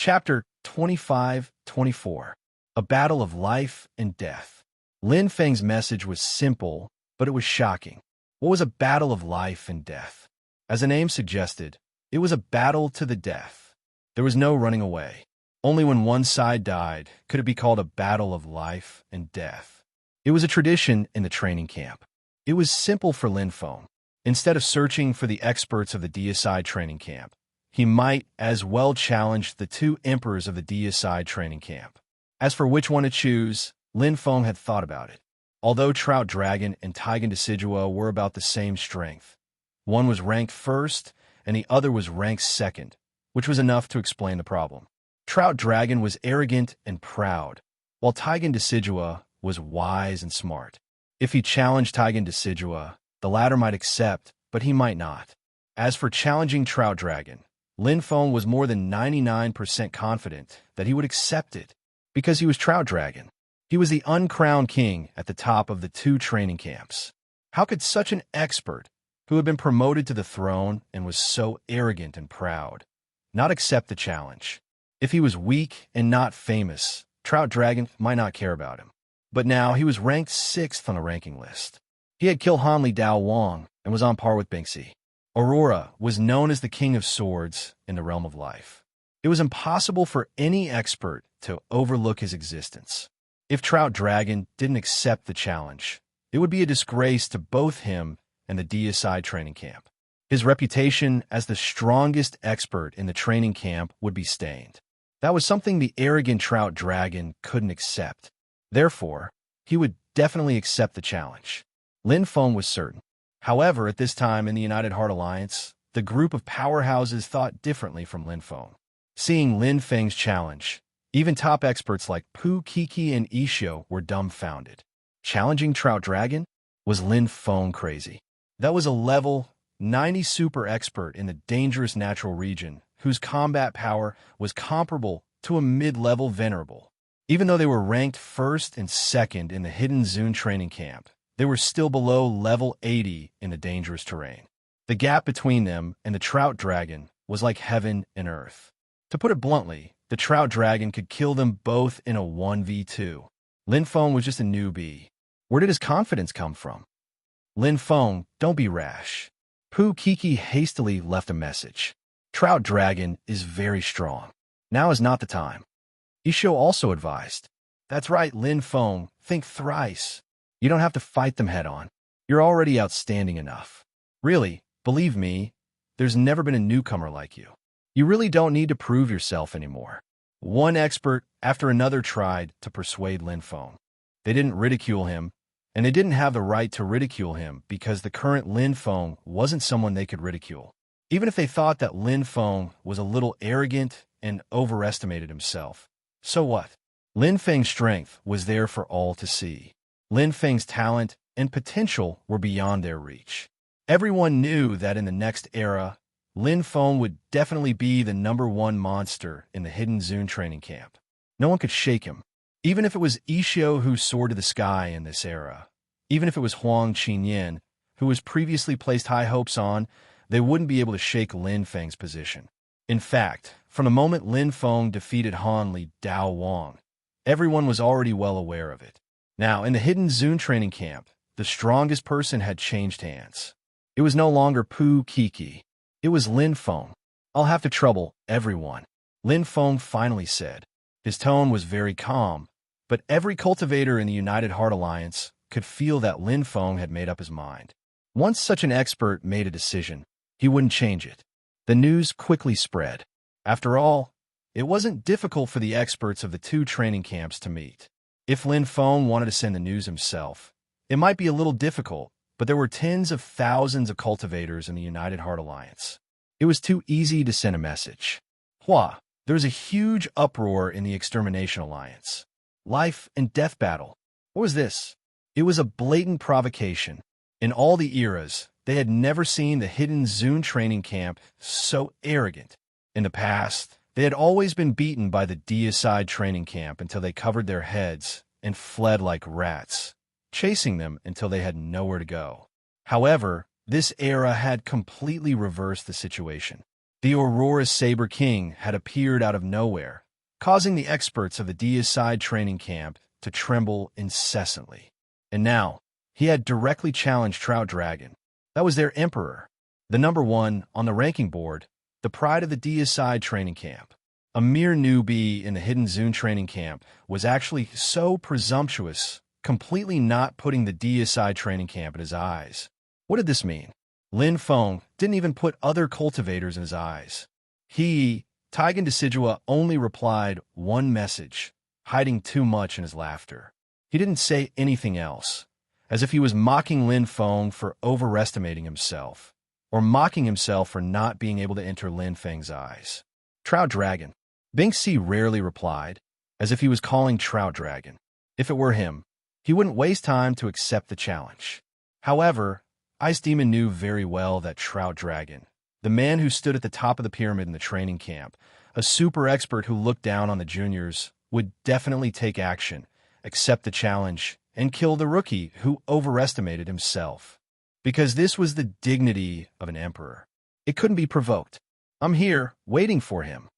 Chapter 25-24. A Battle of Life and Death. Lin Feng's message was simple, but it was shocking. What was a battle of life and death? As the name suggested, it was a battle to the death. There was no running away. Only when one side died could it be called a battle of life and death. It was a tradition in the training camp. It was simple for Lin Feng. Instead of searching for the experts of the DSI training camp, he might as well challenge the two emperors of the DSI training camp. As for which one to choose, Lin Feng had thought about it. Although Trout Dragon and Taigen Decidua were about the same strength, one was ranked first and the other was ranked second, which was enough to explain the problem. Trout Dragon was arrogant and proud, while Taigen Decidua was wise and smart. If he challenged Taigen Decidua, the latter might accept, but he might not. As for challenging Trout Dragon, Lin Feng was more than 99% confident that he would accept it, because he was Trout Dragon. He was the uncrowned king at the top of the two training camps. How could such an expert, who had been promoted to the throne and was so arrogant and proud, not accept the challenge? If he was weak and not famous, Trout Dragon might not care about him. But now he was ranked 6th on the ranking list. He had killed Hanli Dao Wang and was on par with Bingxi. Aurora was known as the King of Swords in the realm of life. It was impossible for any expert to overlook his existence. If Trout Dragon didn't accept the challenge, it would be a disgrace to both him and the DSI training camp. His reputation as the strongest expert in the training camp would be stained. That was something the arrogant Trout Dragon couldn't accept. Therefore, he would definitely accept the challenge. Lin Feng was certain. However, at this time in the United Heart Alliance, the group of powerhouses thought differently from Lin Feng. Seeing Lin Feng's challenge, even top experts like Pu Kiki and Isho were dumbfounded. Challenging Trout Dragon? Was Lin Feng crazy? That was a level 90 super expert in the dangerous natural region, whose combat power was comparable to a mid-level venerable. Even though they were ranked first and second in the Hidden Zone training camp, they were still below level 80 in the dangerous terrain. The gap between them and the Trout Dragon was like heaven and earth. To put it bluntly, the Trout Dragon could kill them both in a 1v2. Lin Feng was just a newbie. Where did his confidence come from? Lin Feng, don't be rash. Pu Kiki hastily left a message. Trout Dragon is very strong. Now is not the time. Isho also advised. That's right, Lin Feng, think thrice. You don't have to fight them head-on. You're already outstanding enough. Really, believe me, there's never been a newcomer like you. You really don't need to prove yourself anymore. One expert after another tried to persuade Lin Feng. They didn't ridicule him, and they didn't have the right to ridicule him because the current Lin Feng wasn't someone they could ridicule. Even if they thought that Lin Feng was a little arrogant and overestimated himself. So what? Lin Feng's strength was there for all to see. Lin Feng's talent and potential were beyond their reach. Everyone knew that in the next era, Lin Feng would definitely be the #1 monster in the Hidden Zone training camp. No one could shake him. Even if it was Isho who soared to the sky in this era, even if it was Huang Qinyan, who was previously placed high hopes on, they wouldn't be able to shake Lin Feng's position. In fact, from the moment Lin Feng defeated Hanli Dao Wang, everyone was already well aware of it. Now, in the Hidden Zone training camp, the strongest person had changed hands. It was no longer Pu Kiki. It was Lin Feng. I'll have to trouble everyone, Lin Feng finally said. His tone was very calm, but every cultivator in the United Heart Alliance could feel that Lin Feng had made up his mind. Once such an expert made a decision, he wouldn't change it. The news quickly spread. After all, it wasn't difficult for the experts of the two training camps to meet. If Lin Feng wanted to send the news himself, it might be a little difficult, but there were tens of thousands of cultivators in the United Heart Alliance. It was too easy to send a message. Hua, there was a huge uproar in the Extermination Alliance. Life and death battle. What was this? It was a blatant provocation. In all the eras, they had never seen the Hidden Zone training camp so arrogant. In the past, they had always been beaten by the DSI training camp until they covered their heads and fled like rats, chasing them until they had nowhere to go. However, this era had completely reversed the situation. The Aurora Saber King had appeared out of nowhere, causing the experts of the deicide training camp to tremble incessantly. And now, he had directly challenged Trout Dragon. That was their emperor, the number one on the ranking board, the pride of the deicide training camp. A mere newbie in the Hidden Zone training camp was actually so presumptuous, completely not putting the deicide training camp in his eyes. What did this mean? Lin Feng didn't even put other cultivators in his eyes. He, Taigen Decidua, only replied one message, hiding too much in his laughter. He didn't say anything else, as if he was mocking Lin Feng for overestimating himself, or mocking himself for not being able to enter Lin Feng's eyes. Trout Dragon. Binksy rarely replied, as if he was calling Trout Dragon. If it were him, he wouldn't waste time to accept the challenge. However, Ice Demon knew very well that Trout Dragon, the man who stood at the top of the pyramid in the training camp, a super expert who looked down on the juniors, would definitely take action, accept the challenge, and kill the rookie who overestimated himself. Because this was the dignity of an emperor. It couldn't be provoked. I'm here, waiting for him.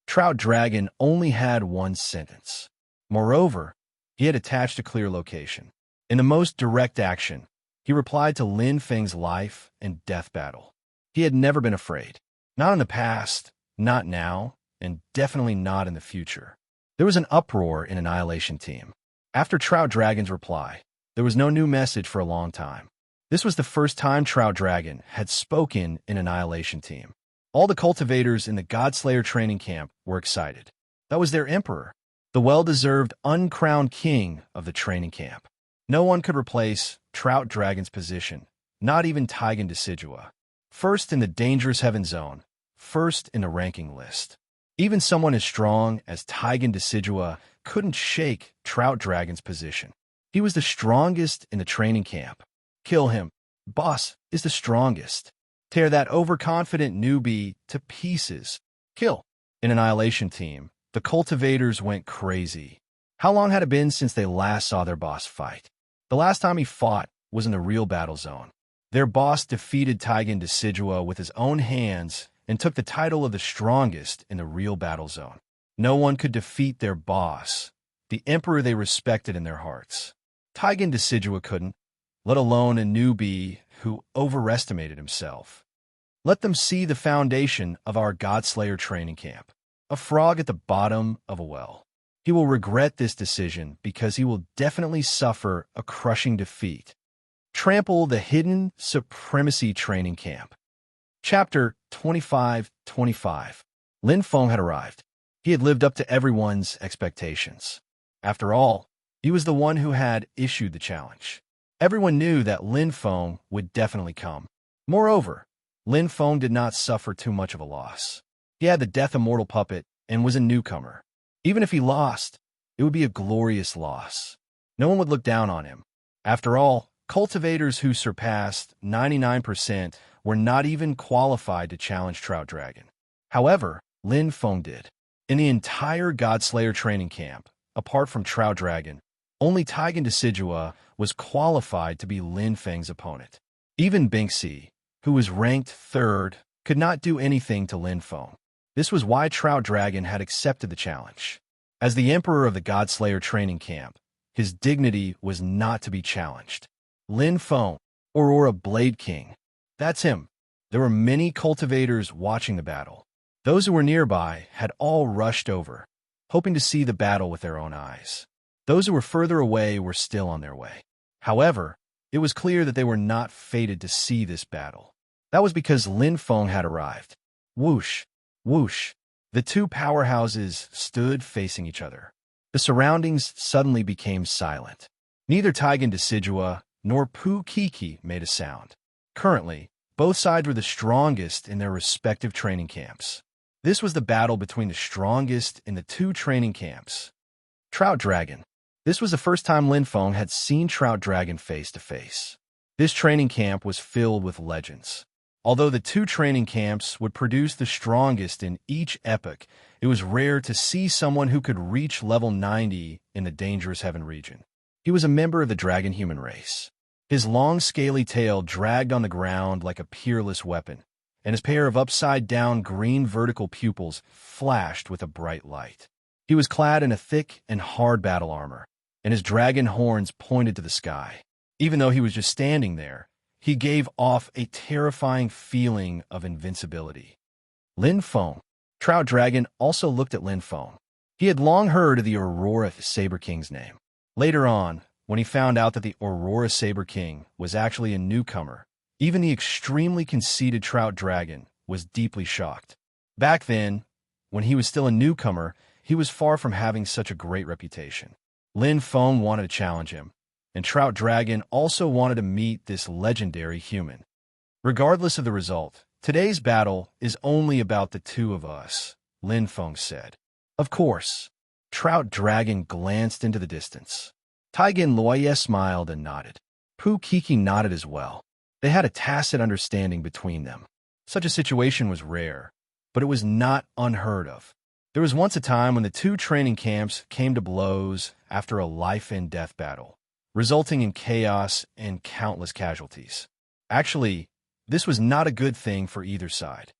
Trout Dragon only had one sentence. Moreover, he had attached a clear location. In the most direct action, he replied to Lin Feng's life and death battle. He had never been afraid. Not in the past, not now, and definitely not in the future. There was an uproar in Annihilation Team. After Trout Dragon's reply, there was no new message for a long time. This was the first time Trout Dragon had spoken in Annihilation Team. All the cultivators in the Godslayer training camp were excited. That was their emperor, the well-deserved uncrowned king of the training camp. No one could replace Trout Dragon's position, not even Taigen Decidua. First in the dangerous heaven zone, first in the ranking list. Even someone as strong as Taigen Decidua couldn't shake Trout Dragon's position. He was the strongest in the training camp. Kill him. Boss is the strongest. Tear that overconfident newbie to pieces. Kill. In Annihilation Team, the cultivators went crazy. How long had it been since they last saw their boss fight? The last time he fought was in the real battle zone. Their boss defeated Taigen Decidua with his own hands and took the title of the strongest in the real battle zone. No one could defeat their boss, the emperor they respected in their hearts. Taigen Decidua couldn't, let alone a newbie who overestimated himself. Let them see the foundation of our Godslayer training camp, a frog at the bottom of a well. He will regret this decision because he will definitely suffer a crushing defeat. Trample the Hidden Supremacy Training Camp. Chapter 25-25. Lin Feng had arrived. He had lived up to everyone's expectations. After all, he was the one who had issued the challenge. Everyone knew that Lin Feng would definitely come. Moreover, Lin Feng did not suffer too much of a loss. He had the Death Immortal puppet and was a newcomer. Even if he lost, it would be a glorious loss. No one would look down on him. After all, cultivators who surpassed 99% were not even qualified to challenge Trout Dragon. However, Lin Feng did. In the entire Godslayer training camp, apart from Trout Dragon, only Taigen Decidua was qualified to be Lin Feng's opponent. Even Binksy, who was ranked third, could not do anything to Lin Feng. This was why Trout Dragon had accepted the challenge. As the emperor of the Godslayer training camp, his dignity was not to be challenged. Lin Feng, Aurora Blade King. That's him. There were many cultivators watching the battle. Those who were nearby had all rushed over, hoping to see the battle with their own eyes. Those who were further away were still on their way. However, it was clear that they were not fated to see this battle. That was because Lin Feng had arrived. Whoosh, whoosh. The two powerhouses stood facing each other. The surroundings suddenly became silent. Neither Taigen Decidua nor Pu Kiki made a sound. Currently, both sides were the strongest in their respective training camps. This was the battle between the strongest in the two training camps. Trout Dragon. This was the first time Lin Feng had seen Trout Dragon face to face. This training camp was filled with legends. Although the two training camps would produce the strongest in each epoch, it was rare to see someone who could reach level 90 in the Dangerous Heaven region. He was a member of the dragon human race. His long scaly tail dragged on the ground like a peerless weapon, and his pair of upside-down green vertical pupils flashed with a bright light. He was clad in a thick and hard battle armor, and his dragon horns pointed to the sky. Even though he was just standing there, he gave off a terrifying feeling of invincibility. Lin Feng, Trout Dragon, also looked at Lin Feng. He had long heard of the Aurora Saber King's name. Later on, when he found out that the Aurora Saber King was actually a newcomer, even the extremely conceited Trout Dragon was deeply shocked. Back then, when he was still a newcomer, he was far from having such a great reputation. Lin Feng wanted to challenge him, and Trout Dragon also wanted to meet this legendary human. Regardless of the result, today's battle is only about the two of us, Lin Feng said. Of course. Trout Dragon glanced into the distance. Taigen Loye smiled and nodded. Pu Kiki nodded as well. They had a tacit understanding between them. Such a situation was rare, but it was not unheard of. There was once a time when the two training camps came to blows after a life-and-death battle, resulting in chaos and countless casualties. Actually, this was not a good thing for either side,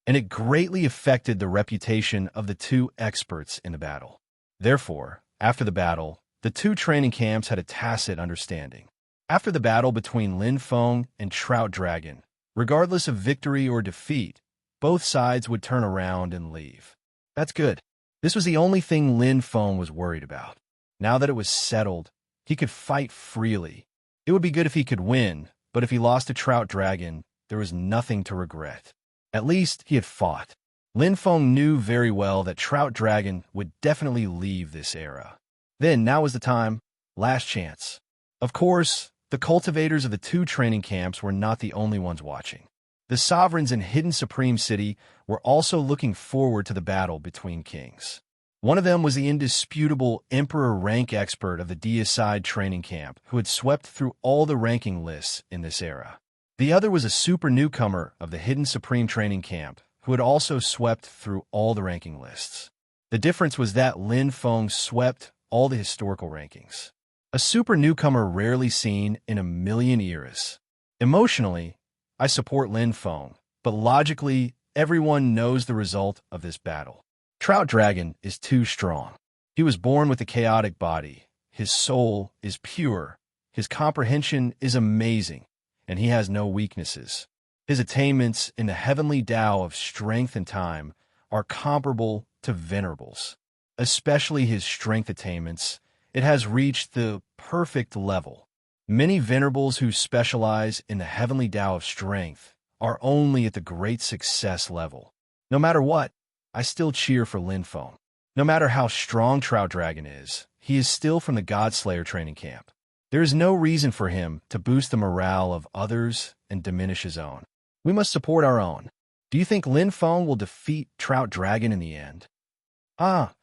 and it greatly affected the reputation of the two experts in the battle. Therefore, after the battle, the two training camps had a tacit understanding. After the battle between Lin Feng and Trout Dragon, regardless of victory or defeat, both sides would turn around and leave. That's good. This was the only thing Lin Feng was worried about. Now that it was settled, he could fight freely. It would be good if he could win, but if he lost to Trout Dragon, there was nothing to regret. At least he had fought. Lin Feng knew very well that Trout Dragon would definitely leave this era. Then, now was the time. Last chance. Of course, the cultivators of the two training camps were not the only ones watching. The sovereigns in Hidden Supreme City were also looking forward to the battle between kings. One of them was the indisputable Emperor rank expert of the Deicide training camp, who had swept through all the ranking lists in this era. The other was a super newcomer of the Hidden Supreme training camp, who had also swept through all the ranking lists. The difference was that Lin Feng swept all the historical rankings. A super newcomer rarely seen in a million eras. Emotionally, I support Lin Feng, but logically, everyone knows the result of this battle. Trout Dragon is too strong. He was born with a chaotic body. His soul is pure. His comprehension is amazing, and he has no weaknesses. His attainments in the heavenly Tao of strength and time are comparable to Venerable's. Especially his strength attainments, it has reached the perfect level. Many Venerables who specialize in the heavenly Tao of strength are only at the great success level. No matter what, I still cheer for Lin Feng. No matter how strong Trout Dragon is, he is still from the Godslayer training camp. There is no reason for him to boost the morale of others and diminish his own. We must support our own. Do you think Lin Feng will defeat Trout Dragon in the end?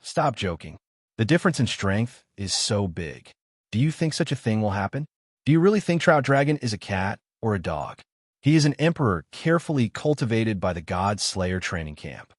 Stop joking. The difference in strength is so big. Do you think such a thing will happen? Do you really think Trout Dragon is a cat or a dog? He is an emperor carefully cultivated by the Godslayer training camp.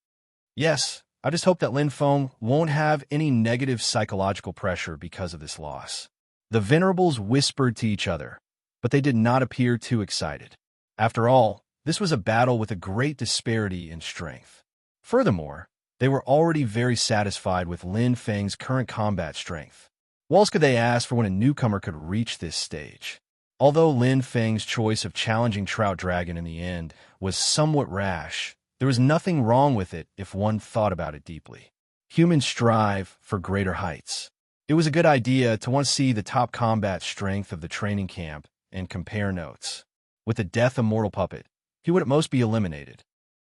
Yes, I just hope that Lin Feng won't have any negative psychological pressure because of this loss. The Venerables whispered to each other, but they did not appear too excited. After all, this was a battle with a great disparity in strength. Furthermore, they were already very satisfied with Lin Feng's current combat strength. What else could they ask for when a newcomer could reach this stage? Although Lin Feng's choice of challenging Trout Dragon in the end was somewhat rash, there was nothing wrong with it if one thought about it deeply. Humans strive for greater heights. It was a good idea to want to see the top combat strength of the training camp and compare notes. With the death of Mortal Puppet, he would at most be eliminated.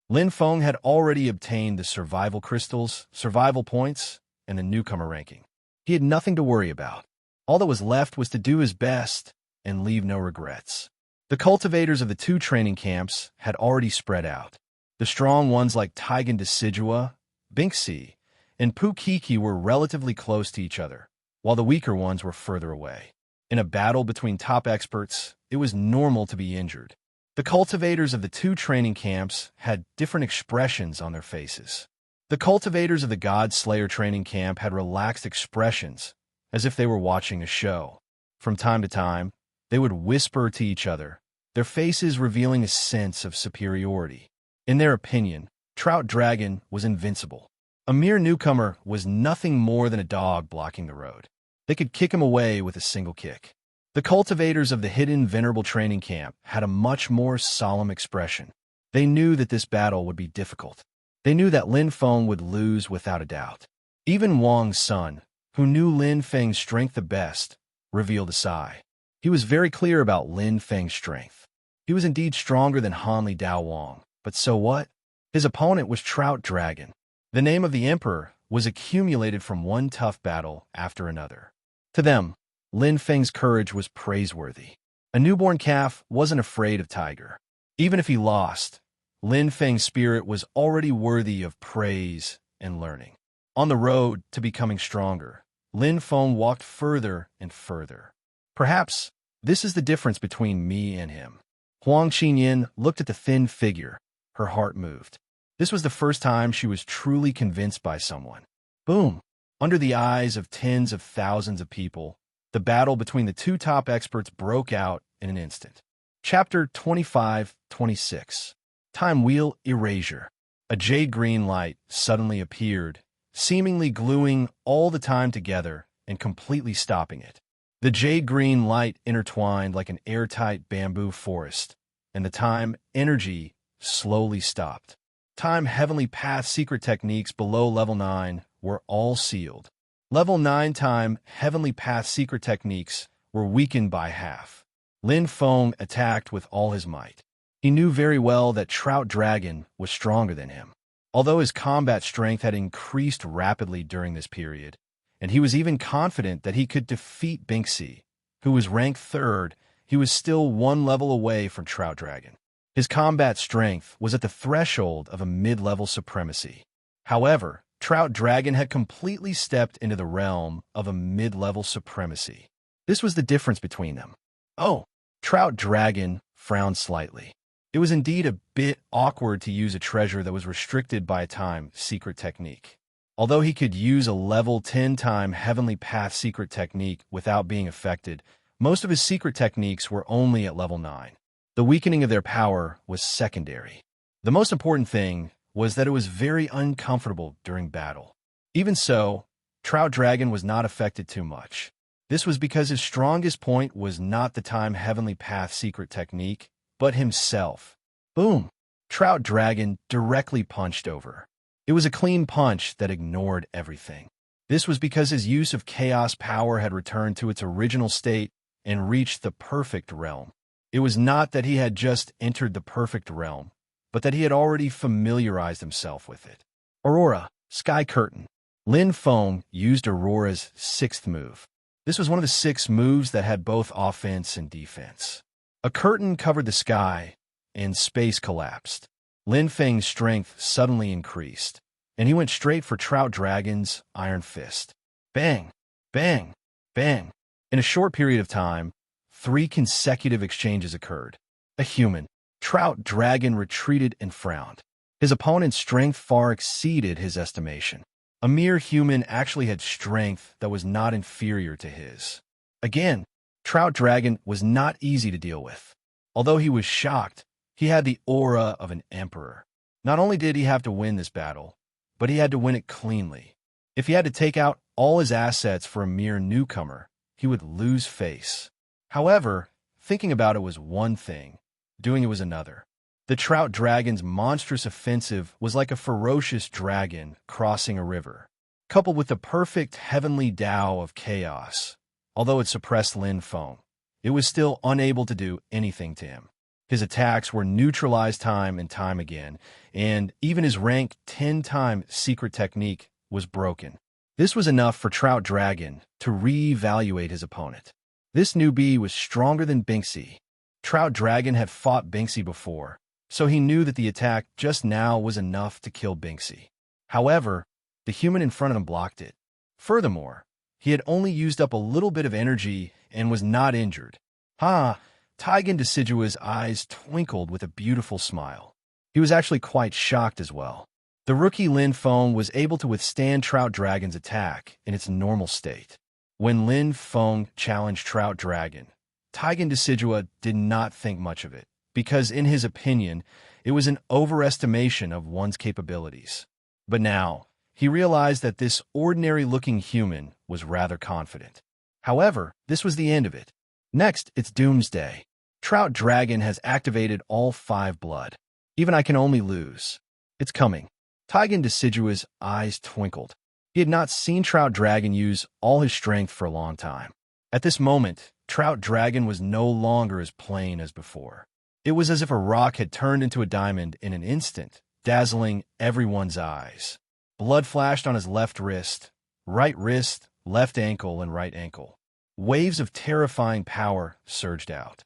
Lin Feng had already obtained the survival crystals, survival points, and the newcomer ranking. He had nothing to worry about. All that was left was to do his best and leave no regrets. The cultivators of the two training camps had already spread out. The strong ones like Taigen Decidua, Binxi, and Pu Kiki were relatively close to each other, while the weaker ones were further away. In a battle between top experts, it was normal to be injured. The cultivators of the two training camps had different expressions on their faces. The cultivators of the Godslayer training camp had relaxed expressions, as if they were watching a show. From time to time, they would whisper to each other, their faces revealing a sense of superiority. In their opinion, Trout Dragon was invincible. A mere newcomer was nothing more than a dog blocking the road. They could kick him away with a single kick. The cultivators of the hidden venerable training camp had a much more solemn expression. They knew that this battle would be difficult. They knew that Lin Feng would lose without a doubt. Even Wang's son, who knew Lin Feng's strength the best, revealed a sigh. He was very clear about Lin Feng's strength. He was indeed stronger than Hanli Dao Wang, but so what? His opponent was Trout Dragon. The name of the emperor was accumulated from one tough battle after another. To them, Lin Feng's courage was praiseworthy. A newborn calf wasn't afraid of tiger. Even if he lost, Lin Feng's spirit was already worthy of praise and learning. On the road to becoming stronger, Lin Feng walked further and further. Perhaps this is the difference between me and him. Huang Qinyin looked at the thin figure. Her heart moved. This was the first time she was truly convinced by someone. Boom! Under the eyes of tens of thousands of people, the battle between the two top experts broke out in an instant. Chapter 25-26. Time Wheel Erasure. A jade green light suddenly appeared, seemingly gluing all the time together and completely stopping it. The jade green light intertwined like an airtight bamboo forest, and the time energy slowly stopped. Time Heavenly Path secret techniques below level 9 were all sealed. Level 9 Time Heavenly Path secret techniques were weakened by half. Lin Feng attacked with all his might. He knew very well that Trout Dragon was stronger than him. Although his combat strength had increased rapidly during this period, and he was even confident that he could defeat Binxi, who was ranked 3rd, he was still one level away from Trout Dragon. His combat strength was at the threshold of a mid-level supremacy. However, Trout Dragon had completely stepped into the realm of a mid-level supremacy. This was the difference between them. Oh, Trout Dragon frowned slightly. It was indeed a bit awkward to use a treasure that was restricted by a time secret technique. Although he could use a level 10 Time Heavenly Path secret technique without being affected, most of his secret techniques were only at level 9. The weakening of their power was secondary. The most important thing was that it was very uncomfortable during battle. Even so, Trout Dragon was not affected too much. This was because his strongest point was not the Time Heavenly Path secret technique, but himself. Boom! Trout Dragon directly punched over. It was a clean punch that ignored everything. This was because his use of chaos power had returned to its original state and reached the perfect realm. It was not that he had just entered the perfect realm, but that he had already familiarized himself with it. Aurora, Sky Curtain. Lin Feng used Aurora's 6th move. This was one of the 6 moves that had both offense and defense. A curtain covered the sky, and space collapsed. Lin Feng's strength suddenly increased, and he went straight for Trout Dragon's Iron Fist. Bang! Bang! Bang! In a short period of time, 3 consecutive exchanges occurred. A human, Trout Dragon, retreated and frowned. His opponent's strength far exceeded his estimation. A mere human actually had strength that was not inferior to his. Again, Trout Dragon was not easy to deal with. Although he was shocked, he had the aura of an emperor. Not only did he have to win this battle, but he had to win it cleanly. If he had to take out all his assets for a mere newcomer, he would lose face. However, thinking about it was one thing, doing it was another. The Trout Dragon's monstrous offensive was like a ferocious dragon crossing a river, coupled with the perfect heavenly Tao of chaos. Although it suppressed Lin Feng, it was still unable to do anything to him. His attacks were neutralized time and time again, and even his rank 10-time secret technique was broken. This was enough for Trout Dragon to re-evaluate his opponent. This newbie was stronger than Binxi. Trout Dragon had fought Binxi before, so he knew that the attack just now was enough to kill Binxi. However, the human in front of him blocked it. Furthermore, he had only used up a little bit of energy and was not injured. Ha! Taigen Decidua's eyes twinkled with a beautiful smile. He was actually quite shocked as well. The rookie Lin Feng was able to withstand Trout Dragon's attack in its normal state. When Lin Feng challenged Trout Dragon, Taigen Decidua did not think much of it, because in his opinion, It was an overestimation of one's capabilities. But now, he realized that this ordinary-looking human was rather confident. However, this was the end of it. Next, it's Doomsday. Trout Dragon has activated all 5 blood. Even I can only lose. It's coming. Taigen Deciduous' eyes twinkled. He had not seen Trout Dragon use all his strength for a long time. At this moment, Trout Dragon was no longer as plain as before. It was as if a rock had turned into a diamond in an instant, dazzling everyone's eyes. Blood flashed on his left wrist, left ankle, and right ankle. Waves of terrifying power surged out.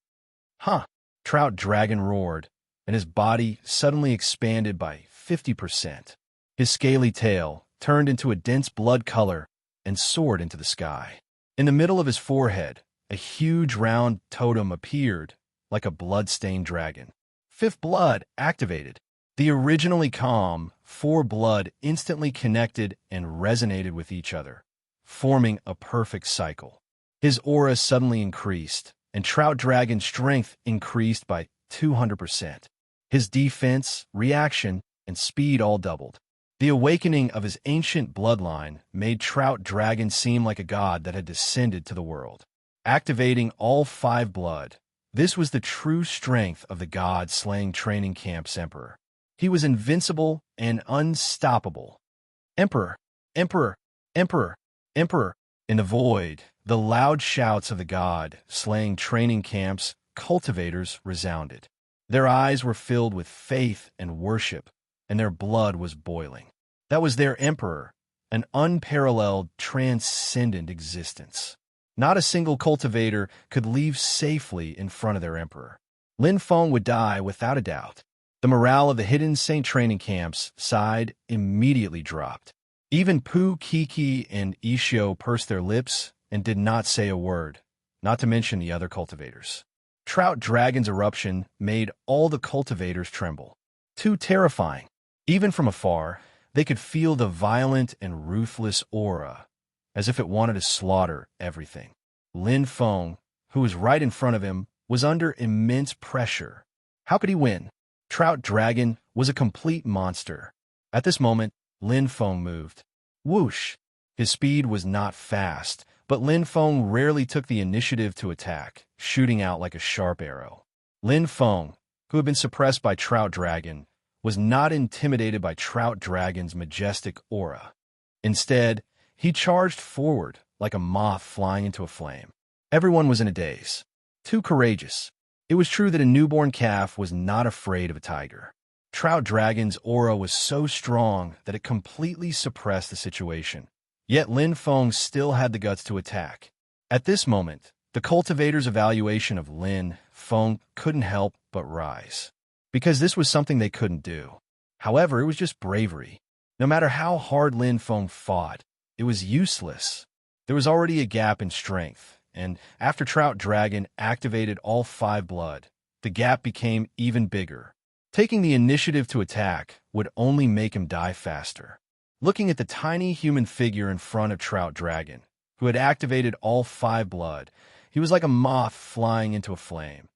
Huh! Trout Dragon roared, and his body suddenly expanded by 50%. His scaly tail turned into a dense blood color and soared into the sky. In the middle of his forehead, a huge round totem appeared, like a blood-stained dragon. 5th blood activated. The originally calm 4 blood instantly connected and resonated with each other, forming a perfect cycle. His aura suddenly increased, and Trout Dragon's strength increased by 200%. His defense, reaction, and speed all doubled. The awakening of his ancient bloodline made Trout Dragon seem like a god that had descended to the world. Activating all 5 blood, this was the true strength of the god-slaying training camp's emperor. He was invincible and unstoppable. Emperor, Emperor, Emperor, Emperor. In the void, the loud shouts of the god-slaying training camp's cultivators resounded. Their eyes were filled with faith and worship, and their blood was boiling. That was their emperor, an unparalleled, transcendent existence. Not a single cultivator could leave safely in front of their emperor. Lin Feng would die without a doubt. The morale of the hidden Saint training camps side immediately dropped. Even Pu, Kiki, and Ishio pursed their lips and did not say a word, not to mention the other cultivators. Trout Dragon's eruption made all the cultivators tremble. Too terrifying. Even from afar, they could feel the violent and ruthless aura, as if it wanted to slaughter everything. Lin Feng, who was right in front of him, was under immense pressure. How could he win? Trout Dragon was a complete monster. At this moment, Lin Feng moved. Whoosh! His speed was not fast, but Lin Feng rarely took the initiative to attack, shooting out like a sharp arrow. Lin Feng, who had been suppressed by Trout Dragon, was not intimidated by Trout Dragon's majestic aura. Instead, he charged forward like a moth flying into a flame. Everyone was in a daze. Too courageous. It was true that a newborn calf was not afraid of a tiger. Trout Dragon's aura was so strong that it completely suppressed the situation. Yet Lin Feng still had the guts to attack. At this moment, the cultivator's evaluation of Lin Feng couldn't help but rise. Because this was something they couldn't do. However, it was just bravery. No matter how hard Lin Feng fought, it was useless. There was already a gap in strength, and after Trout Dragon activated all 5 blood, the gap became even bigger. Taking the initiative to attack would only make him die faster. Looking at the tiny human figure in front of Trout Dragon, who had activated all 5 blood, he was like a moth flying into a flame.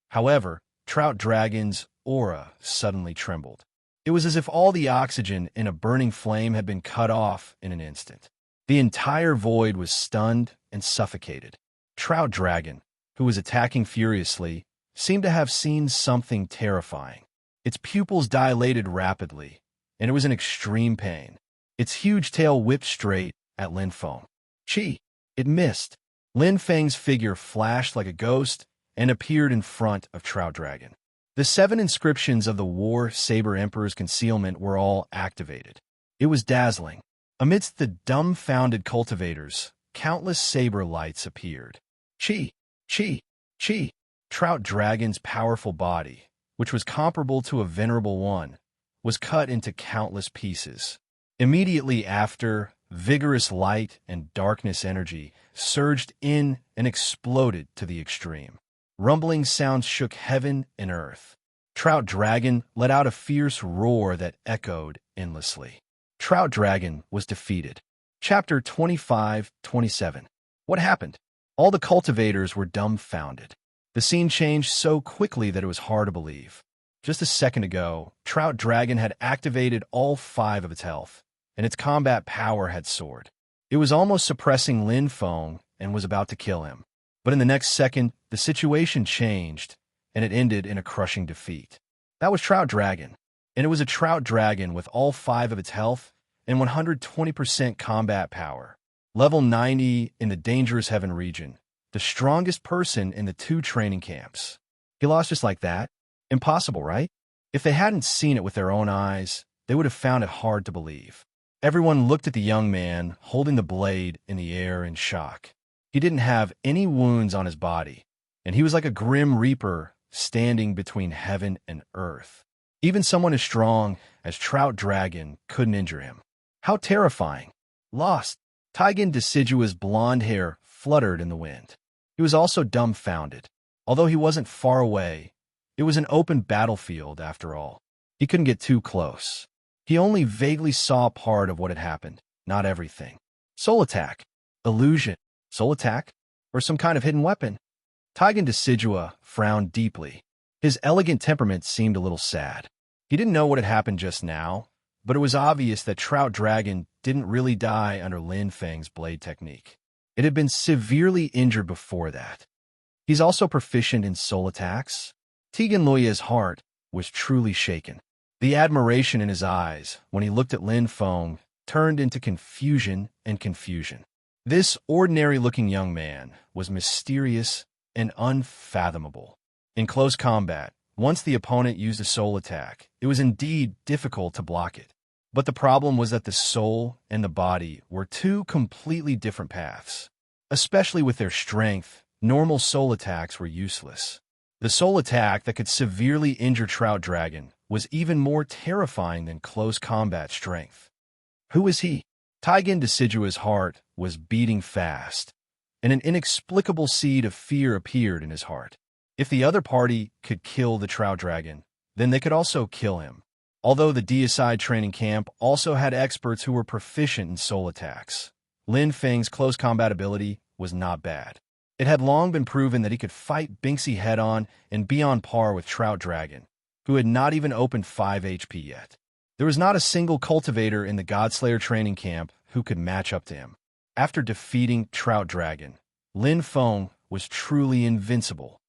However, Trout Dragon's aura suddenly trembled. It was as if all the oxygen in a burning flame had been cut off in an instant. The entire void was stunned and suffocated. Trout Dragon, who was attacking furiously, seemed to have seen something terrifying. Its pupils dilated rapidly, and it was in extreme pain. Its huge tail whipped straight at Lin Feng. Chi! It missed. Lin Feng's figure flashed like a ghost and appeared in front of Trout Dragon. The 7 inscriptions of the War Saber Emperor's concealment were all activated. It was dazzling. Amidst the dumbfounded cultivators, countless saber lights appeared. Chi! Chi! Chi! Trout Dragon's powerful body, which was comparable to a venerable one, was cut into countless pieces. Immediately after, vigorous light and darkness energy surged in and exploded to the extreme. Rumbling sounds shook heaven and earth. Trout Dragon let out a fierce roar that echoed endlessly. Trout Dragon was defeated. Chapter 25-27. What happened? All the cultivators were dumbfounded. The scene changed so quickly that it was hard to believe. Just a second ago, Trout Dragon had activated all 5 of its health, and its combat power had soared. It was almost suppressing Lin Feng and was about to kill him. But in the next second, the situation changed, and it ended in a crushing defeat. That was Trout Dragon, and it was a Trout Dragon with all 5 of its health and 120% combat power. Level 90 in the Dangerous Heaven region, the strongest person in the 2 training camps. He lost just like that? Impossible, right? If they hadn't seen it with their own eyes, they would have found it hard to believe. Everyone looked at the young man holding the blade in the air in shock. He didn't have any wounds on his body, and he was like a grim reaper standing between heaven and earth. Even someone as strong as Trout Dragon couldn't injure him. How terrifying. Lost. Taigen Deciduous' blonde hair fluttered in the wind. He was also dumbfounded. Although he wasn't far away, it was an open battlefield after all. He couldn't get too close. He only vaguely saw part of what had happened, not everything. Soul attack. Illusion. Soul attack? Or some kind of hidden weapon? Taigen Decidua frowned deeply. His elegant temperament seemed a little sad. He didn't know what had happened just now, but it was obvious that Trout Dragon didn't really die under Lin Feng's blade technique. It had been severely injured before that. He's also proficient in soul attacks. Tegan Loya's heart was truly shaken. The admiration in his eyes when he looked at Lin Feng turned into confusion and confusion. This ordinary-looking young man was mysterious and unfathomable. In close combat, once the opponent used a soul attack, it was indeed difficult to block it. But the problem was that the soul and the body were 2 completely different paths. Especially with their strength, normal soul attacks were useless. The soul attack that could severely injure Trout Dragon was even more terrifying than close combat strength. Who was he? Taigen Decidua's heart was beating fast, and an inexplicable seed of fear appeared in his heart. If the other party could kill the Trout Dragon, then they could also kill him. Although the Deicide training camp also had experts who were proficient in soul attacks, Lin Feng's close combat ability was not bad. It had long been proven that he could fight Binksy head-on and be on par with Trout Dragon, who had not even opened 5 HP yet. There was not a single cultivator in the Godslayer training camp who could match up to him. After defeating Trout Dragon, Lin Feng was truly invincible.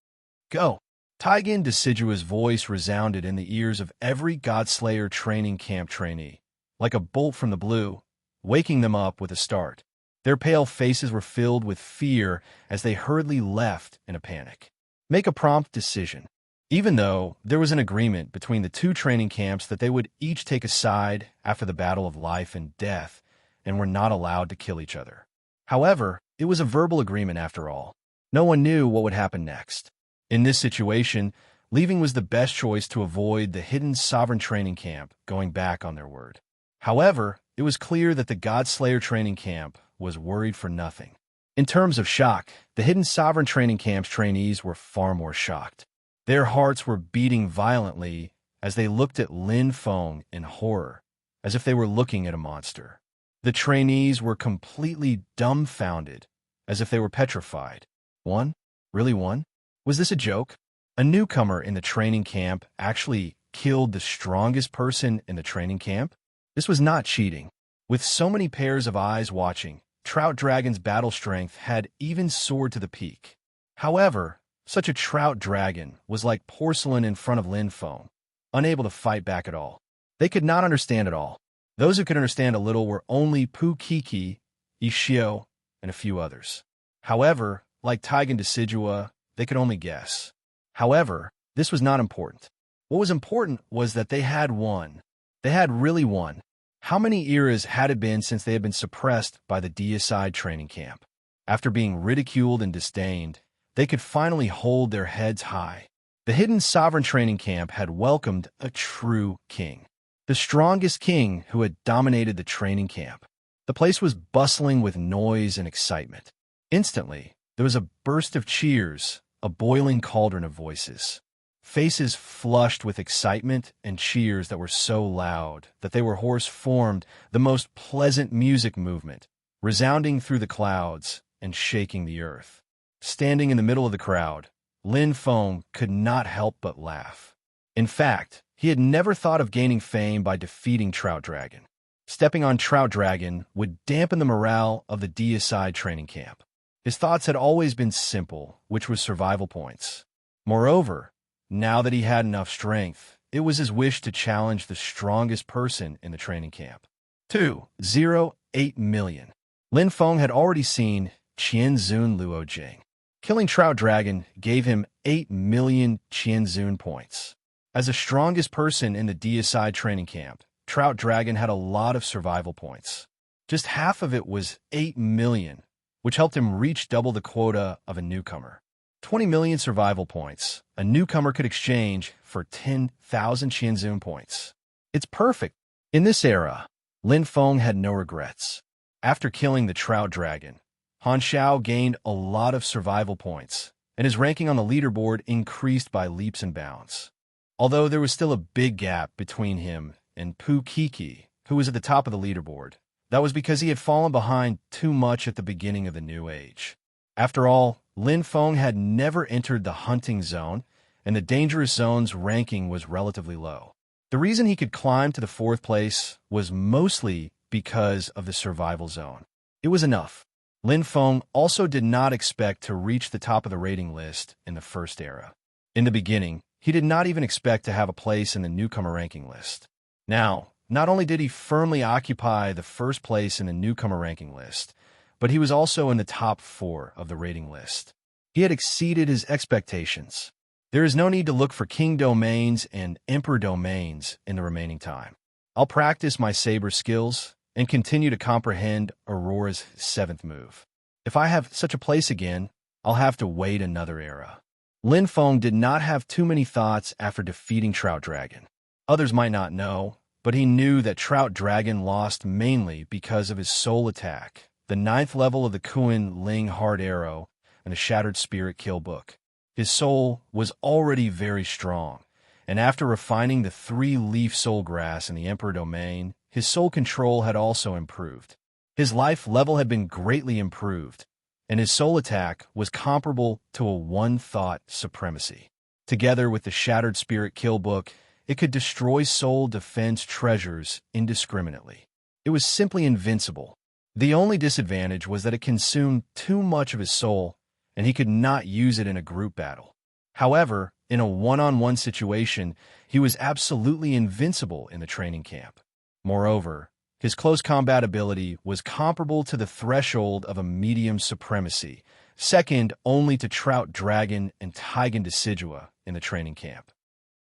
Go! Taigen Decidua's voice resounded in the ears of every Godslayer training camp trainee, like a bolt from the blue, waking them up with a start. Their pale faces were filled with fear as they hurriedly left in a panic. Make a prompt decision. Even though there was an agreement between the 2 training camps that they would each take a side after the battle of life and death and were not allowed to kill each other. However, it was a verbal agreement after all. No one knew what would happen next. In this situation, leaving was the best choice to avoid the hidden sovereign training camp going back on their word. However, it was clear that the Godslayer training camp was worried for nothing. In terms of shock, the hidden sovereign training camp's trainees were far more shocked. Their hearts were beating violently as they looked at Lin Feng in horror, as if they were looking at a monster. The trainees were completely dumbfounded, as if they were petrified. One? Really one? Was this a joke? A newcomer in the training camp actually killed the strongest person in the training camp? This was not cheating. With so many pairs of eyes watching, Trout Dragon's battle strength had even soared to the peak. However, such a Trout Dragon was like porcelain in front of Lin Feng, unable to fight back at all. They could not understand at all. Those who could understand a little were only Pu Kiki, Ishio, and a few others. However, like Taigen Decidua, they could only guess. However, this was not important. What was important was that they had won. They had really won. How many eras had it been since they had been suppressed by the Deicide training camp? After being ridiculed and disdained, they could finally hold their heads high. The hidden sovereign training camp had welcomed a true king. The strongest king who had dominated the training camp. The place was bustling with noise and excitement. Instantly, there was a burst of cheers, a boiling cauldron of voices. Faces flushed with excitement and cheers that were so loud that they were hoarse-formed, the most pleasant music movement, resounding through the clouds and shaking the earth. Standing in the middle of the crowd, Lin Feng could not help but laugh. In fact, he had never thought of gaining fame by defeating Trout Dragon. Stepping on Trout Dragon would dampen the morale of the deicide training camp. His thoughts had always been simple, which was survival points. Moreover, now that he had enough strength, it was his wish to challenge the strongest person in the training camp. 208 million. Lin Feng had already seen Qianzun Luo Jing. Killing Trout Dragon gave him 8 million Qianzun points. As the strongest person in the deicide training camp, Trout Dragon had a lot of survival points. Just half of it was 8 million, which helped him reach double the quota of a newcomer. 20 million survival points a newcomer could exchange for 10,000 Qianzun points. It's perfect. In this era, Lin Feng had no regrets. After killing the Trout Dragon, Han Xiao gained a lot of survival points, and his ranking on the leaderboard increased by leaps and bounds. Although there was still a big gap between him and Pu Kiki, who was at the top of the leaderboard, that was because he had fallen behind too much at the beginning of the new age. After all, Lin Feng had never entered the hunting zone, and the dangerous zone's ranking was relatively low. The reason he could climb to the 4th place was mostly because of the survival zone. It was enough. Lin Feng also did not expect to reach the top of the rating list in the first era. In the beginning, he did not even expect to have a place in the newcomer ranking list. Now, not only did he firmly occupy the 1st place in the newcomer ranking list, but he was also in the top 4 of the rating list. He had exceeded his expectations. There is no need to look for king domains and emperor domains in the remaining time. I'll practice my saber skills and continue to comprehend Aurora's 7th move. If I have such a place again, I'll have to wait another era. Lin Feng did not have too many thoughts after defeating Trout Dragon. Others might not know, but he knew that Trout Dragon lost mainly because of his soul attack, the 9th level of the Kuan Ling Hard Arrow, and the Shattered Spirit Kill Book. His soul was already very strong, and after refining the 3-leaf soul grass in the Emperor domain, his soul control had also improved. His life level had been greatly improved, and his soul attack was comparable to a one-thought supremacy. Together with the Shattered Spirit Kill Book, it could destroy soul defense treasures indiscriminately. It was simply invincible. The only disadvantage was that it consumed too much of his soul, and he could not use it in a group battle. However, in a one-on-one situation, he was absolutely invincible in the training camp. Moreover, his close combat ability was comparable to the threshold of a medium supremacy, second only to Trout Dragon and Taigen Decidua in the training camp.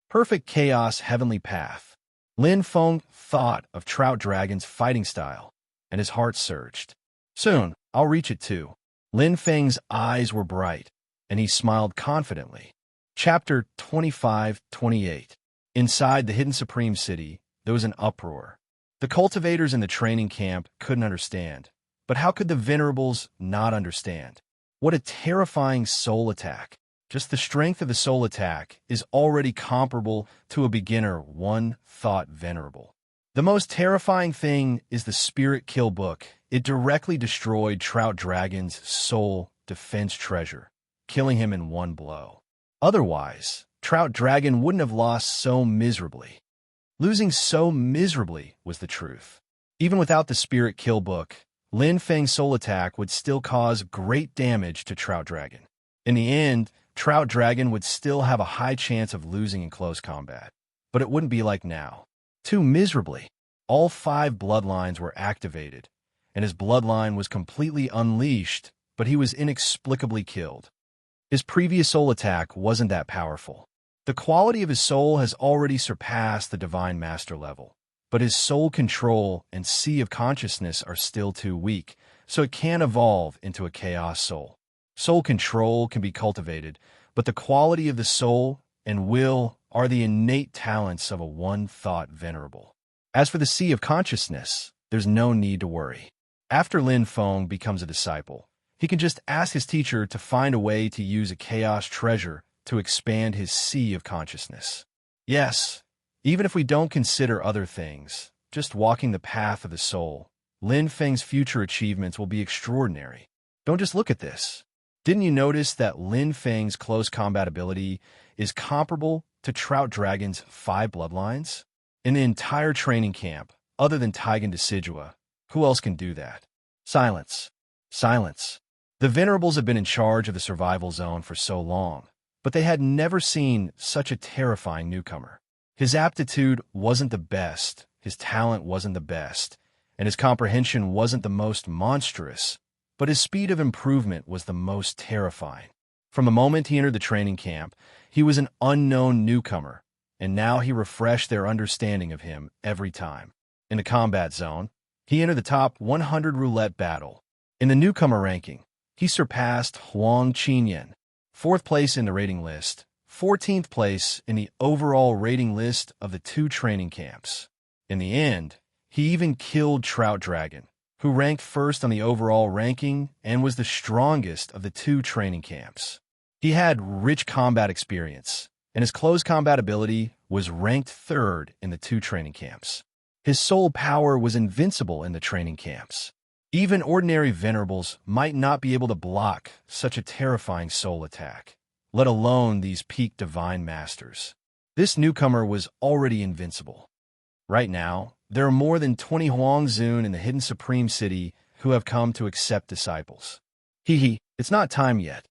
Perfect Chaos Heavenly Path. Lin Feng thought of Trout Dragon's fighting style, and his heart surged. Soon, I'll reach it too. Lin Feng's eyes were bright, and he smiled confidently. Chapter 25-28. Inside the Hidden Supreme City, there was an uproar. The cultivators in the training camp couldn't understand, but how could the venerables not understand? What a terrifying soul attack. Just the strength of the soul attack is already comparable to a beginner one-thought venerable. The most terrifying thing is the Spirit Kill Book. It directly destroyed Trout Dragon's soul defense treasure, killing him in one blow. Otherwise, Trout Dragon wouldn't have lost so miserably. Losing so miserably was the truth. Even without the Spirit Kill Book, Lin Feng's soul attack would still cause great damage to Trout Dragon. In the end, Trout Dragon would still have a high chance of losing in close combat. But it wouldn't be like now. Too miserably. All 5 bloodlines were activated, and his bloodline was completely unleashed, but he was inexplicably killed. His previous soul attack wasn't that powerful. The quality of his soul has already surpassed the Divine Master level, but his soul control and Sea of Consciousness are still too weak, so it can evolve into a Chaos Soul. Soul control can be cultivated, but the quality of the soul and will are the innate talents of a one-thought venerable. As for the Sea of Consciousness, there's no need to worry. After Lin Feng becomes a disciple, he can just ask his teacher to find a way to use a Chaos Treasure to expand his Sea of Consciousness. Yes, even if we don't consider other things, just walking the path of the soul, Lin Feng's future achievements will be extraordinary. Don't just look at this. Didn't you notice that Lin Feng's close combat ability is comparable to to Trout Dragon's 5 bloodlines? In the entire training camp, other than Taigen Decidua, who else can do that? Silence. Silence. The Venerables have been in charge of the survival zone for so long, but they had never seen such a terrifying newcomer. His aptitude wasn't the best, his talent wasn't the best, and his comprehension wasn't the most monstrous, but his speed of improvement was the most terrifying. From the moment he entered the training camp, he was an unknown newcomer, and now he refreshed their understanding of him every time. In the combat zone, he entered the top 100 roulette battle. In the newcomer ranking, he surpassed Huang Qinyan, 4th place in the rating list, 14th place in the overall rating list of the 2 training camps. In the end, he even killed Trout Dragon, who ranked 1st on the overall ranking and was the strongest of the 2 training camps. He had rich combat experience, and his close combat ability was ranked 3rd in the 2 training camps. His soul power was invincible in the training camps. Even ordinary Venerables might not be able to block such a terrifying soul attack, let alone these peak divine masters. This newcomer was already invincible. Right now, there are more than 20 Huangzun in the hidden Supreme City who have come to accept disciples. It's not time yet.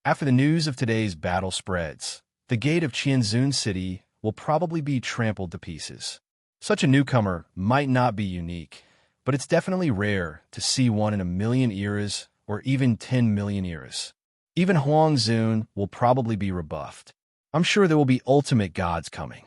After the news of today's battle spreads, the gate of Qianzun City will probably be trampled to pieces. Such a newcomer might not be unique, but it's definitely rare to see one in a million eras or even 10 million eras. Even Huangzun will probably be rebuffed. I'm sure there will be ultimate gods coming.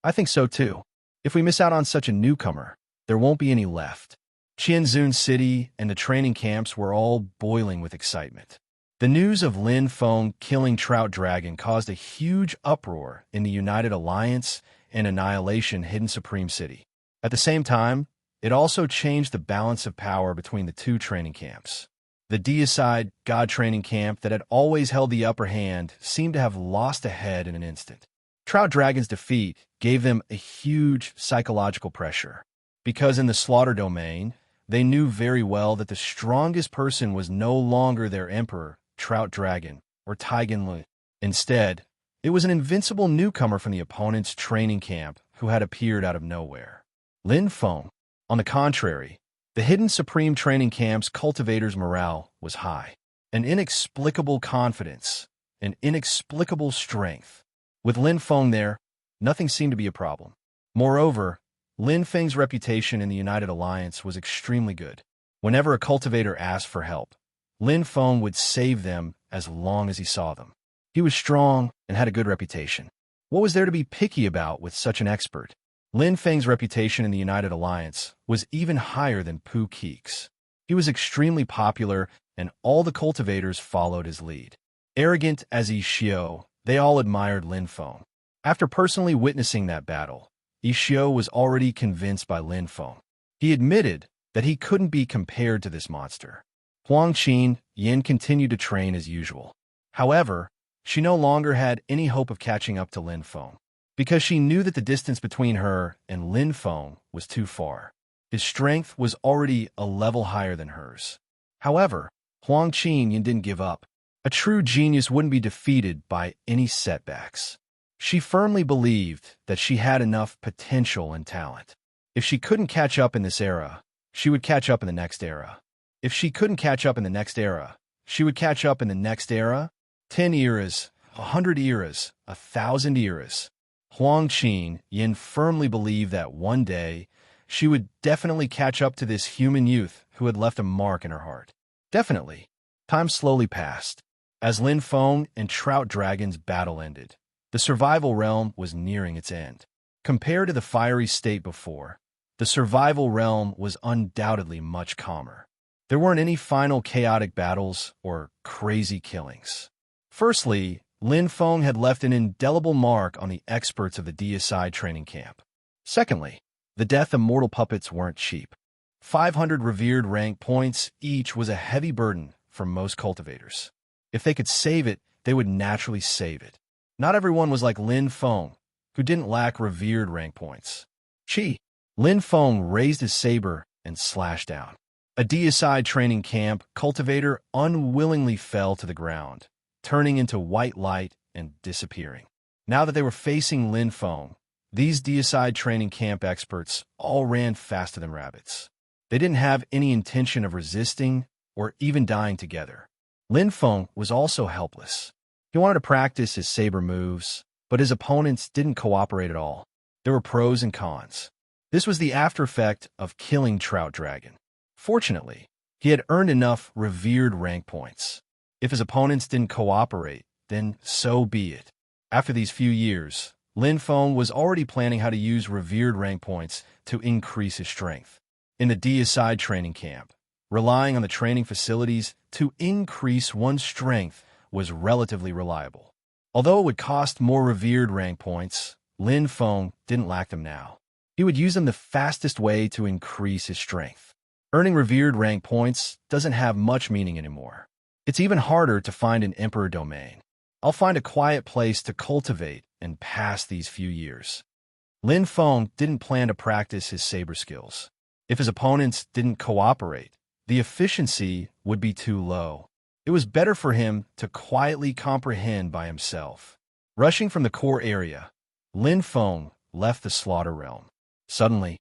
I think so too. If we miss out on such a newcomer, there won't be any left. Qianzun City and the training camps were all boiling with excitement. The news of Lin Feng killing Trout Dragon caused a huge uproar in the United Alliance and Annihilation Hidden Supreme City. At the same time, it also changed the balance of power between the 2 training camps. The deicide God training camp that had always held the upper hand seemed to have lost a head in an instant. Trout Dragon's defeat gave them a huge psychological pressure, because in the slaughter domain, they knew very well that the strongest person was no longer their emperor, Trout Dragon, or Taigen Lun. Instead, it was an invincible newcomer from the opponent's training camp who had appeared out of nowhere. Lin Feng, on the contrary, the hidden Supreme Training Camp's cultivators' morale was high. An inexplicable confidence, an inexplicable strength. With Lin Feng there, nothing seemed to be a problem. Moreover, Lin Feng's reputation in the United Alliance was extremely good. Whenever a cultivator asked for help, Lin Feng would save them as long as he saw them. He was strong and had a good reputation. What was there to be picky about with such an expert? Lin Feng's reputation in the United Alliance was even higher than Pu Keek's. He was extremely popular, and all the cultivators followed his lead. Arrogant as Yi Xiao, they all admired Lin Feng. After personally witnessing that battle, Yi Xiao was already convinced by Lin Feng. He admitted that he couldn't be compared to this monster. Huang Qin Yin continued to train as usual. However, she no longer had any hope of catching up to Lin Feng, because she knew that the distance between her and Lin Feng was too far. His strength was already a level higher than hers. However, Huang Qin Yin didn't give up. A true genius wouldn't be defeated by any setbacks. She firmly believed that she had enough potential and talent. If she couldn't catch up in this era, she would catch up in the next era. If she couldn't catch up in the next era, she would catch up in the next era. 10 eras, 100 eras, 1,000 eras. Huang Qin Yin firmly believed that one day she would definitely catch up to this human youth who had left a mark in her heart. Definitely. Time slowly passed. As Lin Feng and Trout Dragon's battle ended, the survival realm was nearing its end. Compared to the fiery state before, the survival realm was undoubtedly much calmer. There weren't any final chaotic battles or crazy killings. Firstly, Lin Feng had left an indelible mark on the experts of the deicide training camp. Secondly, the death of mortal puppets weren't cheap. 500 revered rank points each was a heavy burden for most cultivators. If they could save it, they would naturally save it. Not everyone was like Lin Feng, who didn't lack revered rank points. Lin Feng raised his saber and slashed down. A deicide training camp cultivator unwillingly fell to the ground, turning into white light and disappearing. Now that they were facing Lin Feng, these deicide training camp experts all ran faster than rabbits. They didn't have any intention of resisting or even dying together. Lin Feng was also helpless. He wanted to practice his saber moves, but his opponents didn't cooperate at all. There were pros and cons. This was the after effect of killing Trout Dragon. Fortunately, he had earned enough revered rank points. If his opponents didn't cooperate, then so be it. After these few years, Lin Feng was already planning how to use revered rank points to increase his strength. In the deicide training camp, relying on the training facilities to increase one's strength was relatively reliable. Although it would cost more revered rank points, Lin Feng didn't lack them now. He would use them the fastest way to increase his strength. Earning revered rank points doesn't have much meaning anymore. It's even harder to find an emperor domain. I'll find a quiet place to cultivate and pass these few years. Lin Feng didn't plan to practice his saber skills. If his opponents didn't cooperate, the efficiency would be too low. It was better for him to quietly comprehend by himself. Rushing from the core area, Lin Feng left the slaughter realm. Suddenly,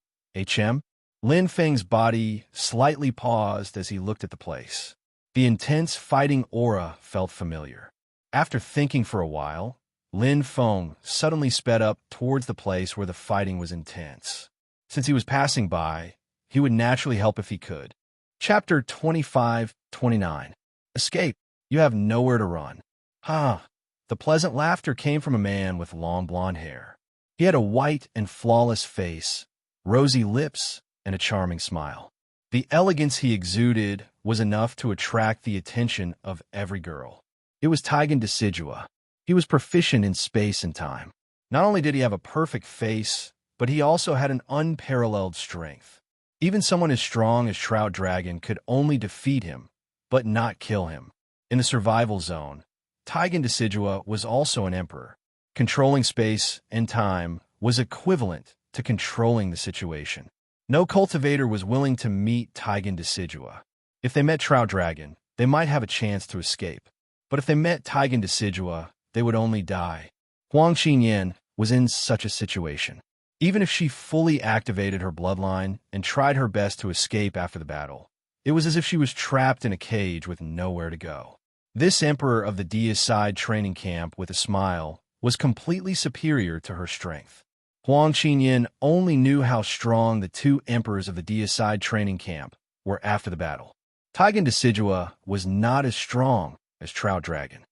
Lin Feng's body slightly paused as he looked at the place. The intense fighting aura felt familiar. After thinking for a while, Lin Feng suddenly sped up towards the place where the fighting was intense. Since he was passing by, he would naturally help if he could. Chapter 25-29. Escape. You have nowhere to run. The pleasant laughter came from a man with long blonde hair. He had a white and flawless face, rosy lips, and a charming smile. The elegance he exuded was enough to attract the attention of every girl. It was Taigen Decidua. He was proficient in space and time. Not only did he have a perfect face, but he also had an unparalleled strength. Even someone as strong as Trout Dragon could only defeat him, but not kill him. In the survival zone, Taigen Decidua was also an emperor. Controlling space and time was equivalent to controlling the situation. No cultivator was willing to meet Taigen Decidua. If they met Trout Dragon, they might have a chance to escape. But if they met Taigen Decidua, they would only die. Huang Qinyan was in such a situation. Even if she fully activated her bloodline and tried her best to escape after the battle, it was as if she was trapped in a cage with nowhere to go. This emperor of the deicide training camp with a smile was completely superior to her strength. Huang Qinyan only knew how strong the two emperors of the deicide training camp were after the battle. Taigen Decidua was not as strong as Trout Dragon.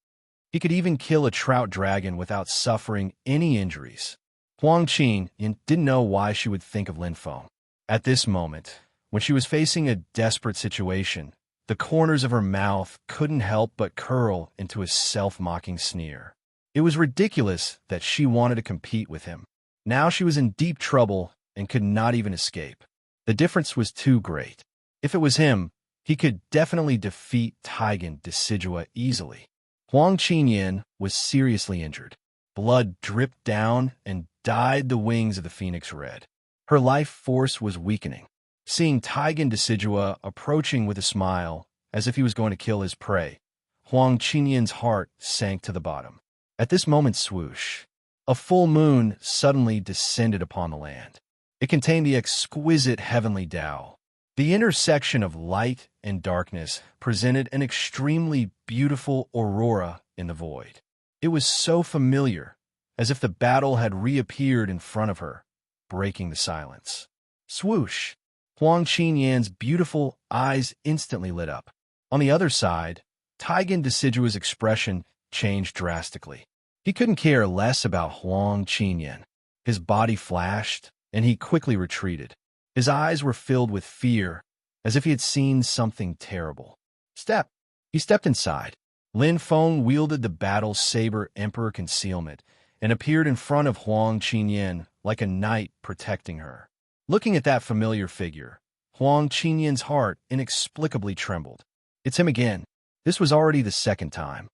He could even kill a Trout Dragon without suffering any injuries. Huang Qinyan didn't know why she would think of Lin Feng. At this moment, when she was facing a desperate situation, the corners of her mouth couldn't help but curl into a self-mocking sneer. It was ridiculous that she wanted to compete with him. Now she was in deep trouble and could not even escape. The difference was too great. If it was him, he could definitely defeat Taigen Decidua easily. Huang Qinyan was seriously injured. Blood dripped down and dyed the wings of the phoenix red. Her life force was weakening. Seeing Taigen Decidua approaching with a smile, as if he was going to kill his prey, Huang Qinyan's heart sank to the bottom. At this moment, swoosh, a full moon suddenly descended upon the land. It contained the exquisite heavenly Tao. The intersection of light and darkness presented an extremely beautiful aurora in the void. It was so familiar, as if the battle had reappeared in front of her, breaking the silence. Swoosh! Huang Qinyan's beautiful eyes instantly lit up. On the other side, Taigen Decidua's expression changed drastically. He couldn't care less about Huang Qinyan. His body flashed, and he quickly retreated. His eyes were filled with fear, as if he had seen something terrible. Step! He stepped inside. Lin Feng wielded the battle saber Emperor Concealment and appeared in front of Huang Qinyan like a knight protecting her. Looking at that familiar figure, Huang Qinyan's heart inexplicably trembled. It's him again. This was already the second time.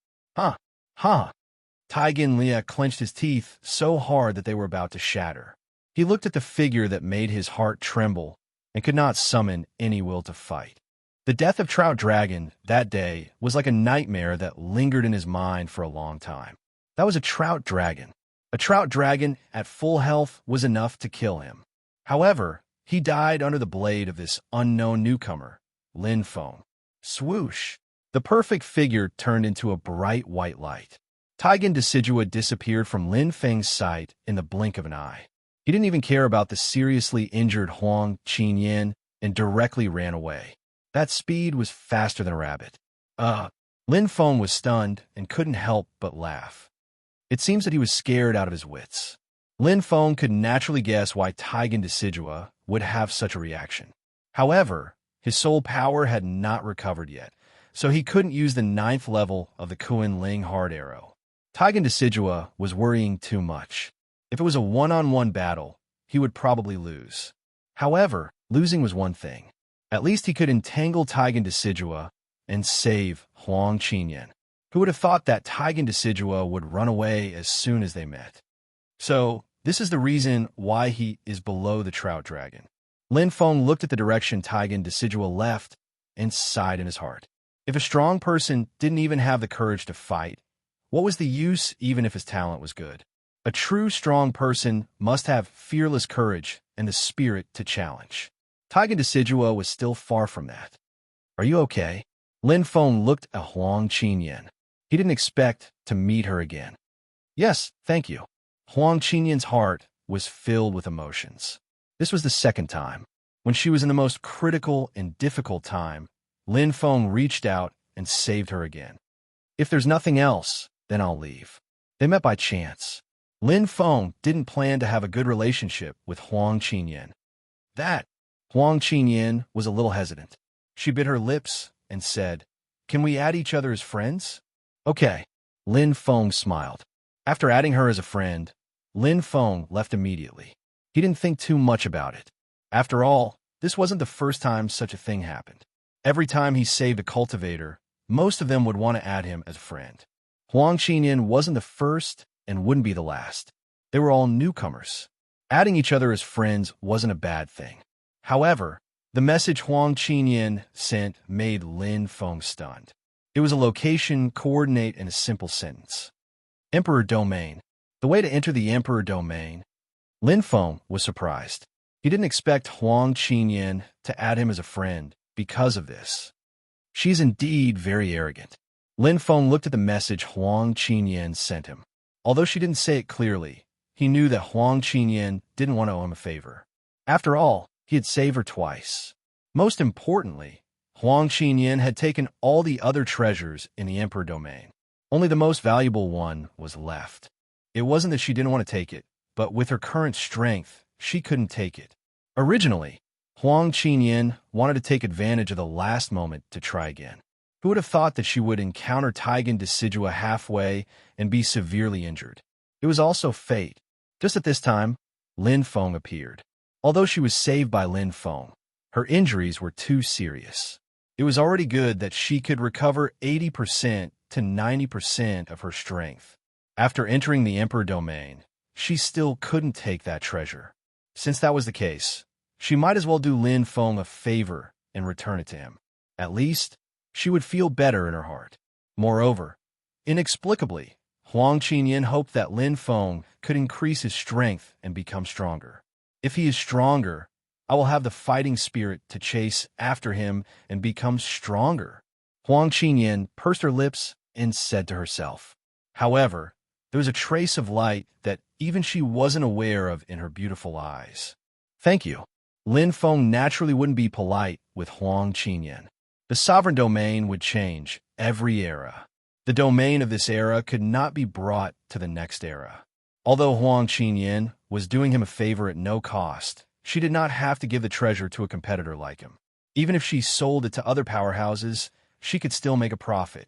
Taigen Lia clenched his teeth so hard that they were about to shatter. He looked at the figure that made his heart tremble and could not summon any will to fight. The death of Trout Dragon that day was like a nightmare that lingered in his mind for a long time. That was a Trout Dragon. A trout dragon at full health was enough to kill him. However, he died under the blade of this unknown newcomer, Lin Feng. Swoosh! The perfect figure turned into a bright white light. Taigen Decidua disappeared from Lin Feng's sight in the blink of an eye. He didn't even care about the seriously injured Huang Qinyan and directly ran away. That speed was faster than a rabbit. Lin Feng was stunned and couldn't help but laugh. It seems that he was scared out of his wits. Lin Feng could naturally guess why Taigen Decidua would have such a reaction. However, his soul power had not recovered yet, so he couldn't use the 9th level of the Kuan Ling hard arrow. Taigen Decidua was worrying too much. If it was a one-on-one battle, he would probably lose. However, losing was one thing. At least he could entangle Taigen Decidua and save Huang Qinyan. Who would have thought that Taigen Decidua would run away as soon as they met? So, this is the reason why he is below the trout dragon. Lin Feng looked at the direction Taigen Decidua left and sighed in his heart. If a strong person didn't even have the courage to fight, what was the use even if his talent was good? A true strong person must have fearless courage and the spirit to challenge. Taigen Decidua was still far from that. Are you okay? Lin Feng looked at Huang Qinyan. He didn't expect to meet her again. Yes, thank you. Huang Qinyan's heart was filled with emotions. This was the second time. When she was in the most critical and difficult time, Lin Feng reached out and saved her again. If there's nothing else, then I'll leave. They met by chance. Lin Feng didn't plan to have a good relationship with Huang Qinyan. Huang Qinyan was a little hesitant. She bit her lips and said, "Can we add each other as friends?" Okay. Lin Feng smiled. After adding her as a friend, Lin Feng left immediately. He didn't think too much about it. After all, this wasn't the first time such a thing happened. Every time he saved a cultivator, most of them would want to add him as a friend. Huang Qinyan wasn't the first and wouldn't be the last. They were all newcomers. Adding each other as friends wasn't a bad thing. However, the message Huang Qinyan sent made Lin Feng stunned. It was a location, coordinate, and a simple sentence. Emperor Domain. The way to enter the Emperor Domain. Lin Feng was surprised. He didn't expect Huang Qinyan to add him as a friend because of this. She's indeed very arrogant. Lin Feng looked at the message Huang Qinyan sent him. Although she didn't say it clearly, he knew that Huang Qinyan didn't want to owe him a favor. After all, he had saved her twice. Most importantly, Huang Qinyan had taken all the other treasures in the Emperor Domain. Only the most valuable one was left. It wasn't that she didn't want to take it, but with her current strength, she couldn't take it. Originally, Huang Qinyan wanted to take advantage of the last moment to try again. Who would have thought that she would encounter Taigen Decidua halfway and be severely injured? It was also fate. Just at this time, Lin Feng appeared. Although she was saved by Lin Feng, her injuries were too serious. It was already good that she could recover 80% to 90% of her strength. After entering the Emperor Domain, she still couldn't take that treasure. Since that was the case, she might as well do Lin Feng a favor and return it to him. At least, she would feel better in her heart. Moreover, inexplicably, Huang Qinyan hoped that Lin Feng could increase his strength and become stronger. If he is stronger, I will have the fighting spirit to chase after him and become stronger. Huang Qinyan pursed her lips and said to herself. However, there was a trace of light that even she wasn't aware of in her beautiful eyes. Thank you. Lin Feng naturally wouldn't be polite with Huang Qinyan. The sovereign domain would change every era. The domain of this era could not be brought to the next era. Although Huang Qinyan was doing him a favor at no cost, she did not have to give the treasure to a competitor like him. Even if she sold it to other powerhouses, she could still make a profit.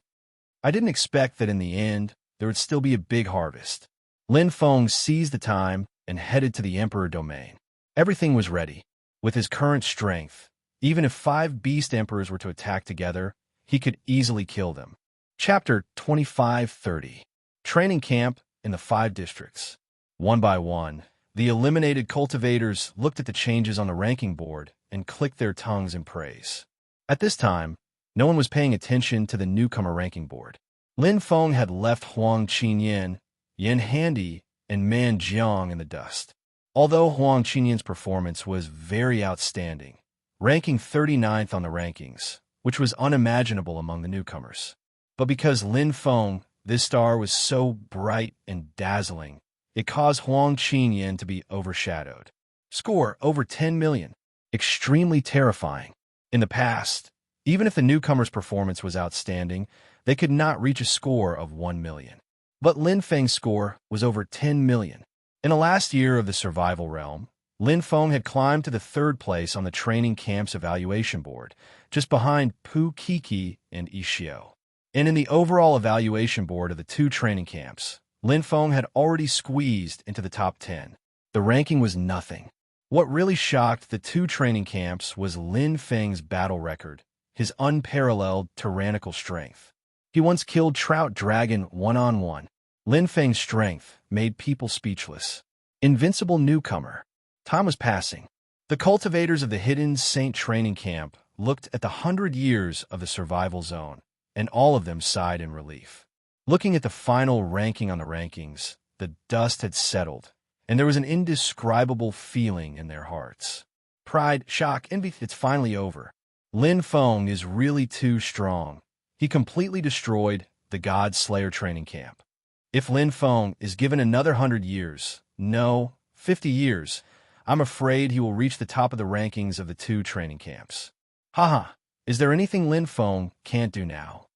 I didn't expect that in the end, there would still be a big harvest. Lin Feng seized the time and headed to the Emperor Domain. Everything was ready. With his current strength, even if 5 beast emperors were to attack together, he could easily kill them. Chapter 25-30. Training Camp in the 5 districts. One by one, the eliminated cultivators looked at the changes on the ranking board and clicked their tongues in praise. At this time, no one was paying attention to the newcomer ranking board. Lin Feng had left Huang Qinyan, Yin Handy, and Man Jiang in the dust. Although Huang Qinyan's performance was very outstanding, ranking 39th on the rankings, which was unimaginable among the newcomers. But because Lin Feng, this star, was so bright and dazzling, it caused Huang Qinyan to be overshadowed. Score over 10 million. Extremely terrifying. In the past, even if the newcomer's performance was outstanding, they could not reach a score of 1 million. But Lin Feng's score was over 10 million. In the last year of the survival realm, Lin Feng had climbed to the 3rd place on the training camp's evaluation board, just behind Pu Kiki and Ishio. And in the overall evaluation board of the 2 training camps, Lin Feng had already squeezed into the top 10. The ranking was nothing. What really shocked the 2 training camps was Lin Feng's battle record, his unparalleled tyrannical strength. He once killed Trout Dragon one-on-one. Lin Feng's strength made people speechless. Invincible newcomer. Time was passing. The cultivators of the Hidden Saint training camp looked at the 100 years of the survival zone, and all of them sighed in relief. Looking at the final ranking on the rankings, the dust had settled, and there was an indescribable feeling in their hearts. Pride, shock, envy. It's finally over. Lin Feng is really too strong. He completely destroyed the God Slayer training camp. If Lin Feng is given another 100 years, no, 50 years, I'm afraid he will reach the top of the rankings of the 2 training camps. Haha, is there anything Lin Feng can't do now?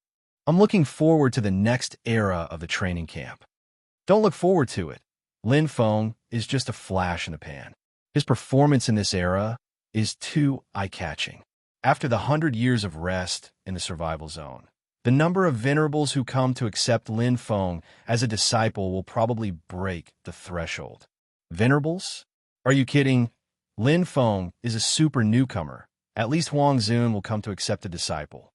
I'm looking forward to the next era of the training camp. Don't look forward to it. Lin Feng is just a flash in the pan. His performance in this era is too eye-catching. After the 100 years of rest in the survival zone, the number of venerables who come to accept Lin Feng as a disciple will probably break the threshold. Venerables? Are you kidding? Lin Feng is a super newcomer. At least Huang Zun will come to accept a disciple.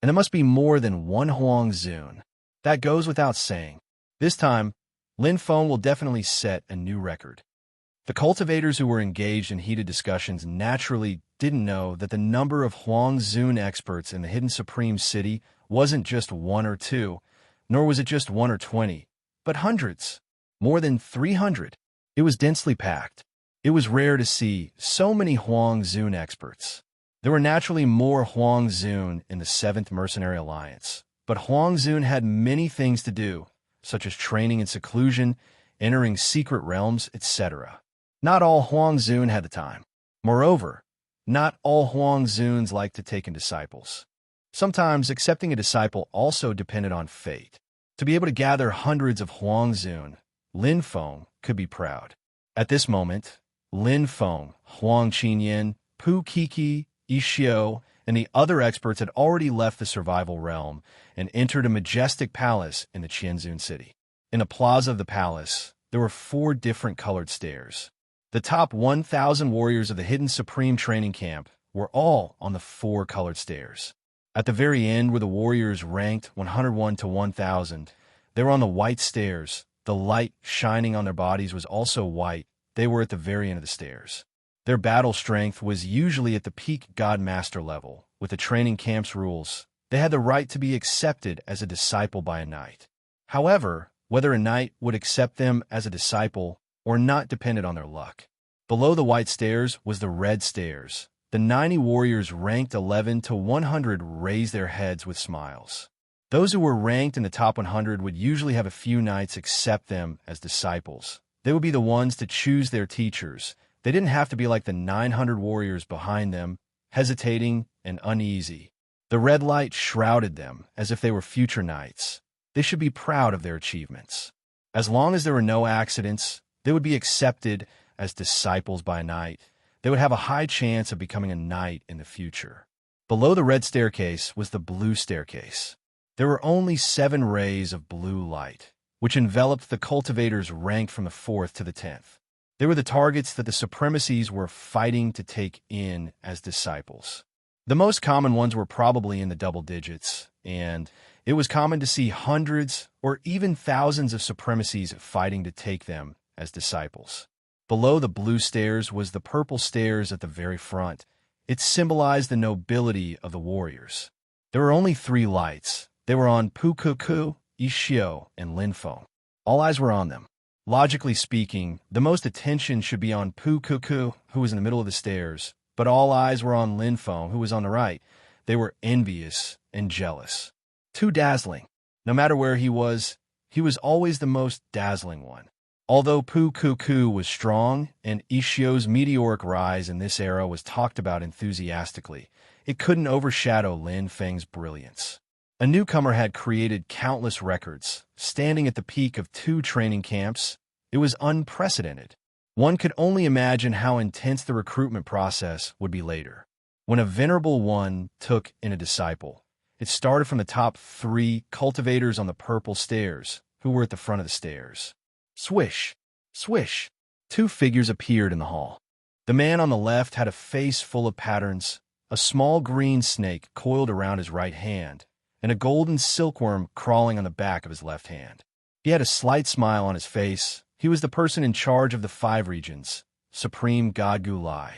And there must be more than one Huang Zun. That goes without saying. This time, Lin Feng will definitely set a new record. The cultivators who were engaged in heated discussions naturally didn't know that the number of Huang Zun experts in the Hidden Supreme City wasn't just 1 or 2, nor was it just 1 or 20, but hundreds, more than 300. It was densely packed. It was rare to see so many Huang Zun experts. There were naturally more Huang Zun in the 7th Mercenary Alliance, but Huang Zun had many things to do, such as training in seclusion, entering secret realms, etc. Not all Huang Zun had the time. Moreover, not all Huang Zuns liked to take in disciples. Sometimes accepting a disciple also depended on fate. To be able to gather hundreds of Huang Zun, Lin Feng could be proud. At this moment, Lin Feng, Huang Qinyan, Pu Kiki, Ishio, and the other experts had already left the survival realm and entered a majestic palace in the Qianzun city. In the plaza of the palace, there were 4 different colored stairs. The top 1,000 warriors of the Hidden Supreme training camp were all on the 4 colored stairs. At the very end, where the warriors ranked 101 to 1,000, they were on the white stairs. The light shining on their bodies was also white. They were at the very end of the stairs. Their battle strength was usually at the peak God Master level. With the training camp's rules, they had the right to be accepted as a disciple by a knight. However, whether a knight would accept them as a disciple or not depended on their luck. Below the white stairs was the red stairs. The 90 warriors ranked 11 to 100 raised their heads with smiles. Those who were ranked in the top 100 would usually have a few knights accept them as disciples. They would be the ones to choose their teachers. They didn't have to be like the 900 warriors behind them, hesitating and uneasy. The red light shrouded them as if they were future knights. They should be proud of their achievements. As long as there were no accidents, they would be accepted as disciples by a knight. They would have a high chance of becoming a knight in the future. Below the red staircase was the blue staircase. There were only 7 rays of blue light, which enveloped the cultivators ranked from the 4th to the 10th. They were the targets that the supremacies were fighting to take in as disciples. The most common ones were probably in the double digits, and it was common to see hundreds or even thousands of supremacies fighting to take them as disciples. Below the blue stairs was the purple stairs at the very front. It symbolized the nobility of the warriors. There were only 3 lights. They were on Pukuku, Ishio, and Lin Feng. All eyes were on them. Logically speaking, the most attention should be on Pu Cuckoo, who was in the middle of the stairs, but all eyes were on Lin Feng, who was on the right. They were envious and jealous. Too dazzling. No matter where he was always the most dazzling one. Although Pu Cuckoo was strong, and Ishio's meteoric rise in this era was talked about enthusiastically, it couldn't overshadow Lin Feng's brilliance. A newcomer had created countless records, standing at the peak of 2 training camps. It was unprecedented. One could only imagine how intense the recruitment process would be later. When a venerable one took in a disciple, it started from the top 3 cultivators on the purple stairs, who were at the front of the stairs. Swish! Swish! 2 figures appeared in the hall. The man on the left had a face full of patterns, a small green snake coiled around his right hand, and a golden silkworm crawling on the back of his left hand. He had a slight smile on his face. He was the person in charge of the 5 regions, Supreme God Gulai.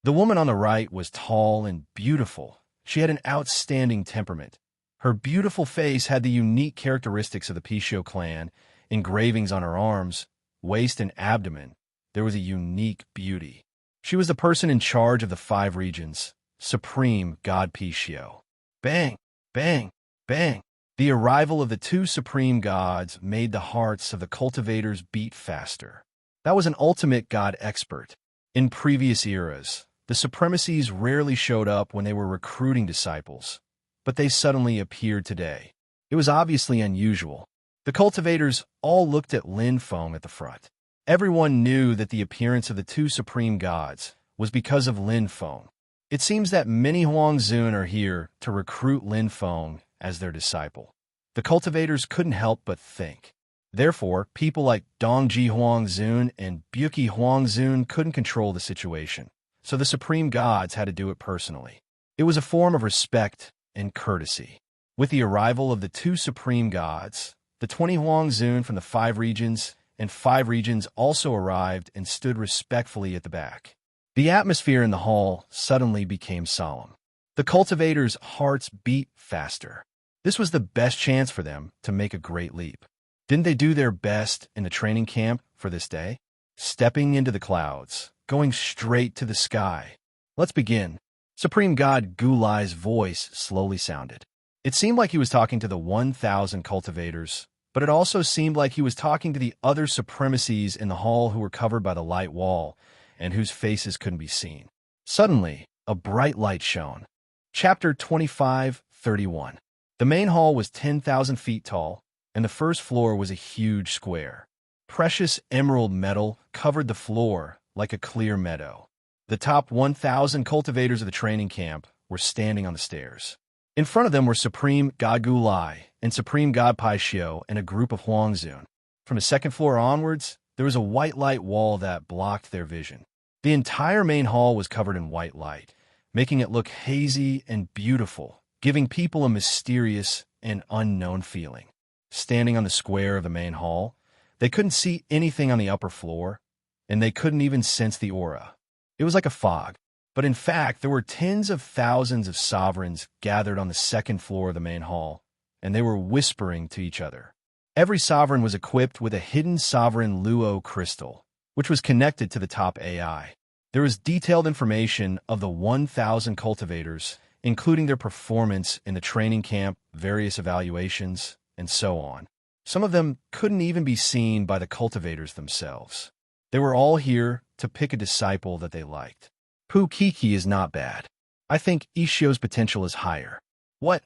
The woman on the right was tall and beautiful. She had an outstanding temperament. Her beautiful face had the unique characteristics of the Pishio clan, engravings on her arms, waist, and abdomen. There was a unique beauty. She was the person in charge of the 5 regions, Supreme God Pishio. Bang! Bang! Bang! The arrival of the 2 supreme gods made the hearts of the cultivators beat faster. That was an ultimate god expert. In previous eras, the supremacies rarely showed up when they were recruiting disciples, but they suddenly appeared today. It was obviously unusual. The cultivators all looked at Lin Feng at the front. Everyone knew that the appearance of the 2 supreme gods was because of Lin Feng. It seems that many Huangzun are here to recruit Lin Feng as their disciple. The cultivators couldn't help but think. Therefore, people like Dongji Huangzun and Buki Huangzun couldn't control the situation, so the supreme gods had to do it personally. It was a form of respect and courtesy. With the arrival of the 2 supreme gods, the 20 Huangzun from the 5 regions and 5 regions also arrived and stood respectfully at the back. The atmosphere in the hall suddenly became solemn. The cultivators' hearts beat faster. This was the best chance for them to make a great leap. Didn't they do their best in the training camp for this day? Stepping into the clouds, going straight to the sky. Let's begin. Supreme God Gulai's voice slowly sounded. It seemed like he was talking to the 1,000 cultivators, but it also seemed like he was talking to the other supremacies in the hall who were covered by the light wall and whose faces couldn't be seen. Suddenly, a bright light shone. Chapter 25:31. The main hall was 10,000 feet tall, and the first floor was a huge square. Precious emerald metal covered the floor like a clear meadow. The top 1,000 cultivators of the training camp were standing on the stairs. In front of them were Supreme God Gulai and Supreme God Paishio and a group of Huangzun. From the second floor onwards, there was a white light wall that blocked their vision. The entire main hall was covered in white light, making it look hazy and beautiful, giving people a mysterious and unknown feeling. Standing on the square of the main hall, they couldn't see anything on the upper floor, and they couldn't even sense the aura. It was like a fog, but in fact, there were tens of thousands of sovereigns gathered on the second floor of the main hall, and they were whispering to each other. Every sovereign was equipped with a hidden sovereign Luo crystal, which was connected to the top AI. There was detailed information of the 1,000 cultivators, including their performance in the training camp, various evaluations, and so on. Some of them couldn't even be seen by the cultivators themselves. They were all here to pick a disciple that they liked. Pu Kiki is not bad. I think Ishio's potential is higher. What?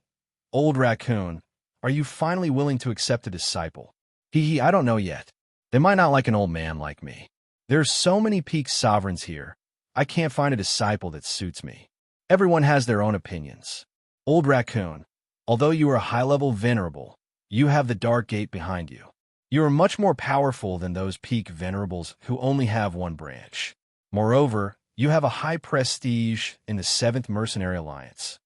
Old raccoon, are you finally willing to accept a disciple? Hee, I don't know yet. They might not like an old man like me. There's so many peak sovereigns here. I can't find a disciple that suits me. Everyone has their own opinions. Old raccoon, although you are a high-level venerable, you have the dark gate behind you. You are much more powerful than those peak venerables who only have one branch. Moreover, you have a high prestige in the 7th Mercenary Alliance.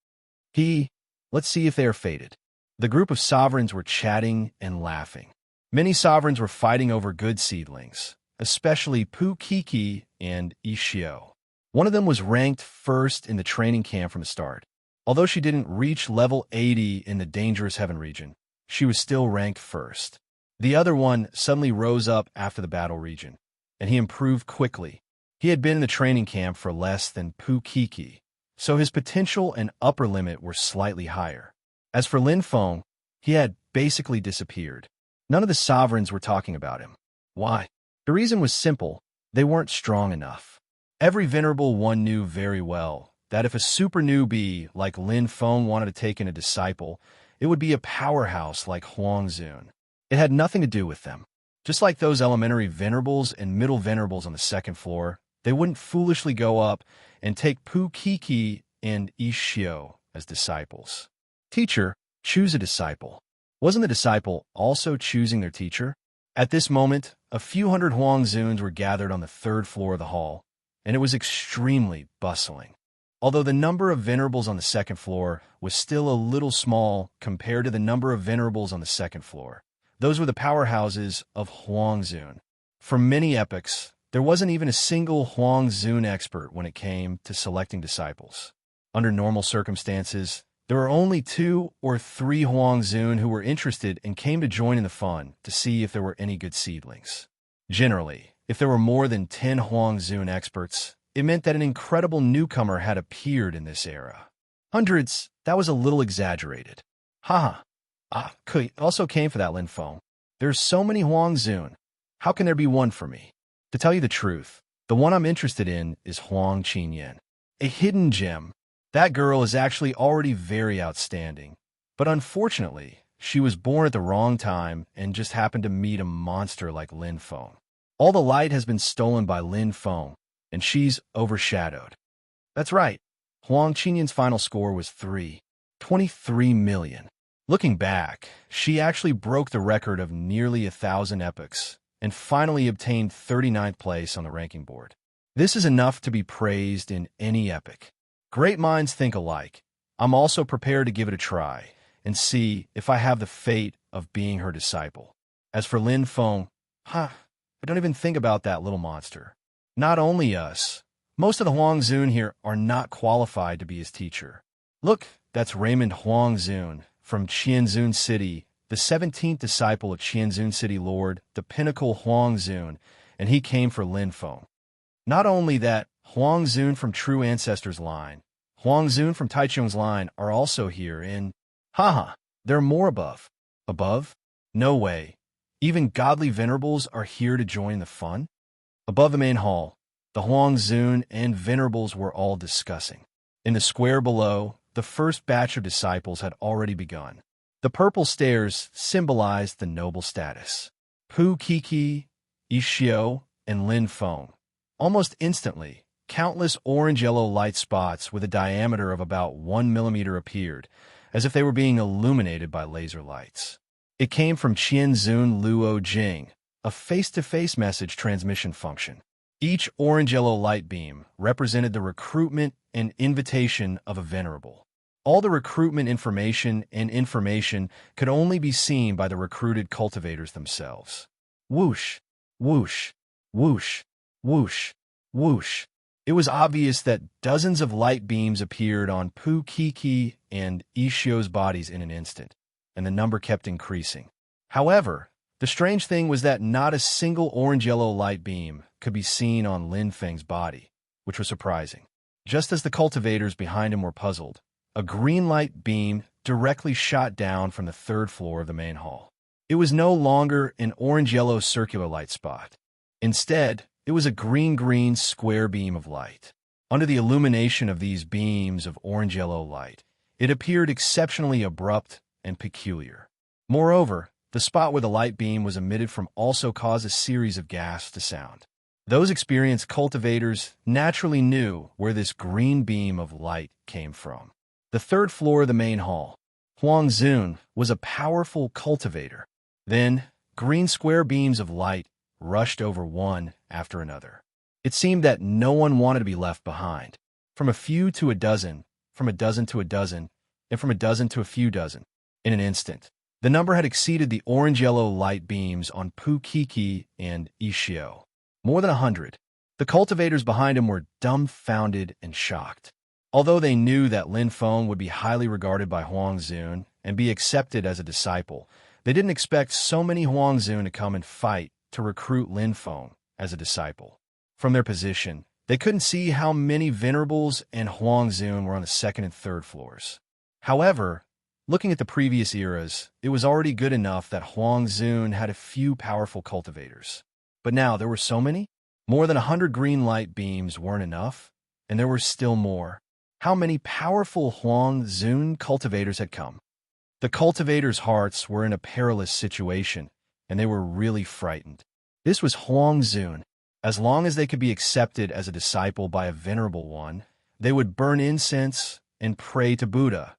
Let's see if they are fated. The group of sovereigns were chatting and laughing. Many sovereigns were fighting over good seedlings, especially Pu Kiki and Ishio. One of them was ranked first in the training camp from the start. Although she didn't reach level 80 in the Dangerous Heaven region, she was still ranked first. The other one suddenly rose up after the battle region, and he improved quickly. He had been in the training camp for less than Pukiki, so his potential and upper limit were slightly higher. As for Lin Feng, he had basically disappeared. None of the sovereigns were talking about him. Why? The reason was simple. They weren't strong enough. Every venerable one knew very well that if a super newbie like Lin Feng wanted to take in a disciple, it would be a powerhouse like Huang Zun. It had nothing to do with them. Just like those elementary venerables and middle venerables on the second floor, they wouldn't foolishly go up and take Pu Kiki and Ishio as disciples. Teacher, choose a disciple. Wasn't the disciple also choosing their teacher? At this moment, a few hundred Huang Zuns were gathered on the third floor of the hall, and it was extremely bustling. Although the number of venerables on the second floor was still a little small compared to the number of venerables on the second floor, those were the powerhouses of Huang Zun. For many epochs, there wasn't even a single Huang Zun expert when it came to selecting disciples. Under normal circumstances, there were only 2 or 3 Huang Zun who were interested and came to join in the fun to see if there were any good seedlings. Generally, if there were more than 10 Huang Zun experts, it meant that an incredible newcomer had appeared in this era. Hundreds, that was a little exaggerated. Haha. It also came for that Lin Feng. There's so many Huang Zun. How can there be one for me? To tell you the truth, the one I'm interested in is Huang Qinyan, a hidden gem. That girl is actually already very outstanding, but unfortunately, she was born at the wrong time and just happened to meet a monster like Lin Feng. All the light has been stolen by Lin Feng, and she's overshadowed. That's right. Huang Qinyan's final score was 23 million. Looking back, she actually broke the record of nearly 1,000 epochs and finally obtained 39th place on the ranking board. This is enough to be praised in any epoch. Great minds think alike. I'm also prepared to give it a try and see if I have the fate of being her disciple. As for Lin Feng, I don't even think about that little monster. Not only us, most of the Huang Zun here are not qualified to be his teacher. Look, that's Raymond Huang Zun from Qianzun City, the 17th disciple of Qianzun City Lord, the pinnacle Huang Zun, and he came for Lin Feng. Not only that, Huang Zun from True Ancestors line, Huang Zun from Taichung's line are also here in... there are more above. Above? No way. Even godly venerables are here to join the fun? Above the main hall, the Huang Zun and venerables were all discussing. In the square below, the first batch of disciples had already begun. The purple stairs symbolized the noble status. Pu Kiki, Ishio, and Lin Feng. Almost instantly, countless orange-yellow light spots with a diameter of about 1 millimeter appeared, as if they were being illuminated by laser lights. It came from Qianzun Luo Jing, a face-to-face message transmission function. Each orange-yellow light beam represented the recruitment and invitation of a venerable. All the recruitment information and information could only be seen by the recruited cultivators themselves. Whoosh, whoosh, whoosh, whoosh, whoosh. It was obvious that dozens of light beams appeared on Pu Kiki and Ishio's bodies in an instant, and the number kept increasing. However, the strange thing was that not a single orange-yellow light beam could be seen on Lin Feng's body, which was surprising. Just as the cultivators behind him were puzzled, a green light beam directly shot down from the third floor of the main hall. It was no longer an orange-yellow circular light spot. Instead, it was a green-green square beam of light. Under the illumination of these beams of orange-yellow light, it appeared exceptionally abrupt and peculiar. Moreover, the spot where the light beam was emitted from also caused a series of gasps to sound. Those experienced cultivators naturally knew where this green beam of light came from. The third floor of the main hall. Huang Zun was a powerful cultivator. Then, green square beams of light rushed over one after another. It seemed that no one wanted to be left behind. From a few to a dozen, from a dozen to a dozen, and from a dozen to a few dozen. In an instant, the number had exceeded the orange-yellow light beams on Pu Kiki and Ishio. More than 100. The cultivators behind him were dumbfounded and shocked. Although they knew that Lin Feng would be highly regarded by Huang Zun and be accepted as a disciple, They didn't expect so many Huangzhun to come and fight to recruit Lin Feng as a disciple. From their position, they couldn't see how many venerables and Huangzhun were on the second and third floors. However, looking at the previous eras, it was already good enough that Huangzhun had a few powerful cultivators. But now there were so many? More than 100 green light beams weren't enough, and there were still more. How many powerful Huangzhun cultivators had come? The cultivators' hearts were in a perilous situation, and they were really frightened. This was Huangzhun. As long as they could be accepted as a disciple by a venerable one, they would burn incense and pray to Buddha,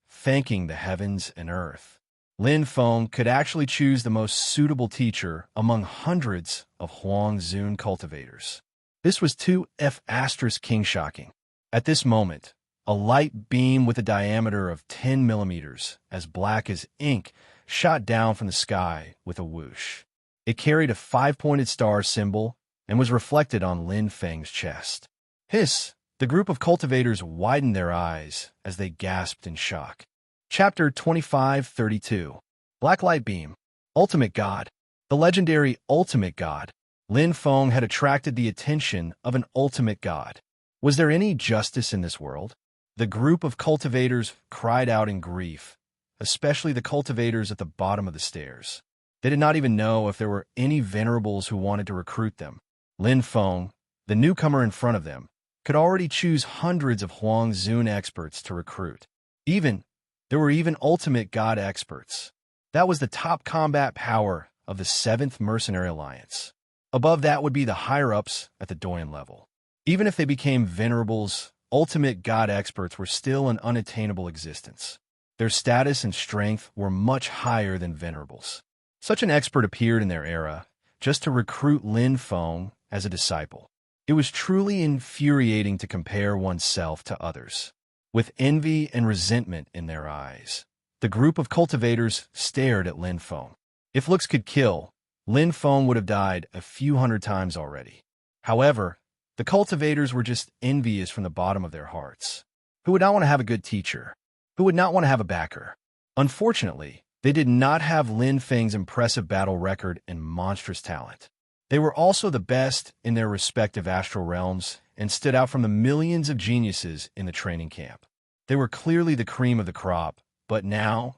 thanking the heavens and earth. Lin Feng could actually choose the most suitable teacher among hundreds of Huangzhun cultivators. This was 2F** king shocking. At this moment, a light beam with a diameter of 10 millimeters, as black as ink, shot down from the sky with a whoosh. It carried a 5-pointed star symbol and was reflected on Lin Feng's chest. Hiss! The group of cultivators widened their eyes as they gasped in shock. Chapter 2532. Black Light Beam. Ultimate God. The legendary Ultimate God, Lin Feng, had attracted the attention of an ultimate god. Was there any justice in this world? The group of cultivators cried out in grief, especially the cultivators at the bottom of the stairs. They did not even know if there were any venerables who wanted to recruit them. Lin Feng, the newcomer in front of them, could already choose hundreds of Huangzhun experts to recruit. There were even ultimate god experts. That was the top combat power of the 7th Mercenary Alliance. Above that would be the higher-ups at the Doyen level. Even if they became venerables, ultimate god experts were still an unattainable existence. Their status and strength were much higher than venerables. Such an expert appeared in their era, just to recruit Lin Feng as a disciple. It was truly infuriating to compare oneself to others. With envy and resentment in their eyes, the group of cultivators stared at Lin Feng. If looks could kill, Lin Feng would have died a few hundred times already. However, the cultivators were just envious from the bottom of their hearts. Who would not want to have a good teacher? Who would not want to have a backer? Unfortunately, they did not have Lin Feng's impressive battle record and monstrous talent. They were also the best in their respective astral realms and stood out from the millions of geniuses in the training camp. They were clearly the cream of the crop, but now,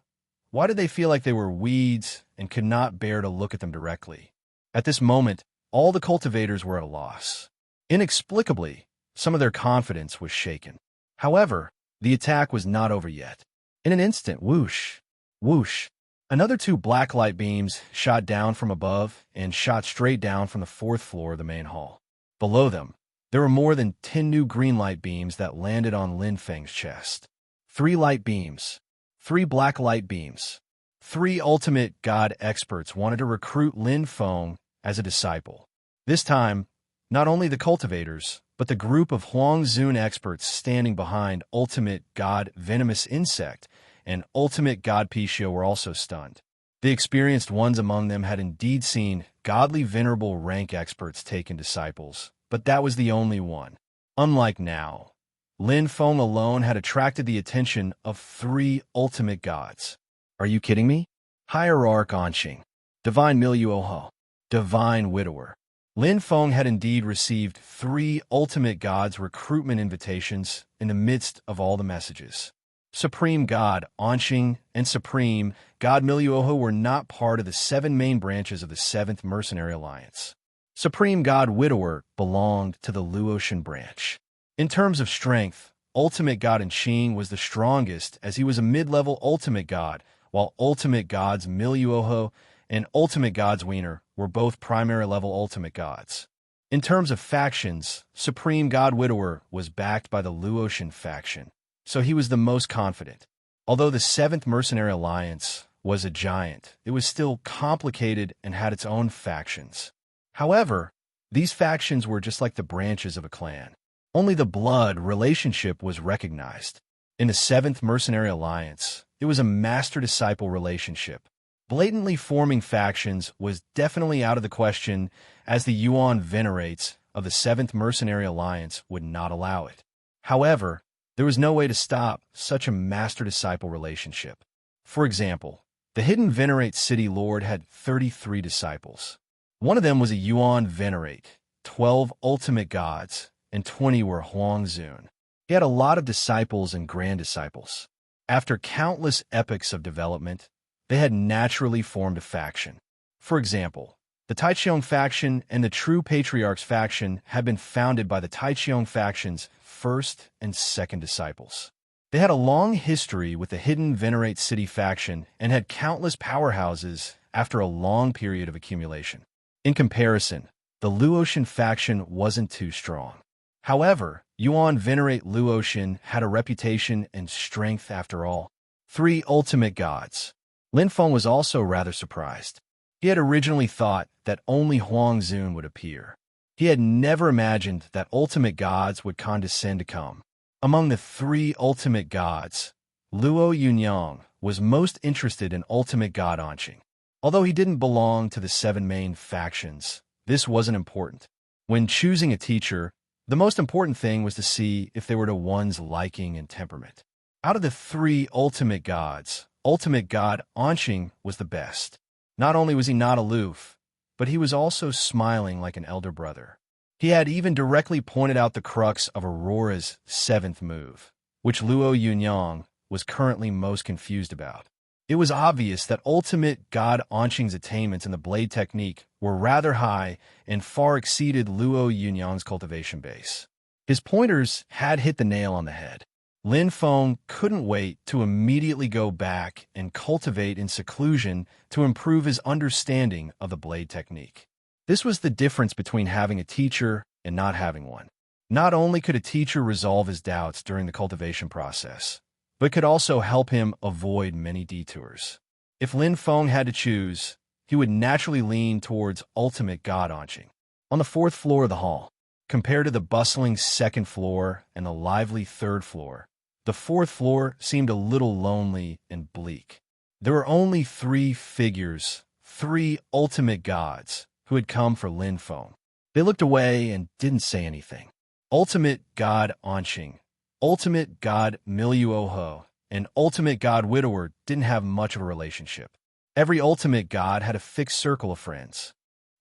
why did they feel like they were weeds and could not bear to look at them directly? At this moment, all the cultivators were at a loss. Inexplicably, some of their confidence was shaken. However, the attack was not over yet. In an instant, whoosh, whoosh, another 2 black light beams shot down from above and shot straight down from the 4th floor of the main hall. Below them, there were more than 10 new green light beams that landed on Lin Feng's chest. 3 light beams, 3 black light beams. 3 ultimate god experts wanted to recruit Lin Feng as a disciple. This time, not only the cultivators, but the group of Huangzhun experts standing behind ultimate god Venomous Insect and ultimate god Picio were also stunned. The experienced ones among them had indeed seen godly venerable rank experts taken disciples, but that was the only one. Unlike now, Lin Feng alone had attracted the attention of 3 ultimate gods. Are you kidding me? Hierarch Anqing, Divine Miluoho, Divine Widower. Lin Feng had indeed received 3 ultimate gods' recruitment invitations in the midst of all the messages. Supreme God Anqing and Supreme God Miluoho were not part of the 7 main branches of the 7th Mercenary Alliance. Supreme God Widower belonged to the Luotian branch. In terms of strength, Ultimate God Anqing was the strongest as he was a mid-level ultimate god, while ultimate gods Miluoho and ultimate gods Wiener were both primary level ultimate gods. In terms of factions, Supreme God Widower was backed by the Luotian faction, so he was the most confident. Although the 7th Mercenary Alliance was a giant, it was still complicated and had its own factions. However, these factions were just like the branches of a clan. Only the blood relationship was recognized. In the 7th Mercenary Alliance, it was a master-disciple relationship. Blatantly forming factions was definitely out of the question, as the Yuan Venerates of the 7th Mercenary Alliance would not allow it. However, there was no way to stop such a master-disciple relationship. For example, The hidden Venerate city lord had 33 disciples. One of them was a Yuan Venerate, 12 ultimate gods, and 20 were Huangzun. He had a lot of disciples and grand disciples. After countless epochs of development, they had naturally formed a faction. For example, the Taiqiong faction and the True Patriarchs faction had been founded by the Taiqiong faction's first and second disciples. They had a long history with the hidden Venerate city faction and had countless powerhouses after a long period of accumulation. In comparison, the Luotian faction wasn't too strong. However, Yuan Venerate Luotian had a reputation and strength after all. 3 ultimate gods. Lin Feng was also rather surprised. He had originally thought that only Huangzun would appear. He had never imagined that ultimate gods would condescend to come. Among the 3 ultimate gods, Luo Yunyang was most interested in ultimate god Anqing. Although he didn't belong to the 7 main factions, this wasn't important. When choosing a teacher, the most important thing was to see if they were to one's liking and temperament. Out of the 3 ultimate gods, ultimate god Anqing was the best. Not only was he not aloof, but he was also smiling like an elder brother. He had even directly pointed out the crux of Aurora's 7th move, which Luo Yunyang was currently most confused about. It was obvious that ultimate god Anqing's attainments in the blade technique were rather high and far exceeded Luo Yunyang's cultivation base. His pointers had hit the nail on the head. Lin Feng couldn't wait to immediately go back and cultivate in seclusion to improve his understanding of the blade technique. This was the difference between having a teacher and not having one. Not only could a teacher resolve his doubts during the cultivation process, but could also help him avoid many detours. If Lin Feng had to choose, he would naturally lean towards ultimate god Anqing. On the 4th floor of the hall, compared to the bustling 2nd floor and the lively 3rd floor, the 4th floor seemed a little lonely and bleak. There were only 3 figures, 3 ultimate gods, who had come for Lin Feng. They looked away and didn't say anything. Ultimate god Anqing, ultimate god Miluoho, and ultimate god Widower didn't have much of a relationship. Every ultimate god had a fixed circle of friends.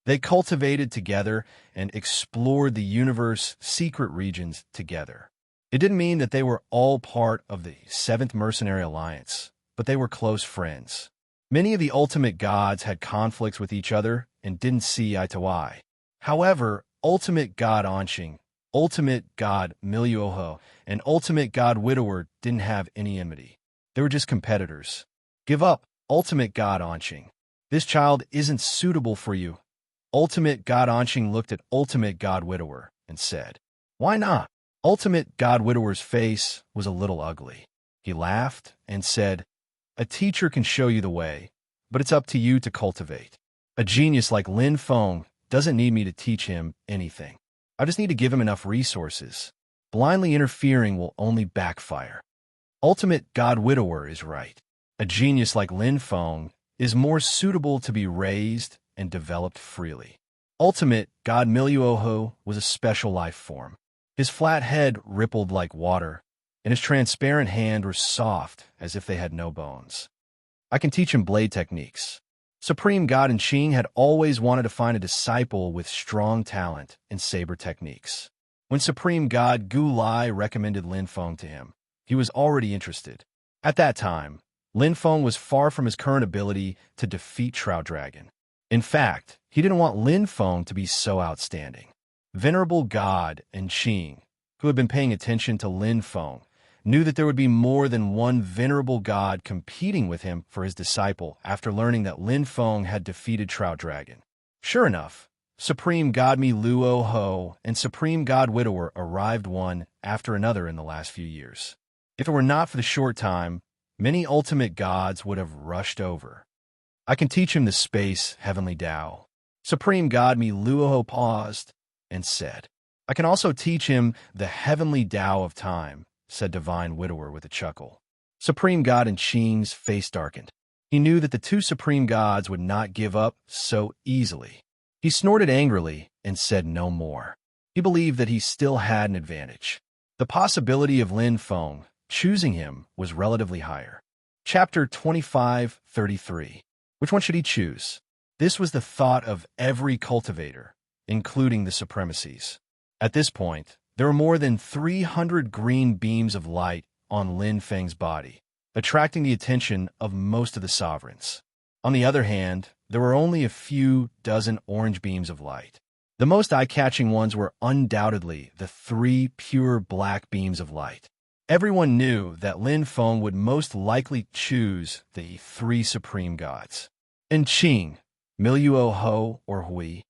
They cultivated together and explored the universe's secret regions together. It didn't mean that they were all part of the 7th Mercenary Alliance, but they were close friends. Many of the ultimate gods had conflicts with each other and didn't see eye to eye. However, ultimate god Anqing, ultimate god Miluoho, and ultimate god Widower didn't have any enmity. They were just competitors. Give up, ultimate god Anqing. This child isn't suitable for you. Ultimate god Anqing looked at ultimate god Widower and said, "Why not?" Ultimate god Widower's face was a little ugly. He laughed and said, "A teacher can show you the way, but it's up to you to cultivate. A genius like Lin Feng doesn't need me to teach him anything. I just need to give him enough resources. Blindly interfering will only backfire. Ultimate god Widower is right. A genius like Lin Feng is more suitable to be raised and developed freely." Ultimate god Miluoho was a special life form. His flat head rippled like water, and his transparent hands were soft as if they had no bones. I can teach him blade techniques. Supreme God Enching had always wanted to find a disciple with strong talent in saber techniques. When Supreme God Gu Lai recommended Lin Feng to him, he was already interested. At that time, Lin Feng was far from his current ability to defeat Trout Dragon. In fact, he didn't want Lin Feng to be so outstanding. Venerable God Enching, who had been paying attention to Lin Feng, knew that there would be more than one venerable god competing with him for his disciple after learning that Lin Feng had defeated Trout Dragon. Sure enough, Supreme God Mi Luo Ho and Supreme God Widower arrived one after another in the last few years. If it were not for the short time, many ultimate gods would have rushed over. I can teach him the space heavenly Tao. Supreme God Mi Luo Ho paused and said, "I can also teach him the heavenly Tao of time," said Divine Widower with a chuckle. Supreme God Enching's face darkened. He knew that the 2 supreme gods would not give up so easily. He snorted angrily and said no more. He believed that he still had an advantage. The possibility of Lin Feng choosing him was relatively higher. Chapter 25:33. Which one should he choose? This was the thought of every cultivator, including the supremacies. At this point, there were more than 300 green beams of light on Lin Feng's body, attracting the attention of most of the sovereigns. On the other hand, there were only a few dozen orange beams of light. The most eye-catching ones were undoubtedly the 3 pure black beams of light. Everyone knew that Lin Feng would most likely choose the 3 supreme gods. And Qing, Miluo Ho or Hui.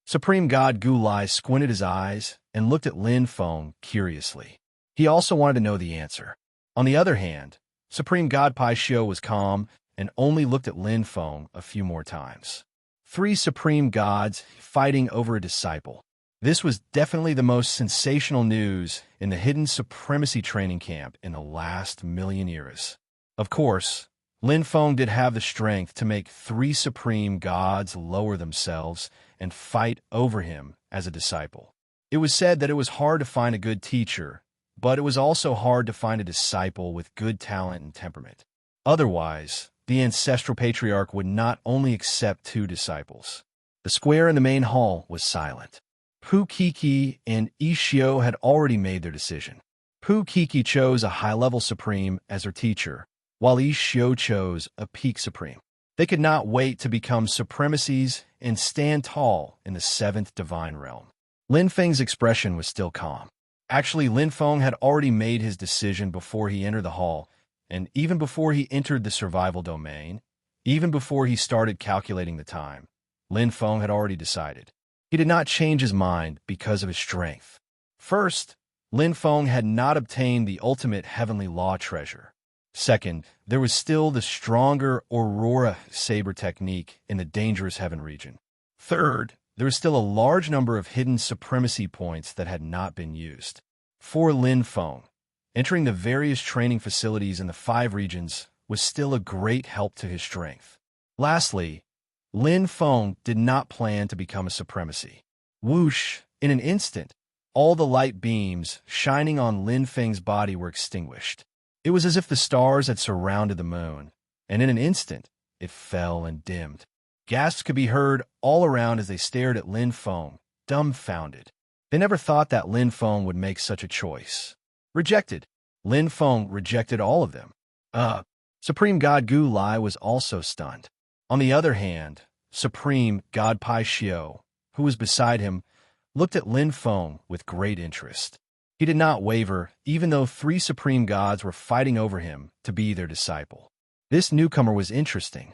Supreme God Gu Lai squinted his eyes and looked at Lin Feng curiously. He also wanted to know the answer. On the other hand, Supreme God Pai Xiu was calm and only looked at Lin Feng a few more times. 3 supreme gods fighting over a disciple. This was definitely the most sensational news in the hidden supremacy training camp in the last million years. Of course, Lin Feng did have the strength to make 3 supreme gods lower themselves and fight over him as a disciple. It was said that it was hard to find a good teacher, but it was also hard to find a disciple with good talent and temperament. Otherwise, the ancestral patriarch would not only accept 2 disciples. The square in the main hall was silent. Pu Kiki and Ishio had already made their decision. Pu Kiki chose a high-level supreme as her teacher, while Ishio chose a peak supreme. They could not wait to become supremacies and stand tall in the 7th divine realm. Lin Feng's expression was still calm. Actually, Lin Feng had already made his decision before he entered the hall, and even before he entered the survival domain, even before he started calculating the time, Lin Feng had already decided. He did not change his mind because of his strength. First, Lin Feng had not obtained the ultimate heavenly law treasure. Second, there was still the stronger Aurora saber technique in the dangerous heaven region. Third, there was still a large number of hidden supremacy points that had not been used. For Lin Feng, entering the various training facilities in the 5 regions was still a great help to his strength. Lastly, Lin Feng did not plan to become a supremacy. Whoosh! In an instant, all the light beams shining on Lin Feng's body were extinguished. It was as if the stars had surrounded the moon, and in an instant, it fell and dimmed. Gasps could be heard all around as they stared at Lin Feng, dumbfounded. They never thought that Lin Feng would make such a choice. Rejected. Lin Feng rejected all of them. Supreme God Gu Lai was also stunned. On the other hand, Supreme God Pai Xiu, who was beside him, looked at Lin Feng with great interest. He did not waver, even though 3 supreme gods were fighting over him to be their disciple. This newcomer was interesting.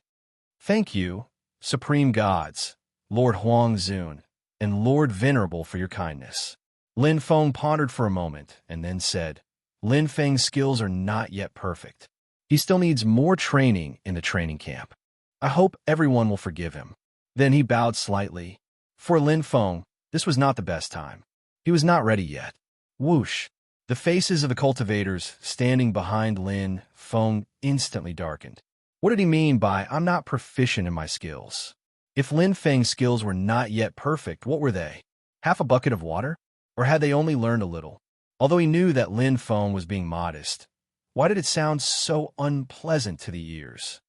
Thank you, supreme gods, Lord Huang Zun, and Lord Venerable for your kindness. Lin Feng pondered for a moment and then said, Lin Feng's skills are not yet perfect. He still needs more training in the training camp. I hope everyone will forgive him. Then he bowed slightly. For Lin Feng, this was not the best time. He was not ready yet. Whoosh! The faces of the cultivators standing behind Lin Feng instantly darkened. What did he mean by, I'm not proficient in my skills? If Lin Feng's skills were not yet perfect, what were they? Half a bucket of water? Or had they only learned a little? Although he knew that Lin Feng was being modest, why did it sound so unpleasant to the ears?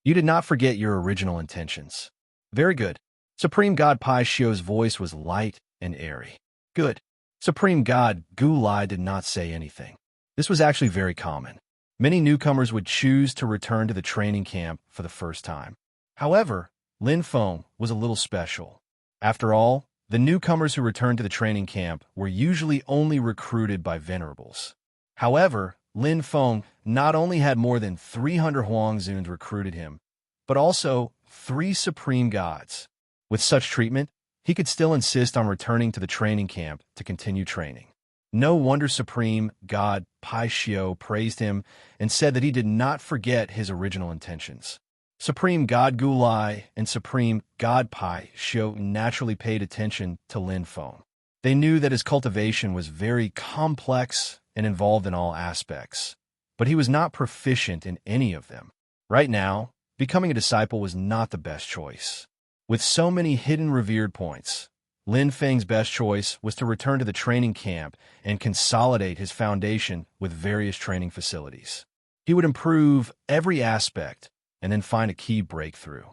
You did not forget your original intentions. Very good. Supreme God Pai Xiu's voice was light and airy. Good. Supreme God Gu Lai did not say anything. This was actually very common. Many newcomers would choose to return to the training camp for the first time. However, Lin Feng was a little special. After all, the newcomers who returned to the training camp were usually only recruited by venerables. However, Lin Feng not only had more than 300 Huangzuns recruited him, but also 3 supreme gods. With such treatment, he could still insist on returning to the training camp to continue training. No wonder Supreme God Pai Xiu praised him and said that he did not forget his original intentions. Supreme God Gu Lai and Supreme God Pai Xiu naturally paid attention to Lin Feng. They knew that his cultivation was very complex and involved in all aspects, but he was not proficient in any of them. Right now, becoming a disciple was not the best choice. With so many hidden revered points, Lin Feng's best choice was to return to the training camp and consolidate his foundation with various training facilities. He would improve every aspect and then find a key breakthrough.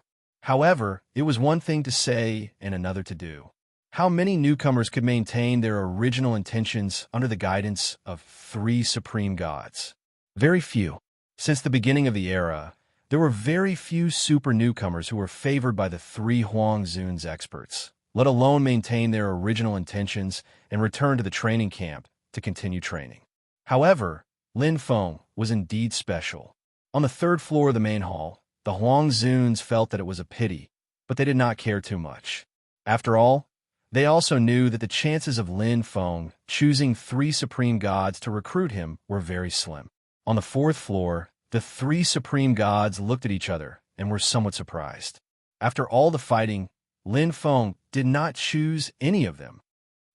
However, it was one thing to say and another to do. How many newcomers could maintain their original intentions under the guidance of three supreme gods? Very few. Since the beginning of the era, there were very few super newcomers who were favored by the three Huang Zun's experts, let alone maintain their original intentions and return to the training camp to continue training. However, Lin Feng was indeed special. On the third floor of the main hall, the Huang Zuns felt that it was a pity, but they did not care too much. After all, they also knew that the chances of Lin Feng choosing three supreme gods to recruit him were very slim. On the fourth floor, the three supreme gods looked at each other and were somewhat surprised. After all the fighting, Lin Feng did not choose any of them.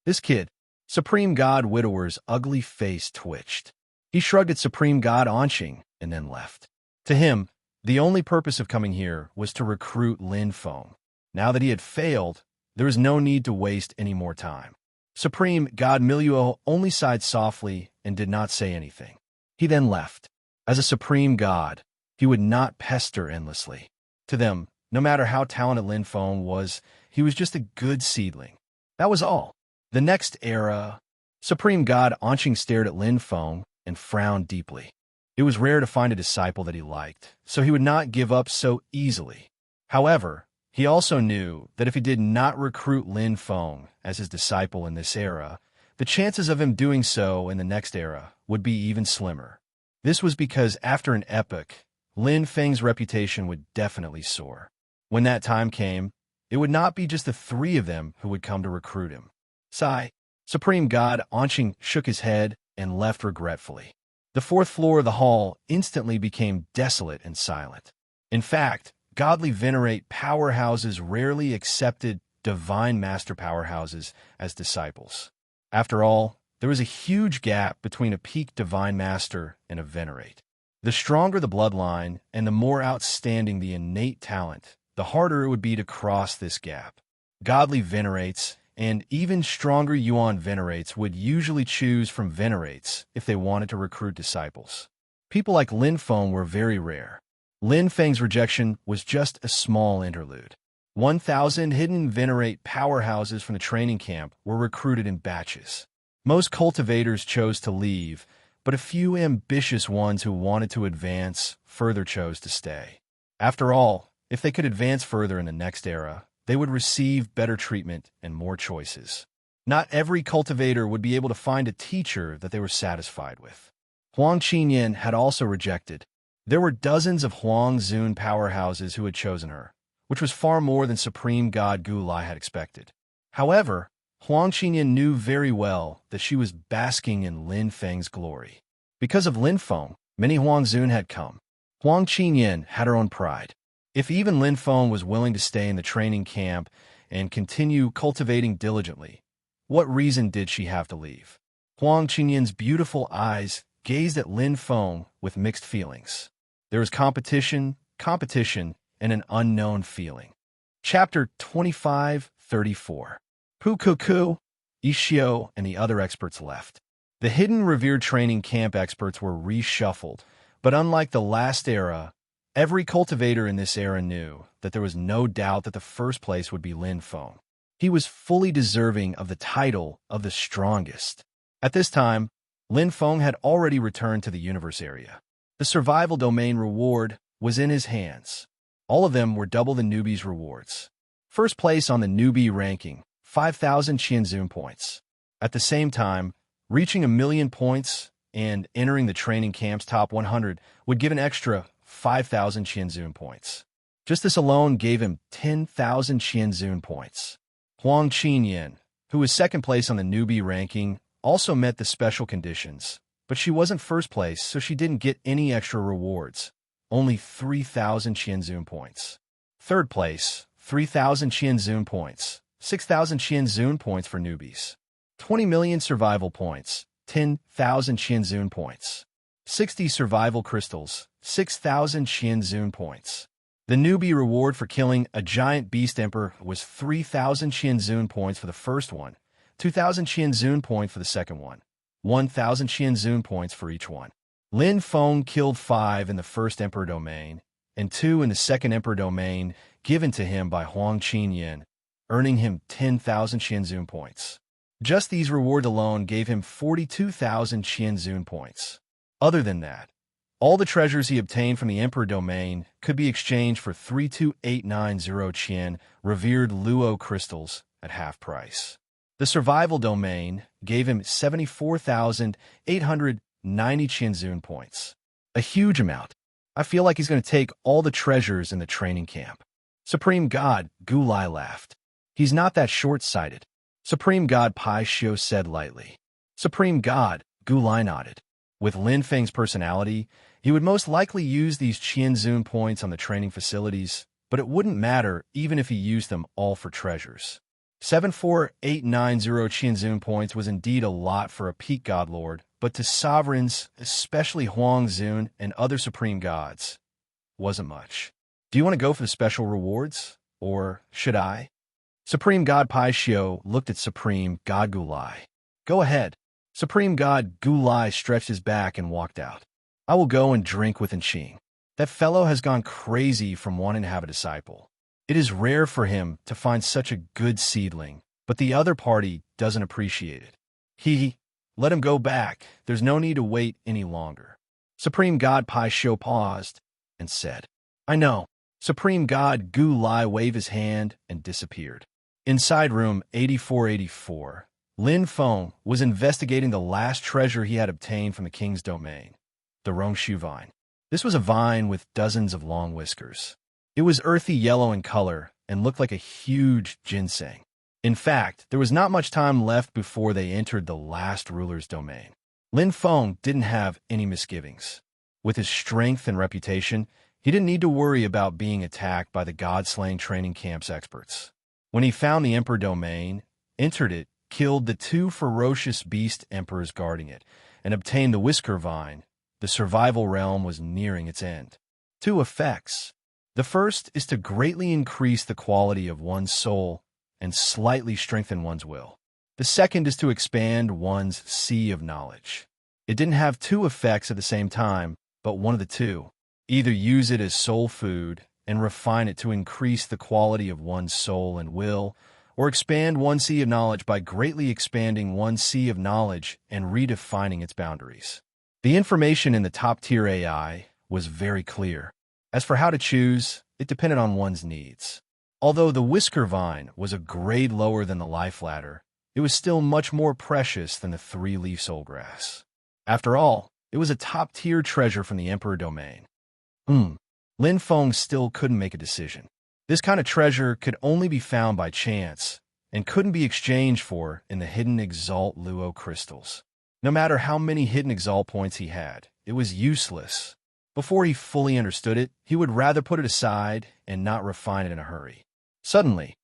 This kid, Supreme God Widower's ugly face twitched. He shrugged at Supreme God Anqing and then left. To him, the only purpose of coming here was to recruit Lin Feng. Now that he had failed, there was no need to waste any more time. Supreme God Miluo only sighed softly and did not say anything. He then left. As a supreme god, he would not pester endlessly. To them, no matter how talented Lin Feng was, he was just a good seedling. That was all. The next era, Supreme God Anqing stared at Lin Feng and frowned deeply. It was rare to find a disciple that he liked, so he would not give up so easily. However, he also knew that if he did not recruit Lin Feng as his disciple in this era, the chances of him doing so in the next era would be even slimmer. This was because after an epoch, Lin Feng's reputation would definitely soar. When that time came, it would not be just the three of them who would come to recruit him. Sigh. Supreme God Anqing shook his head and left regretfully. The fourth floor of the hall instantly became desolate and silent. In fact, godly venerate powerhouses rarely accepted divine master powerhouses as disciples. After all, there was a huge gap between a peak divine master and a venerate. The stronger the bloodline and the more outstanding the innate talent, the harder it would be to cross this gap. Godly venerates and even stronger Yuan venerates would usually choose from venerates if they wanted to recruit disciples. People like Lin Feng were very rare. Lin Feng's rejection was just a small interlude. 1,000 hidden venerate powerhouses from the training camp were recruited in batches. Most cultivators chose to leave, but a few ambitious ones who wanted to advance further chose to stay. After all, if they could advance further in the next era, they would receive better treatment and more choices. Not every cultivator would be able to find a teacher that they were satisfied with. Huang Qinyan had also rejected. There were dozens of Huang Zun powerhouses who had chosen her, which was far more than Supreme God Gulai had expected. However, Huang Qinyan knew very well that she was basking in Lin Feng's glory. Because of Lin Feng, many Huang Zun had come. Huang Qinyan had her own pride. If even Lin Feng was willing to stay in the training camp and continue cultivating diligently, what reason did she have to leave? Huang Qinyan's beautiful eyes gazed at Lin Feng with mixed feelings. There was competition, and an unknown feeling. Chapter 25:34. Pu Kuku, Ishio, and the other experts left. The hidden revered training camp experts were reshuffled, but unlike the last era, every cultivator in this era knew that there was no doubt that the first place would be Lin Feng. He was fully deserving of the title of the strongest. At this time, Lin Feng had already returned to the universe area. The survival domain reward was in his hands. All of them were double the newbie's rewards. First place on the newbie ranking, 5,000 Qianzun points. At the same time, reaching 1,000,000 points and entering the training camp's top 100 would give an extra 5,000 Qianzun points. Just this alone gave him 10,000 Qianzun points. Huang Qinyan, who was second place on the newbie ranking, also met the special conditions, but she wasn't first place, so she didn't get any extra rewards. Only 3,000 Qianzun points. Third place, 3,000 Qianzun points. 6,000 Qianzun points for newbies. 20 million survival points. 10,000 Qianzun points. 60 survival crystals. 6,000 Qianzun points. The newbie reward for killing a giant beast emperor was 3,000 Qianzun points for the first one, 2,000 Qianzun points for the second one, 1,000 Qianzun points for each one. Lin Feng killed 5 in the first Emperor domain, and 2 in the second Emperor domain given to him by Huang Qinyan, earning him 10,000 Qianzun points. Just these rewards alone gave him 42,000 Qianzun points. Other than that, all the treasures he obtained from the Emperor domain could be exchanged for 32890 Qian revered Luo crystals at half price. The survival domain gave him 74,890 Qianzun points. A huge amount. I feel like he's going to take all the treasures in the training camp. Supreme God Gulai laughed. He's not that short-sighted. Supreme God Pai Xiu said lightly. Supreme God Gulai nodded. With Lin Feng's personality, he would most likely use these Qianzun points on the training facilities, but it wouldn't matter even if he used them all for treasures. 74,890 Qianzun points was indeed a lot for a peak god lord, but to sovereigns, especially Huang Zun and other supreme gods, wasn't much. Do you want to go for the special rewards? Or should I? Supreme God Pai Xiu looked at Supreme God Gulai. Go ahead. Supreme God Gulai stretched his back and walked out. I will go and drink with Enching. That fellow has gone crazy from wanting to have a disciple. It is rare for him to find such a good seedling, but the other party doesn't appreciate it. Let him go back. There's no need to wait any longer. Supreme God Pai Xiu paused and said, I know. Supreme God Gu Lai waved his hand and disappeared. Inside room 8484, Lin Feng was investigating the last treasure he had obtained from the king's domain, the Rongshu vine. This was a vine with dozens of long whiskers. It was earthy yellow in color and looked like a huge ginseng. In fact, there was not much time left before they entered the last ruler's domain. Lin Feng didn't have any misgivings. With his strength and reputation, he didn't need to worry about being attacked by the god-slaying training camp's experts. When he found the Emperor domain, entered it, killed the 2 ferocious beast emperors guarding it, and obtained the Whisker Vine, the survival realm was nearing its end. 2 effects. The first is to greatly increase the quality of one's soul and slightly strengthen one's will. The second is to expand one's sea of knowledge. It didn't have 2 effects at the same time, but one of the 2. Either use it as soul food and refine it to increase the quality of one's soul and will, or expand one's sea of knowledge by greatly expanding one's sea of knowledge and redefining its boundaries. The information in the top-tier AI was very clear. As for how to choose, it depended on one's needs. Although the Whisker Vine was a grade lower than the Life Ladder, it was still much more precious than the 3-leaf Soulgrass. After all, it was a top-tier treasure from the Emperor domain. Lin Feng still couldn't make a decision. This kind of treasure could only be found by chance and couldn't be exchanged for in the hidden Exalt Luo crystals. No matter how many hidden Exalt points he had, it was useless. Before he fully understood it, he would rather put it aside and not refine it in a hurry. Suddenly,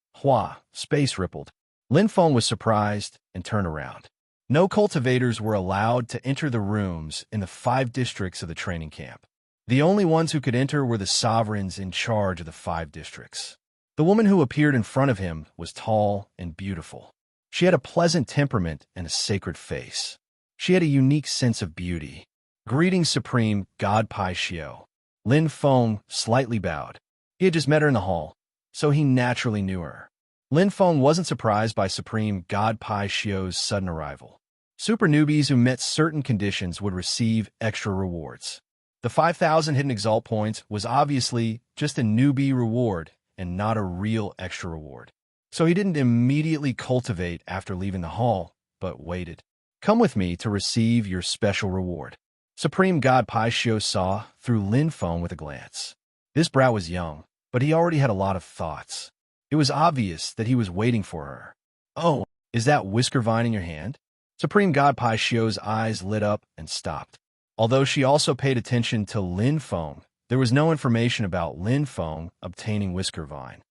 space rippled. Lin Feng was surprised and turned around. No cultivators were allowed to enter the rooms in the 5 districts of the training camp. The only ones who could enter were the sovereigns in charge of the 5 districts. The woman who appeared in front of him was tall and beautiful. She had a pleasant temperament and a sacred face. She had a unique sense of beauty. Greetings, Supreme God Pai Xiu. Lin Feng slightly bowed. He had just met her in the hall, so he naturally knew her. Lin Feng wasn't surprised by Supreme God Pai Xiu's sudden arrival. Super newbies who met certain conditions would receive extra rewards. The 5,000 hidden Exalt points was obviously just a newbie reward and not a real extra reward. So he didn't immediately cultivate after leaving the hall, but waited. Come with me to receive your special reward. Supreme God Pai Xiu saw through Lin Feng with a glance. This brat was young, but he already had a lot of thoughts. It was obvious that he was waiting for her. Oh, is that Whisker Vine in your hand? Supreme God Pai Xiu's eyes lit up and stopped. Although she also paid attention to Lin Feng, there was no information about Lin Feng obtaining Whisker Vine.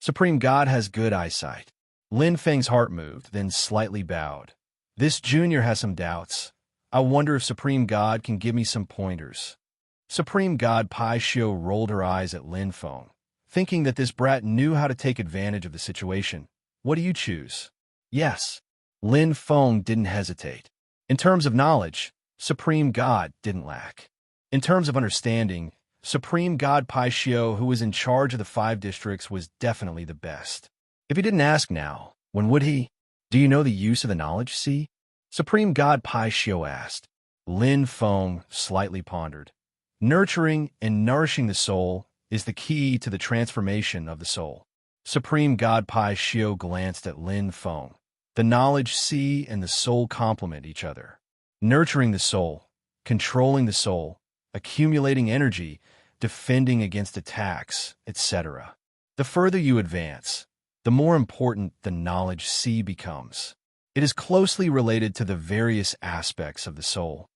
Supreme God has good eyesight. Lin Feng's heart moved, then slightly bowed. This junior has some doubts. I wonder if Supreme God can give me some pointers. Supreme God Pai Xiu rolled her eyes at Lin Feng, thinking that this brat knew how to take advantage of the situation. What do you choose? Yes. Lin Feng didn't hesitate. In terms of knowledge, Supreme God didn't lack. In terms of understanding, Supreme God Paisho, who was in charge of the 5 districts, was definitely the best. If he didn't ask now, when would he? Do you know the use of the knowledge sea? Supreme God Paisho asked. Lin Feng slightly pondered. Nurturing and nourishing the soul is the key to the transformation of the soul. Supreme God Paisho glanced at Lin Feng. The knowledge sea and the soul complement each other. Nurturing the soul, controlling the soul, accumulating energy, defending against attacks, etc. The further you advance, the more important the knowledge sea becomes. It is closely related to the various aspects of the soul.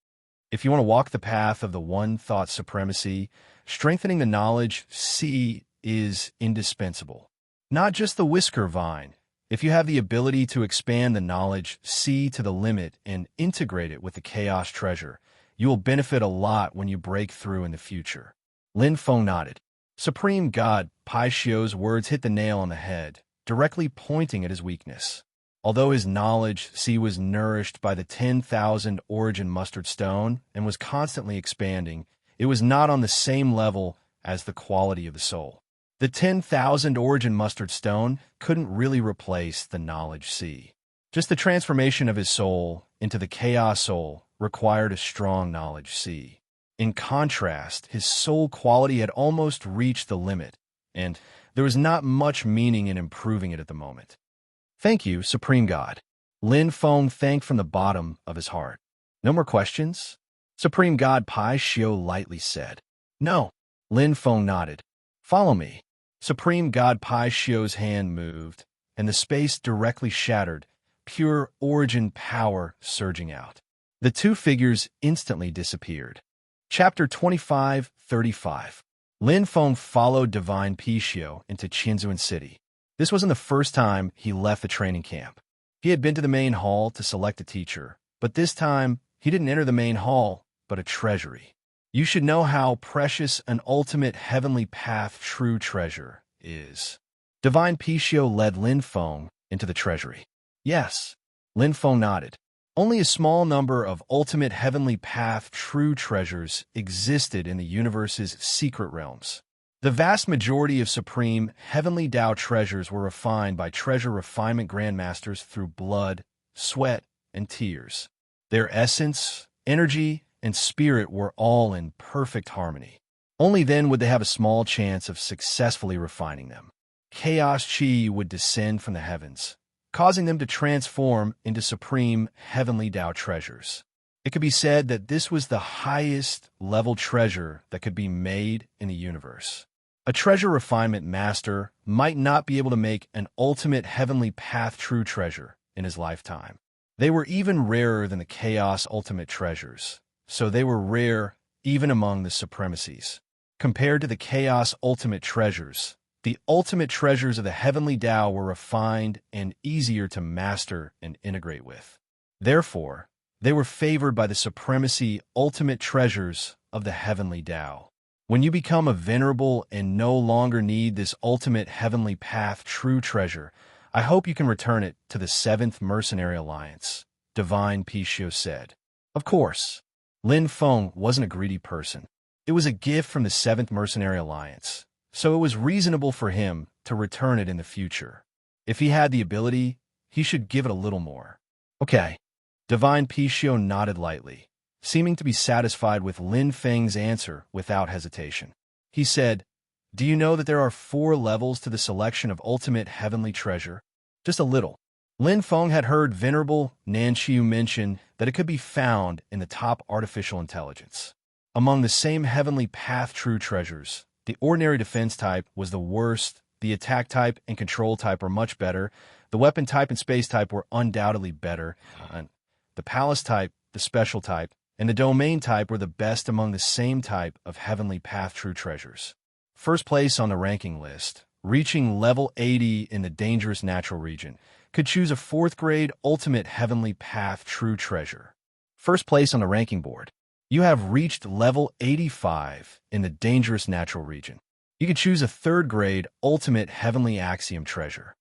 If you want to walk the path of the one thought supremacy, strengthening the knowledge sea is indispensable. Not just the whisker vine. If you have the ability to expand the knowledge sea to the limit and integrate it with the chaos treasure, you will benefit a lot when you break through in the future. Lin Feng nodded. Supreme God Paisho's words hit the nail on the head, directly pointing at his weakness. Although his knowledge sea was nourished by the 10,000 origin mustard stone and was constantly expanding, it was not on the same level as the quality of the soul. The 10,000 origin mustard stone couldn't really replace the knowledge sea. Just the transformation of his soul into the chaos soul required a strong knowledge sea. In contrast, his soul quality had almost reached the limit, and there was not much meaning in improving it at the moment. Thank you, Supreme God. Lin Feng thanked from the bottom of his heart. No more questions? Supreme God Paisho lightly said. No. Lin Feng nodded. Follow me. Supreme God Paisho's hand moved, and the space directly shattered, pure origin power surging out. The 2 figures instantly disappeared. Chapter 25:35. Lin Feng followed Divine Paisho into Qinzuan City. This wasn't the first time he left the training camp. He had been to the main hall to select a teacher, but this time he didn't enter the main hall, but a treasury. You should know how precious an ultimate heavenly path true treasure is. Divine Paisho led Lin Feng into the treasury. Yes, Lin Feng nodded. Only a small number of ultimate heavenly path true treasures existed in the universe's secret realms. The vast majority of supreme heavenly Tao treasures were refined by treasure refinement grandmasters through blood, sweat, and tears. Their essence, energy, and spirit were all in perfect harmony. Only then would they have a small chance of successfully refining them. Chaos Chi would descend from the heavens, causing them to transform into supreme heavenly Tao treasures. It could be said that this was the highest level treasure that could be made in the universe. A treasure refinement master might not be able to make an ultimate heavenly path true treasure in his lifetime. They were even rarer than the chaos ultimate treasures, so they were rare even among the supremacies. Compared to the chaos ultimate treasures, the ultimate treasures of the heavenly Tao were refined and easier to master and integrate with. Therefore, they were favored by the supremacy ultimate treasures of the heavenly Tao. When you become a venerable and no longer need this ultimate heavenly path true treasure, I hope you can return it to the 7th Mercenary Alliance, Divine Paisho said. Of course, Lin Feng wasn't a greedy person. It was a gift from the 7th Mercenary Alliance, so it was reasonable for him to return it in the future. If he had the ability, he should give it a little more. Okay. Divine Paisho nodded lightly, seeming to be satisfied with Lin Feng's answer without hesitation. He said, Do you know that there are 4 levels to the selection of ultimate heavenly treasure? Just a little. Lin Feng had heard Venerable Nanqiu mention that it could be found in the top artificial intelligence. Among the same heavenly path true treasures, the ordinary defense type was the worst, the attack type and control type were much better, the weapon type and space type were undoubtedly better, and the palace type, the special type, and the domain type were the best among the same type of heavenly path true treasures. First place on the ranking list, reaching level 80 in the dangerous natural region, could choose a 4th grade ultimate heavenly path true treasure. First place on the ranking board. You have reached level 85 in the dangerous natural region. You could choose a 3rd grade ultimate heavenly axiom treasure.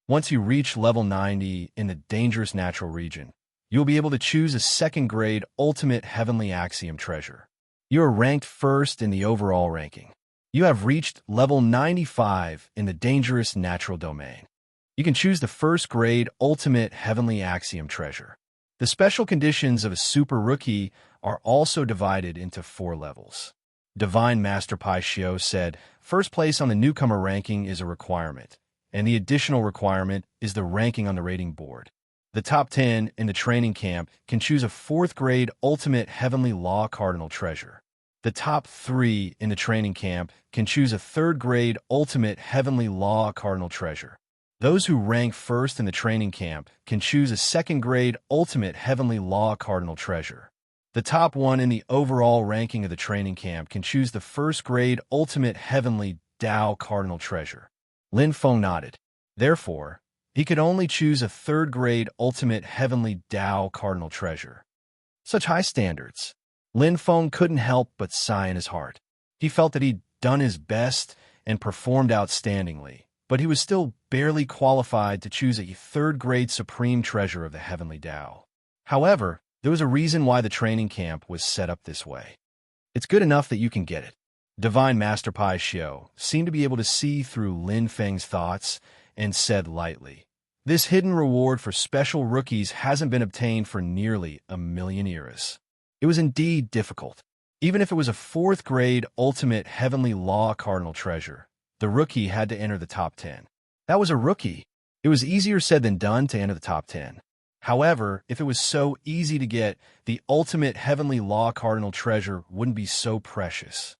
Once you reach level 90 in the dangerous natural region, you will be able to choose a second-grade ultimate heavenly axiom treasure. You are ranked first in the overall ranking. You have reached level 95 in the dangerous natural domain. You can choose the first-grade ultimate heavenly axiom treasure. The special conditions of a super rookie are also divided into 4 levels. Divine Master Pai Xiao said, first place on the newcomer ranking is a requirement, and the additional requirement is the ranking on the rating board. The top 10 in the training camp can choose a 4th-grade ultimate heavenly law cardinal treasure. The top 3 in the training camp can choose a 3rd-grade ultimate heavenly law cardinal treasure. Those who rank first in the training camp can choose a 2nd-grade ultimate heavenly law cardinal treasure. The top 1 in the overall ranking of the training camp can choose the 1st-grade ultimate heavenly Tao cardinal treasure. Lin Feng nodded. Therefore, he could only choose a 3rd-grade ultimate heavenly Tao cardinal treasure. Such high standards. Lin Feng couldn't help but sigh in his heart. He felt that he'd done his best and performed outstandingly, but he was still barely qualified to choose a 3rd-grade supreme treasure of the heavenly Tao. However, there was a reason why the training camp was set up this way. It's good enough that you can get it. Divine Master Pai Xiao seemed to be able to see through Lin Feng's thoughts and said lightly, this hidden reward for special rookies hasn't been obtained for nearly 1,000,000 eras. It was indeed difficult. Even if it was a 4th-grade ultimate heavenly law cardinal treasure, the rookie had to enter the top 10. That was a rookie. It was easier said than done to enter the top 10. However, if it was so easy to get, the ultimate heavenly law cardinal treasure wouldn't be so precious.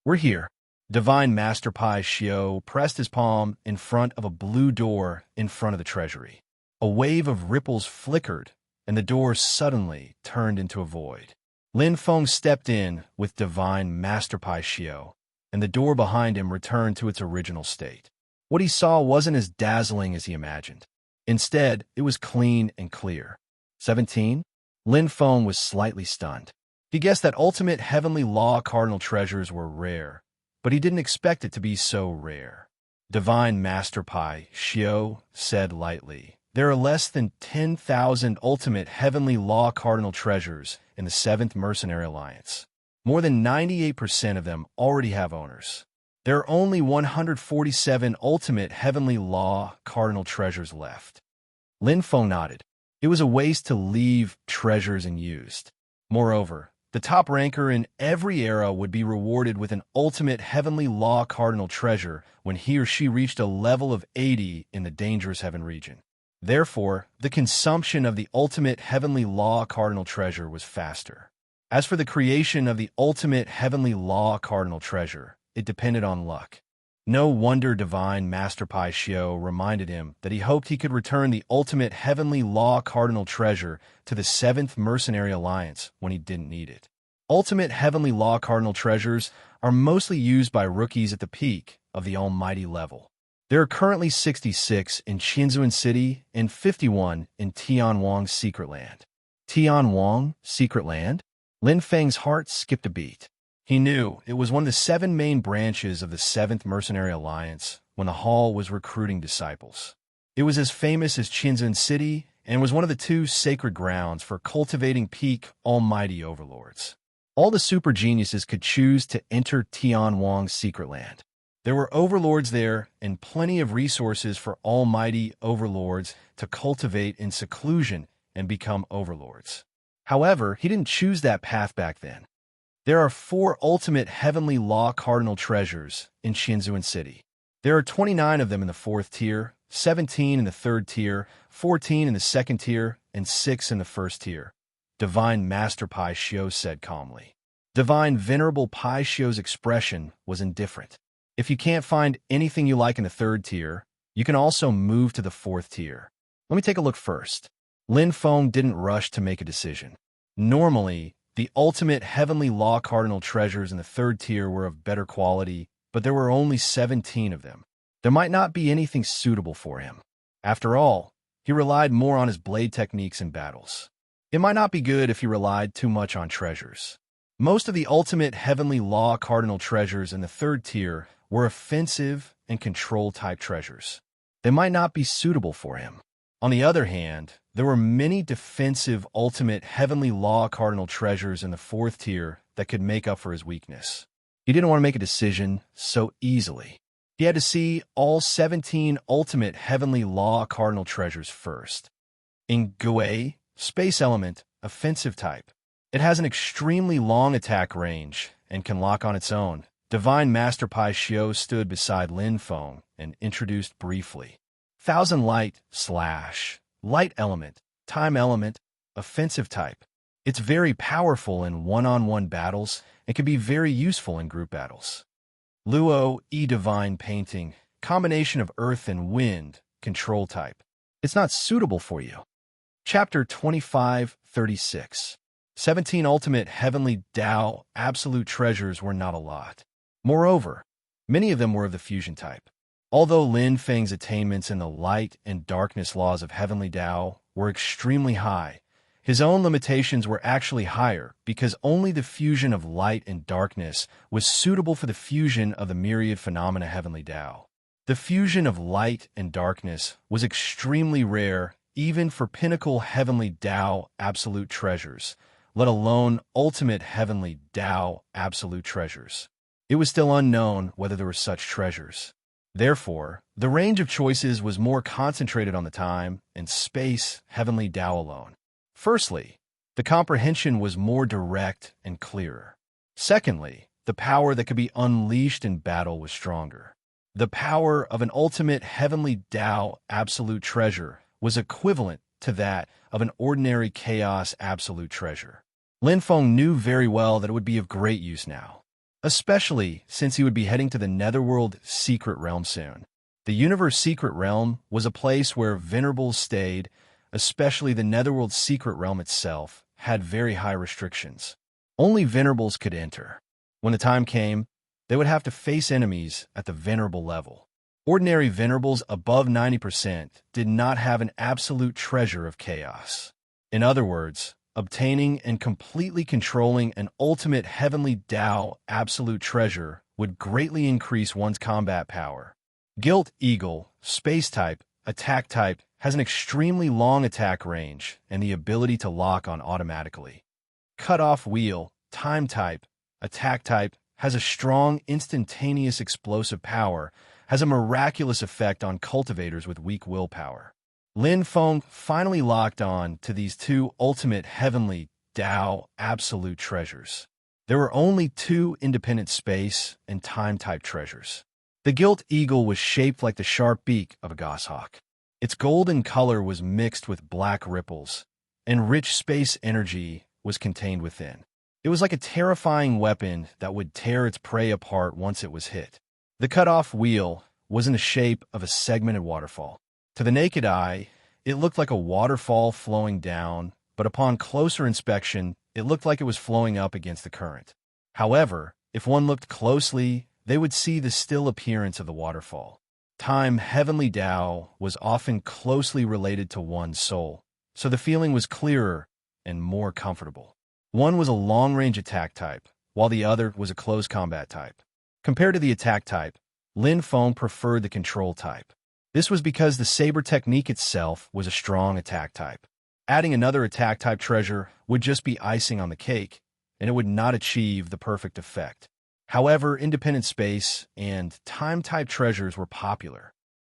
We're here. Divine Master Pai Xiao pressed his palm in front of a blue door in front of the treasury. A wave of ripples flickered, and the door suddenly turned into a void. Lin Feng stepped in with Divine Master Pai Xiao, and the door behind him returned to its original state. What he saw wasn't as dazzling as he imagined. Instead, it was clean and clear. 17? Lin Feng was slightly stunned. He guessed that ultimate heavenly law cardinal treasures were rare, but he didn't expect it to be so rare. Divine Master Pai Xiao said lightly, there are less than 10,000 ultimate heavenly law cardinal treasures in the 7th Mercenary Alliance. More than 98% of them already have owners. There are only 147 ultimate heavenly law cardinal treasures left. Lin Feng nodded. It was a waste to leave treasures unused. Moreover, the top ranker in every era would be rewarded with an ultimate heavenly law cardinal treasure when he or she reached a level of 80 in the dangerous heaven region. Therefore, the consumption of the ultimate heavenly law cardinal treasure was faster. As for the creation of the ultimate heavenly law cardinal treasure, it depended on luck. No wonder Divine Master Pai Xiao reminded him that he hoped he could return the ultimate heavenly law cardinal treasure to the 7th Mercenary Alliance when he didn't need it. Ultimate heavenly law cardinal treasures are mostly used by rookies at the peak of the almighty level. There are currently 66 in Qinzuan City and 51 in Tianwang's Secret Land. Tianwang, Secret Land? Lin Feng's heart skipped a beat. He knew it was one of the 7 main branches of the 7th Mercenary Alliance when the Hall was recruiting disciples. It was as famous as Qinzuan City and was one of the 2 sacred grounds for cultivating peak almighty overlords. All the super geniuses could choose to enter Tianwang's Secret Land. There were overlords there and plenty of resources for almighty overlords to cultivate in seclusion and become overlords. However, he didn't choose that path back then. There are 4 ultimate heavenly law cardinal treasures in Qinzuan City. There are 29 of them in the 4th tier, 17 in the 3rd tier, 14 in the 2nd tier, and 6 in the 1st tier. Divine Master Pai Xiao said calmly. Divine Venerable Pai Xiao's expression was indifferent. If you can't find anything you like in the 3rd tier, you can also move to the 4th tier. Let me take a look first. Lin Feng didn't rush to make a decision. Normally, the ultimate heavenly law cardinal treasures in the 3rd tier were of better quality, but there were only 17 of them. There might not be anything suitable for him. After all, he relied more on his blade techniques in battles. It might not be good if he relied too much on treasures. Most of the ultimate heavenly law cardinal treasures in the 3rd tier were offensive and control-type treasures. They might not be suitable for him. On the other hand, there were many defensive ultimate heavenly law cardinal treasures in the fourth tier that could make up for his weakness. He didn't want to make a decision so easily. He had to see all 17 ultimate heavenly law cardinal treasures first. In Gue, space element, offensive type. It has an extremely long attack range and can lock on its own. Divine Master Pai Xiu stood beside Lin Feng and introduced briefly. Thousand Light / light element, time element, offensive type. It's very powerful in one-on-one battles and can be very useful in group battles. Luo E Divine Painting, combination of earth and wind, control type. It's not suitable for you. Chapter 25:36. 17 ultimate heavenly Tao absolute treasures were not a lot. Moreover, many of them were of the fusion type. Although Lin Feng's attainments in the light and darkness laws of heavenly Tao were extremely high, his own limitations were actually higher because only the fusion of light and darkness was suitable for the fusion of the myriad phenomena heavenly Tao. The fusion of light and darkness was extremely rare even for pinnacle heavenly Tao absolute treasures, let alone ultimate heavenly Tao absolute treasures. It was still unknown whether there were such treasures. Therefore, the range of choices was more concentrated on the time and space heavenly Tao alone. Firstly, the comprehension was more direct and clearer. Secondly, the power that could be unleashed in battle was stronger. The power of an ultimate heavenly Tao absolute treasure was equivalent to that of an ordinary chaos absolute treasure. Lin Feng knew very well that it would be of great use now, especially since he would be heading to the Netherworld Secret Realm soon. The Universe Secret Realm was a place where venerables stayed, especially the Netherworld Secret Realm itself had very high restrictions. Only venerables could enter. When the time came, they would have to face enemies at the venerable level. Ordinary venerables above 90% did not have an absolute treasure of chaos. In other words, obtaining and completely controlling an ultimate heavenly Tao absolute treasure would greatly increase one's combat power. Gilt Eagle, space type, attack type, has an extremely long attack range and the ability to lock on automatically. Cut-off Wheel, time type, attack type, has a strong instantaneous explosive power, has a miraculous effect on cultivators with weak willpower. Lin Feng finally locked on to these two ultimate heavenly Tao absolute treasures. There were only two independent space and time type treasures. The Gilt Eagle was shaped like the sharp beak of a goshawk. Its golden color was mixed with black ripples, and rich space energy was contained within. It was like a terrifying weapon that would tear its prey apart once it was hit. The cut-off wheel was in the shape of a segmented waterfall. To the naked eye, it looked like a waterfall flowing down, but upon closer inspection, it looked like it was flowing up against the current. However, if one looked closely, they would see the still appearance of the waterfall. Time heavenly Tao was often closely related to one's soul, so the feeling was clearer and more comfortable. One was a long-range attack type, while the other was a close combat type. Compared to the attack type, Lin Feng preferred the control type. This was because the saber technique itself was a strong attack type. Adding another attack type treasure would just be icing on the cake, and it would not achieve the perfect effect. However, independent space and time type treasures were popular.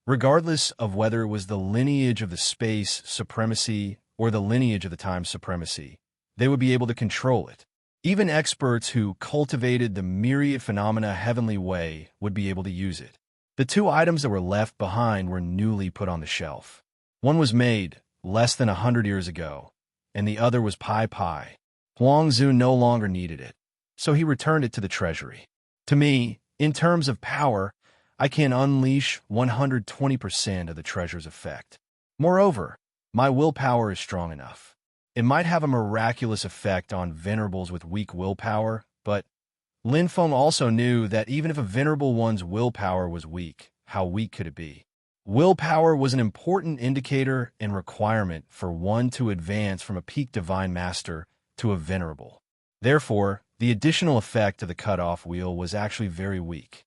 Regardless of whether it was the lineage of the space supremacy or the lineage of the time supremacy, they would be able to control it. Even experts who cultivated the myriad phenomena heavenly way would be able to use it. The two items that were left behind were newly put on the shelf. One was made less than 100 years ago, and the other was Pai Pai. Huangzu no longer needed it, so he returned it to the treasury. To me, in terms of power, I can unleash 120% of the treasure's effect. Moreover, my willpower is strong enough. It might have a miraculous effect on venerables with weak willpower, but Lin Feng also knew that even if a venerable one's willpower was weak, how weak could it be? Willpower was an important indicator and requirement for one to advance from a peak divine master to a venerable. Therefore, the additional effect of the cut-off wheel was actually very weak.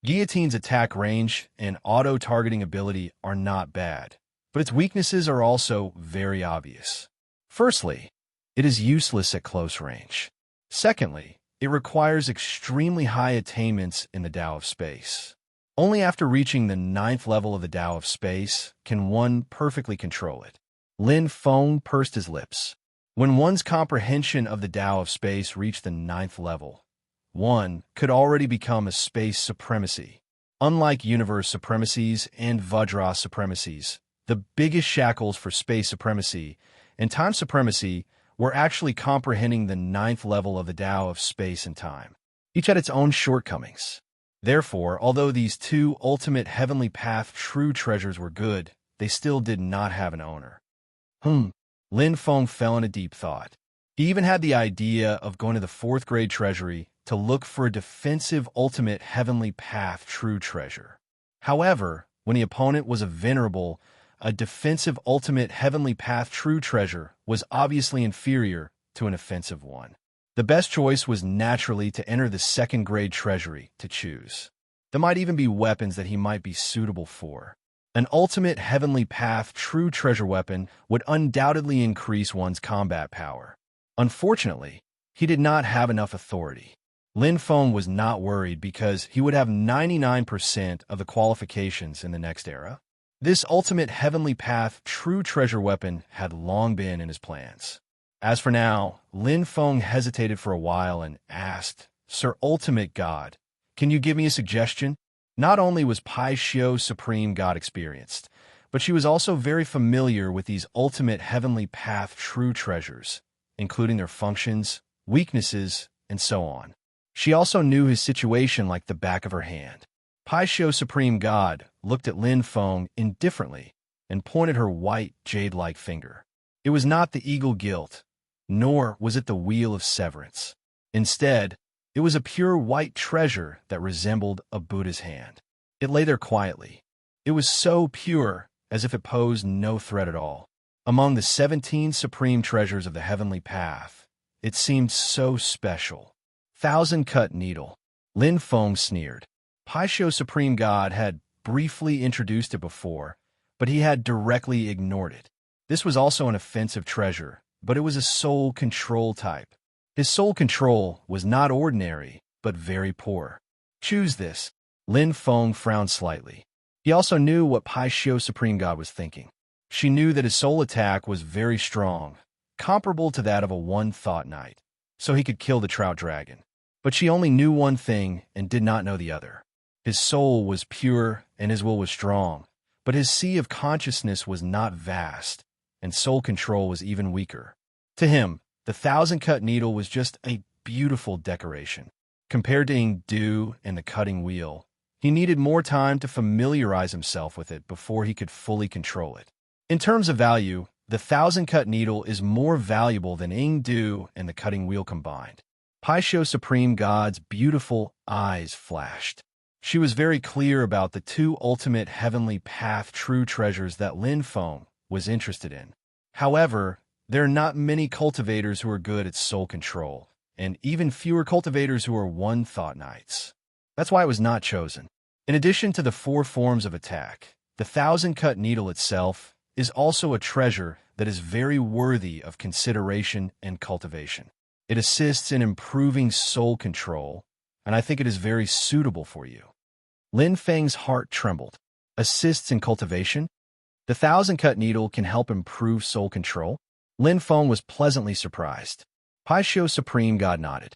Guillotine's attack range and auto-targeting ability are not bad, but its weaknesses are also very obvious. Firstly, it is useless at close range. Secondly, it requires extremely high attainments in the Tao of Space. Only after reaching the 9th level of the Tao of Space can one perfectly control it. Lin Feng pursed his lips. When one's comprehension of the Tao of Space reached the 9th level, one could already become a space supremacy. Unlike universe supremacies and Vajra supremacies, the biggest shackles for space supremacy and time supremacy were actually comprehending the 9th level of the Tao of Space and time. Each had its own shortcomings. Therefore, although these two ultimate heavenly path true treasures were good, they still did not have an owner. Lin Feng fell into deep thought. He even had the idea of going to the 4th grade treasury to look for a defensive ultimate heavenly path true treasure. However, when the opponent was a defensive ultimate heavenly path true treasure was obviously inferior to an offensive one. The best choice was naturally to enter the 2nd grade treasury to choose. There might even be weapons that he might be suitable for. An ultimate heavenly path true treasure weapon would undoubtedly increase one's combat power. Unfortunately, he did not have enough authority. Lin Feng was not worried because he would have 99% of the qualifications in the next era. This ultimate heavenly path true treasure weapon had long been in his plans. As for now, Lin Feng hesitated for a while and asked, "Sir Ultimate God, can you give me a suggestion?" Not only was Pai Xiu Supreme God experienced, but she was also very familiar with these ultimate heavenly path true treasures, including their functions, weaknesses, and so on. She also knew his situation like the back of her hand. Pai Xiu Supreme God looked at Lin Feng indifferently and pointed her white, jade-like finger. It was not the eagle gilt, nor was it the wheel of severance. Instead, it was a pure white treasure that resembled a Buddha's hand. It lay there quietly. It was so pure, as if it posed no threat at all. Among the 17 supreme treasures of the heavenly path, it seemed so special. 1,000-cut needle. Lin Feng sneered. Pai Xiu Supreme God had briefly introduced it before, but he had directly ignored it. This was also an offensive treasure, but it was a soul control type. His soul control was not ordinary, but very poor. Choose this. Lin Feng frowned slightly. He also knew what Pai Xiu Supreme God was thinking. She knew that his soul attack was very strong, comparable to that of a one-thought knight, so he could kill the trout dragon. But she only knew one thing and did not know the other. His soul was pure and his will was strong, but his sea of consciousness was not vast, and soul control was even weaker. To him, the 1,000-cut needle was just a beautiful decoration. Compared to Engdu and the cutting wheel, he needed more time to familiarize himself with it before he could fully control it. In terms of value, the 1,000-cut needle is more valuable than Engdu and the cutting wheel combined. Pai Xiu Supreme God's beautiful eyes flashed. She was very clear about the two ultimate heavenly path true treasures that Lin Feng was interested in. However, there are not many cultivators who are good at soul control, and even fewer cultivators who are one-thought knights. That's why it was not chosen. In addition to the 4 forms of attack, the 1,000-cut needle itself is also a treasure that is very worthy of consideration and cultivation. It assists in improving soul control, and I think it is very suitable for you. Lin Feng's heart trembled. Assists in cultivation? The 1,000-cut needle can help improve soul control? Lin Feng was pleasantly surprised. Pai Xiu Supreme God nodded.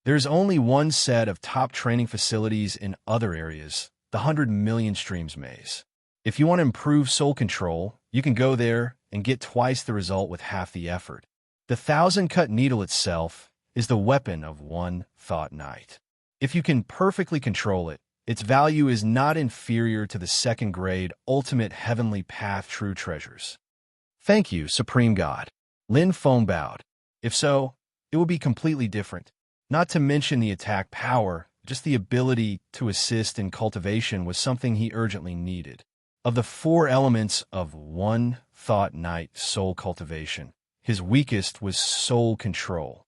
There's only one set of top training facilities in other areas, the 100 Million Streams Maze. If you want to improve soul control, you can go there and get twice the result with half the effort. The 1,000-cut needle itself is the weapon of one-thought knight. If you can perfectly control it, its value is not inferior to the 2nd grade ultimate heavenly path true treasures. Thank you, Supreme God. Lin Feng bowed. If so, it will be completely different. Not to mention the attack power, just the ability to assist in cultivation was something he urgently needed. Of the 4 elements of one-thought knight soul cultivation, his weakest was soul control.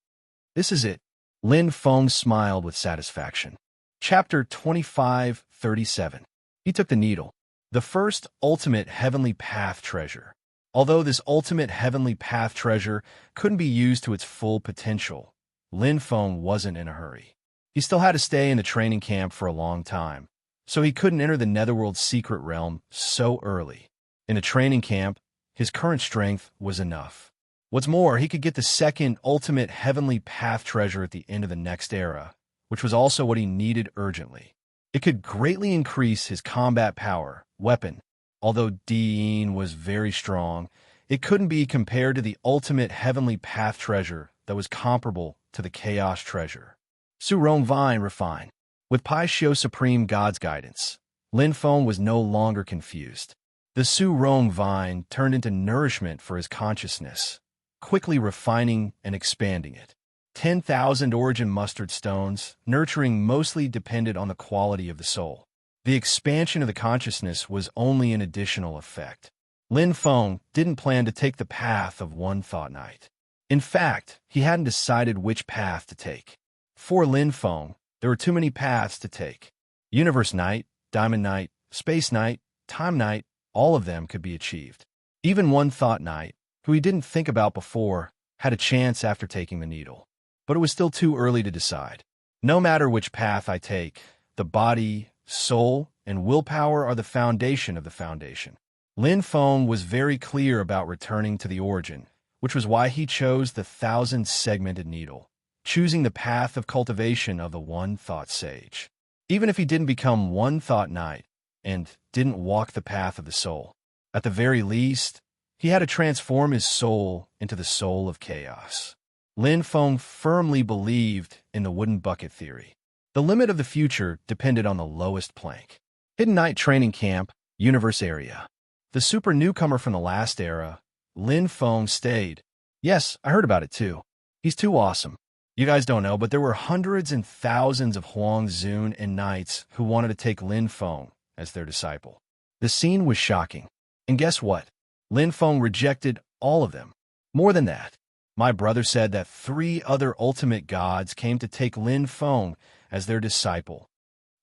This is it. Lin Feng smiled with satisfaction. Chapter 25:37. He took the needle. The first ultimate heavenly path treasure. Although this ultimate heavenly path treasure couldn't be used to its full potential, Lin Feng wasn't in a hurry. He still had to stay in the training camp for a long time, so he couldn't enter the Netherworld's secret realm so early. In a training camp, his current strength was enough. What's more, he could get the second ultimate heavenly path treasure at the end of the next era, which was also what he needed urgently. It could greatly increase his combat power, weapon. Although Dean was very strong, it couldn't be compared to the ultimate heavenly path treasure that was comparable to the chaos treasure. Su Rong Vine refined. With Pai Xiu Supreme God's guidance, Lin Feng was no longer confused. The Su Rong Vine turned into nourishment for his consciousness, quickly refining and expanding it. 10,000 origin mustard stones, nurturing mostly depended on the quality of the soul. The expansion of the consciousness was only an additional effect. Lin Feng didn't plan to take the path of one thought night. In fact, he hadn't decided which path to take. For Lin Feng, there were too many paths to take. Universe Night, Diamond Night, Space Night, Time Night, all of them could be achieved. Even One Thought Night, who he didn't think about before, had a chance after taking the needle. But it was still too early to decide. No matter which path I take, the body, soul, and willpower are the foundation of the foundation. Lin Feng was very clear about returning to the origin, which was why he chose the 1,000-segmented needle, choosing the path of cultivation of the One Thought Sage. Even if he didn't become One Thought Knight and didn't walk the path of the soul, at the very least, he had to transform his soul into the soul of chaos. Lin Feng firmly believed in the wooden bucket theory. The limit of the future depended on the lowest plank. Hidden Night Training Camp, Universe Area. The super newcomer from the last era, Lin Feng stayed. Yes, I heard about it too. He's too awesome. You guys don't know, but there were hundreds and thousands of Huang Zun and knights who wanted to take Lin Feng as their disciple. The scene was shocking. And guess what? Lin Feng rejected all of them. More than that, my brother said that 3 other ultimate gods came to take Lin Feng as their disciple.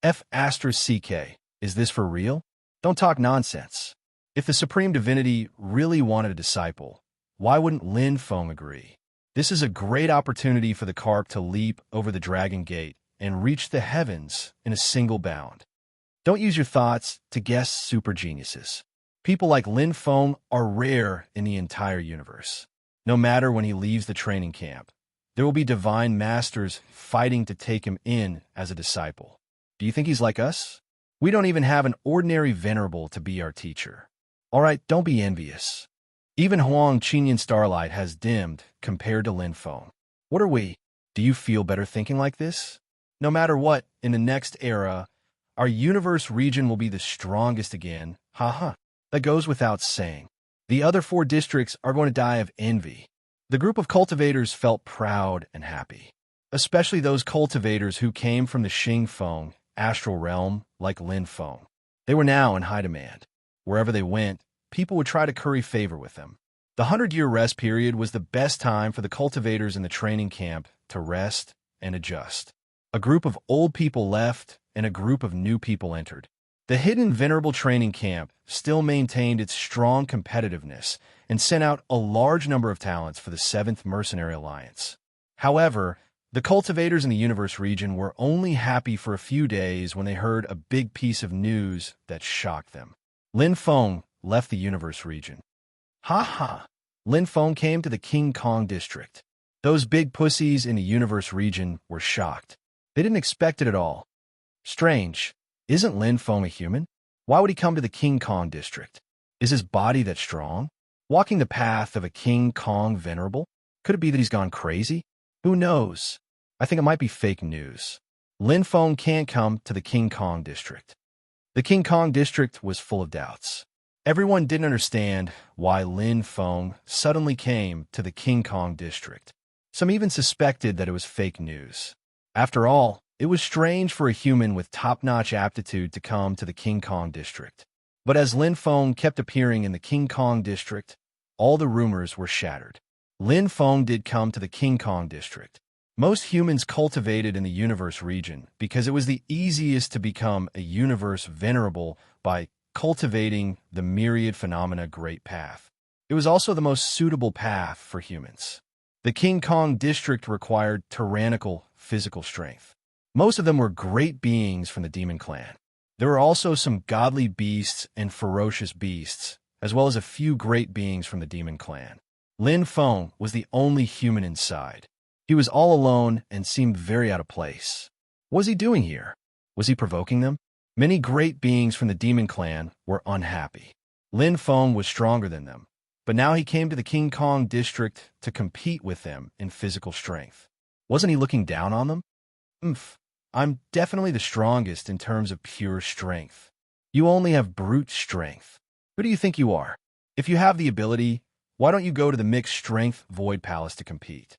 F***CK, is this for real? Don't talk nonsense. If the Supreme Divinity really wanted a disciple, why wouldn't Lin Feng agree? This is a great opportunity for the carp to leap over the dragon gate and reach the heavens in a single bound. Don't use your thoughts to guess super geniuses. People like Lin Feng are rare in the entire universe. No matter when he leaves the training camp, there will be divine masters fighting to take him in as a disciple. Do you think he's like us? We don't even have an ordinary venerable to be our teacher. All right, don't be envious. Even Huang Qinyan Starlight has dimmed compared to Lin Feng. What are we? Do you feel better thinking like this? No matter what, in the next era, our universe region will be the strongest again. Haha. That goes without saying. The other 4 districts are going to die of envy. The group of cultivators felt proud and happy, especially those cultivators who came from the Xingfeng astral realm like Lin Feng. They were now in high demand. Wherever they went, people would try to curry favor with them. The 100-year rest period was the best time for the cultivators in the training camp to rest and adjust. A group of old people left and a group of new people entered. The hidden venerable training camp still maintained its strong competitiveness and sent out a large number of talents for the 7th Mercenary Alliance. However, the cultivators in the universe region were only happy for a few days when they heard a big piece of news that shocked them. Lin Feng left the universe region. Ha ha! Lin Feng came to the King Kong district. Those big pussies in the universe region were shocked. They didn't expect it at all. Strange. Isn't Lin Feng a human? Why would he come to the King Kong district? Is his body that strong? Walking the path of a King Kong venerable? Could it be that he's gone crazy? Who knows? I think it might be fake news. Lin Feng can't come to the King Kong district. The King Kong district was full of doubts. Everyone didn't understand why Lin Feng suddenly came to the King Kong district. Some even suspected that it was fake news. After all, it was strange for a human with top-notch aptitude to come to the King Kong district. But as Lin Feng kept appearing in the King Kong district, all the rumors were shattered. Lin Feng did come to the King Kong district. Most humans cultivated in the universe region because it was the easiest to become a universe venerable by cultivating the myriad phenomena great path. It was also the most suitable path for humans. The King Kong district required tyrannical physical strength. Most of them were great beings from the demon clan. There were also some godly beasts and ferocious beasts, as well as a few great beings from the demon clan. Lin Feng was the only human inside. He was all alone and seemed very out of place. What was he doing here? Was he provoking them? Many great beings from the demon clan were unhappy. Lin Feng was stronger than them, but now he came to the King Kong district to compete with them in physical strength. Wasn't he looking down on them? I'm definitely the strongest in terms of pure strength. You only have brute strength. Who do you think you are? If you have the ability, why don't you go to the mixed strength Void Palace to compete?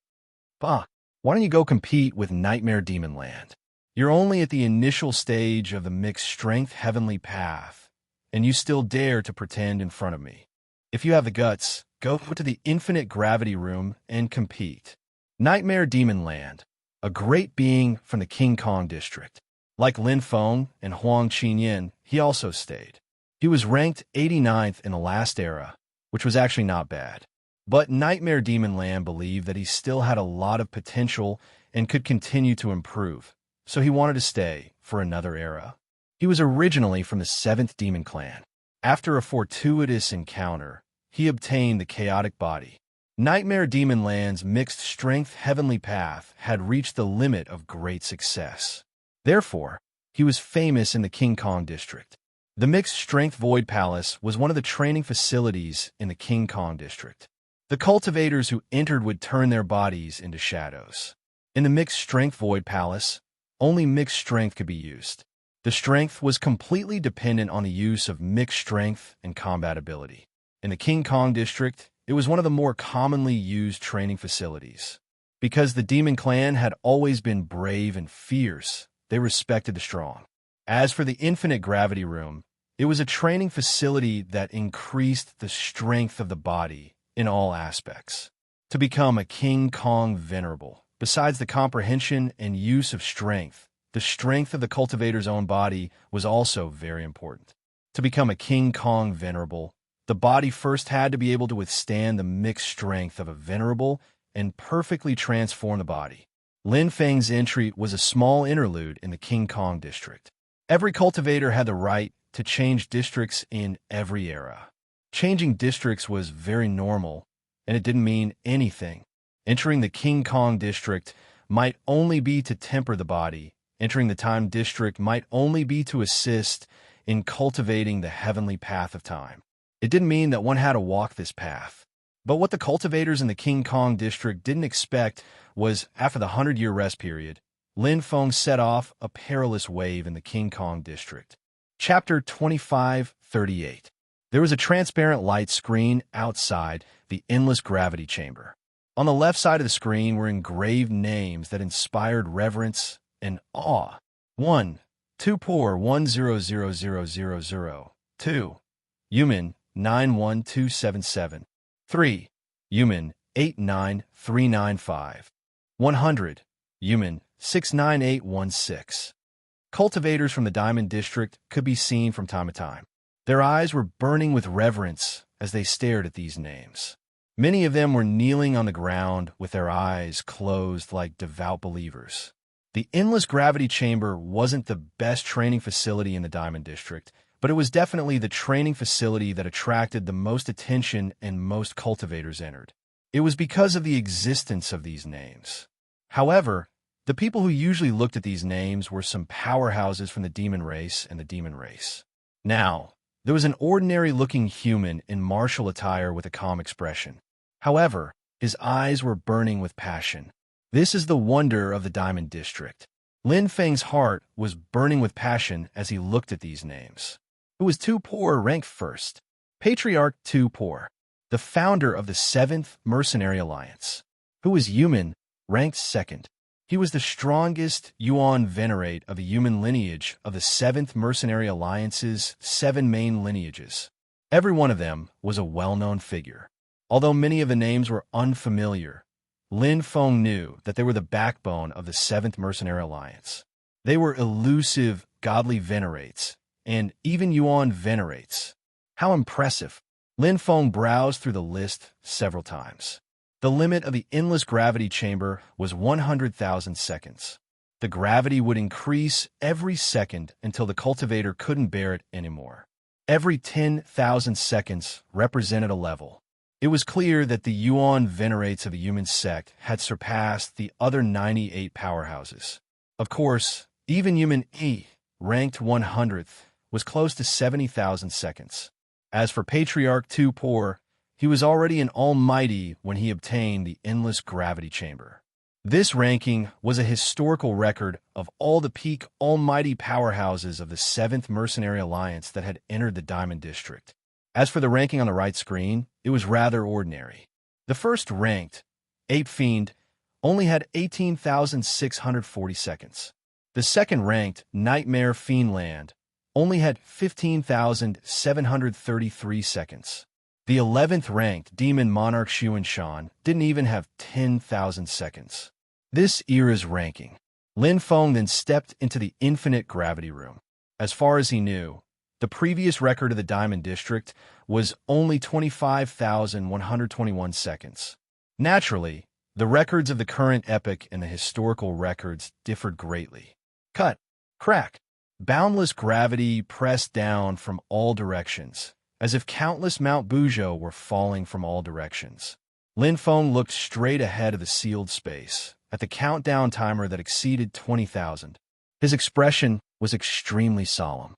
Why don't you go compete with Nightmare Demon Land? You're only at the initial stage of the mixed strength heavenly path, and you still dare to pretend in front of me. If you have the guts, go to the infinite gravity room and compete. Nightmare Demon Land, a great being from the King Kong district. Like Lin Feng and Huang Qinyan, he also stayed. He was ranked 89th in the last era, which was actually not bad. But Nightmare Demon Land believed that he still had a lot of potential and could continue to improve, so he wanted to stay for another era. He was originally from the 7th Demon Clan. After a fortuitous encounter, he obtained the Chaotic Body. Nightmare Demon Land's mixed strength heavenly path had reached the limit of great success. Therefore, he was famous in the King Kong district. The mixed strength Void Palace was one of the training facilities in the King Kong district. The cultivators who entered would turn their bodies into shadows. In the mixed strength Void Palace, only mixed strength could be used. The strength was completely dependent on the use of mixed strength and combat ability. In the King Kong district, it was one of the more commonly used training facilities. Because the Demon Clan had always been brave and fierce, they respected the strong. As for the Infinite Gravity Room, it was a training facility that increased the strength of the body in all aspects. To become a King Kong Venerable, besides the comprehension and use of strength, the strength of the cultivator's own body was also very important. To become a King Kong Venerable, the body first had to be able to withstand the mixed strength of a venerable and perfectly transform the body. Lin Feng's entry was a small interlude in the King Kong district. Every cultivator had the right to change districts in every era. Changing districts was very normal, and it didn't mean anything. Entering the King Kong district might only be to temper the body. Entering the Time district might only be to assist in cultivating the heavenly path of time. It didn't mean that one had to walk this path. But what the cultivators in the King Kong district didn't expect was, after the 100-year rest period, Lin Feng set off a perilous wave in the King Kong district. Chapter 2538. There was a transparent light screen outside the endless gravity chamber. On the left side of the screen were engraved names that inspired reverence and awe. 1. 2 poor 100000. 2. Human 91277. 3. Human 89395. 100. Human 69816. Cultivators from the Diamond District could be seen from time to time. Their eyes were burning with reverence as they stared at these names. Many of them were kneeling on the ground with their eyes closed like devout believers. The endless gravity chamber wasn't the best training facility in the Diamond District, but it was definitely the training facility that attracted the most attention and most cultivators entered. It was because of the existence of these names. However, the people who usually looked at these names were some powerhouses from the demon race and the demon race. Now, there was an ordinary-looking human in martial attire with a calm expression. However, his eyes were burning with passion. This is the wonder of the Diamond District. Lin Feng's heart was burning with passion as he looked at these names. Who was Tu Por ranked first? Patriarch Tu Por, the founder of the 7th Mercenary Alliance. Who was Human, ranked second? He was the strongest Yuan Venerate of a human lineage of the 7th Mercenary Alliance's 7 main lineages. Every one of them was a well-known figure. Although many of the names were unfamiliar, Lin Feng knew that they were the backbone of the 7th Mercenary Alliance. They were elusive, godly venerates, and even Yuan venerates. How impressive! Lin Feng browsed through the list several times. The limit of the endless gravity chamber was 100,000 seconds. The gravity would increase every second until the cultivator couldn't bear it anymore. Every 10,000 seconds represented a level. It was clear that the Yuan venerates of the human sect had surpassed the other 98 powerhouses. Of course, even human E, ranked 100th, was close to 70,000 seconds. As for Patriarch Tu Por, he was already an almighty when he obtained the endless gravity chamber. This ranking was a historical record of all the peak almighty powerhouses of the 7th Mercenary Alliance that had entered the Diamond District. As for the ranking on the right screen, it was rather ordinary. The first ranked, Ape Fiend, only had 18,640 seconds. The second ranked, Nightmare Fiendland, only had 15,733 seconds. The 11th ranked Demon Monarch Xuanshan didn't even have 10,000 seconds. This era's ranking. Lin Feng then stepped into the infinite gravity room. As far as he knew, the previous record of the Diamond District was only 25,121 seconds. Naturally, the records of the current epoch and the historical records differed greatly. Cut, crack, boundless gravity pressed down from all directions, as if countless Mount Bujo were falling from all directions. Lin Feng looked straight ahead of the sealed space, at the countdown timer that exceeded 20,000. His expression was extremely solemn.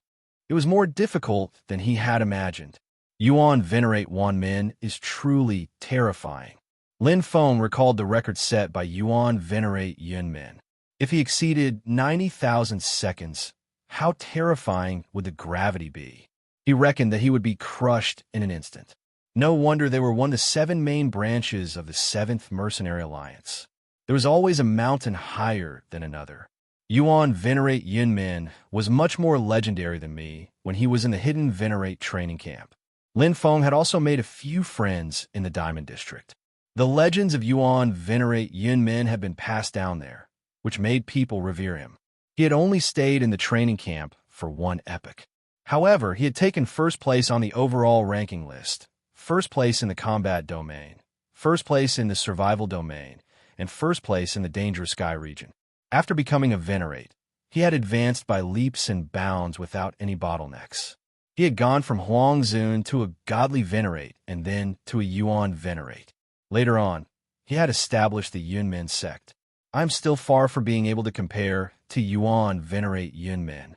It was more difficult than he had imagined. Yuan Venerate Wan Min is truly terrifying. Lin Feng recalled the record set by Yuan Venerate Yun Min. If he exceeded 90,000 seconds, how terrifying would the gravity be? He reckoned that he would be crushed in an instant. No wonder they were one of the 7 main branches of the 7th Mercenary Alliance. There was always a mountain higher than another. Yuan Venerate Yun Min was much more legendary than me when he was in the Hidden Venerate training camp. Lin Feng had also made a few friends in the Diamond District. The legends of Yuan Venerate Yun Min had been passed down there, which made people revere him. He had only stayed in the training camp for one epoch. However, he had taken first place on the overall ranking list, first place in the combat domain, first place in the survival domain, and first place in the Dangerous Sky region. After becoming a Venerate, he had advanced by leaps and bounds without any bottlenecks. He had gone from Huangzun to a godly Venerate and then to a Yuan Venerate. Later on, he had established the Yunmin sect. I'm still far from being able to compare to Yuan Venerate Yunmin.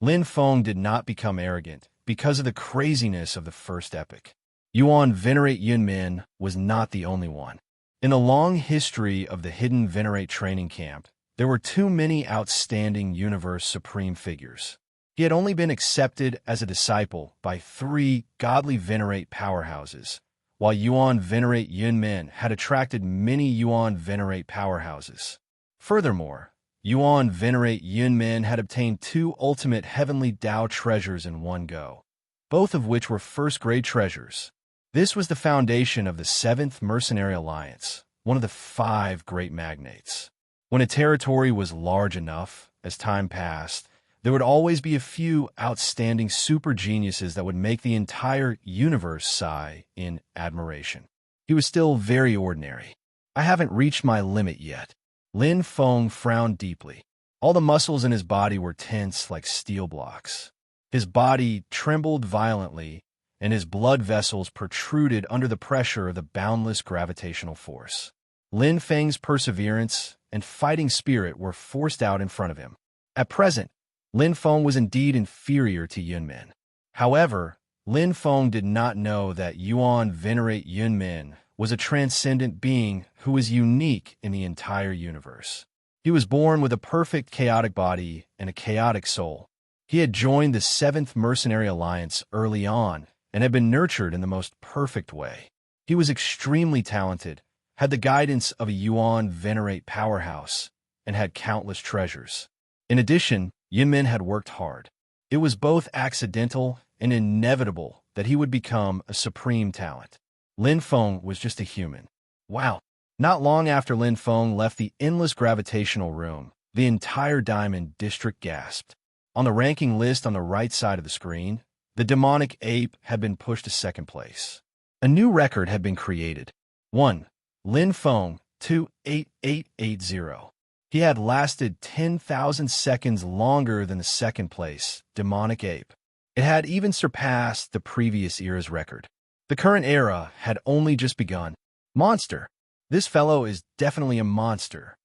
Lin Feng did not become arrogant because of the craziness of the first epoch. Yuan Venerate Yunmin was not the only one. In the long history of the Hidden Venerate training camp, there were too many outstanding Universe Supreme figures. He had only been accepted as a disciple by 3 godly Venerate powerhouses, while Yuan Venerate Yunmin had attracted many Yuan Venerate powerhouses. Furthermore, Yuan Venerate Yunmin had obtained 2 ultimate heavenly Tao treasures in one go, both of which were first-grade treasures. This was the foundation of the 7th Mercenary Alliance, one of the 5 great magnates. When a territory was large enough, as time passed, there would always be a few outstanding super geniuses that would make the entire universe sigh in admiration. He was still very ordinary. I haven't reached my limit yet. Lin Feng frowned deeply. All the muscles in his body were tense like steel blocks. His body trembled violently, and his blood vessels protruded under the pressure of the boundless gravitational force. Lin Feng's perseverance and fighting spirit were forced out in front of him. At present, Lin Feng was indeed inferior to Yunmin. However, Lin Feng did not know that Yuan Venerate Yunmin was a transcendent being who was unique in the entire universe. He was born with a perfect chaotic body and a chaotic soul. He had joined the 7th Mercenary Alliance early on and had been nurtured in the most perfect way. He was extremely talented, had the guidance of a Yuan Venerate powerhouse, and had countless treasures. In addition, Yunmin had worked hard. It was both accidental and inevitable that he would become a supreme talent. Lin Feng was just a human. Wow! Not long after Lin Feng left the endless gravitational room, the entire Diamond District gasped. On the ranking list on the right side of the screen, the demonic ape had been pushed to second place. A new record had been created. 1. Lin Feng, 28880. He had lasted 10,000 seconds longer than the second place, demonic ape. It had even surpassed the previous era's record. The current era had only just begun. Monster. This fellow is definitely a monster.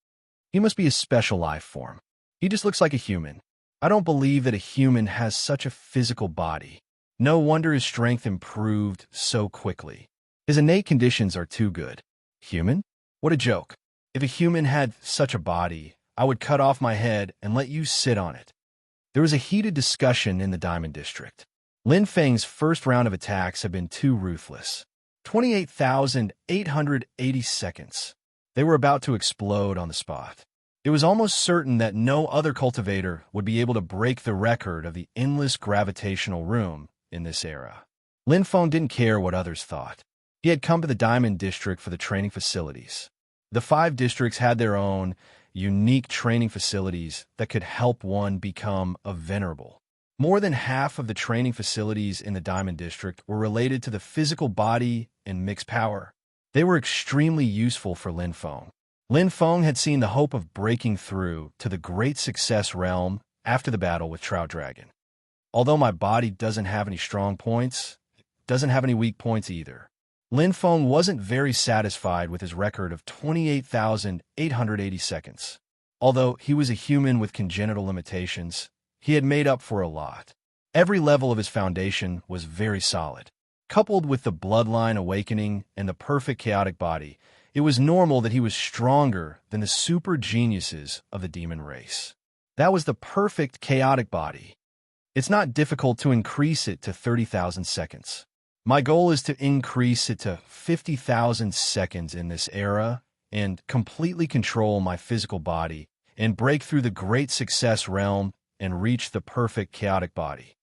He must be a special life form. He just looks like a human. I don't believe that a human has such a physical body. No wonder his strength improved so quickly. His innate conditions are too good. Human? What a joke. If a human had such a body, I would cut off my head and let you sit on it. There was a heated discussion in the Diamond District. Lin Feng's first round of attacks had been too ruthless. 28,880 seconds. They were about to explode on the spot. It was almost certain that no other cultivator would be able to break the record of the endless gravitational room in this era. Lin Feng didn't care what others thought. He had come to the Diamond District for the training facilities. The 5 districts had their own unique training facilities that could help one become a venerable. More than half of the training facilities in the Diamond District were related to the physical body and mixed power. They were extremely useful for Lin Feng. Lin Feng had seen the hope of breaking through to the great success realm after the battle with Trout Dragon. Although my body doesn't have any strong points, it doesn't have any weak points either. Lin Feng wasn't very satisfied with his record of 28,880 seconds. Although he was a human with congenital limitations, he had made up for a lot. Every level of his foundation was very solid. Coupled with the bloodline awakening and the perfect chaotic body, it was normal that he was stronger than the super geniuses of the demon race. That was the perfect chaotic body. It's not difficult to increase it to 30,000 seconds. My goal is to increase it to 50,000 seconds in this era and completely control my physical body and break through the great success realm and reach the perfect chaotic body.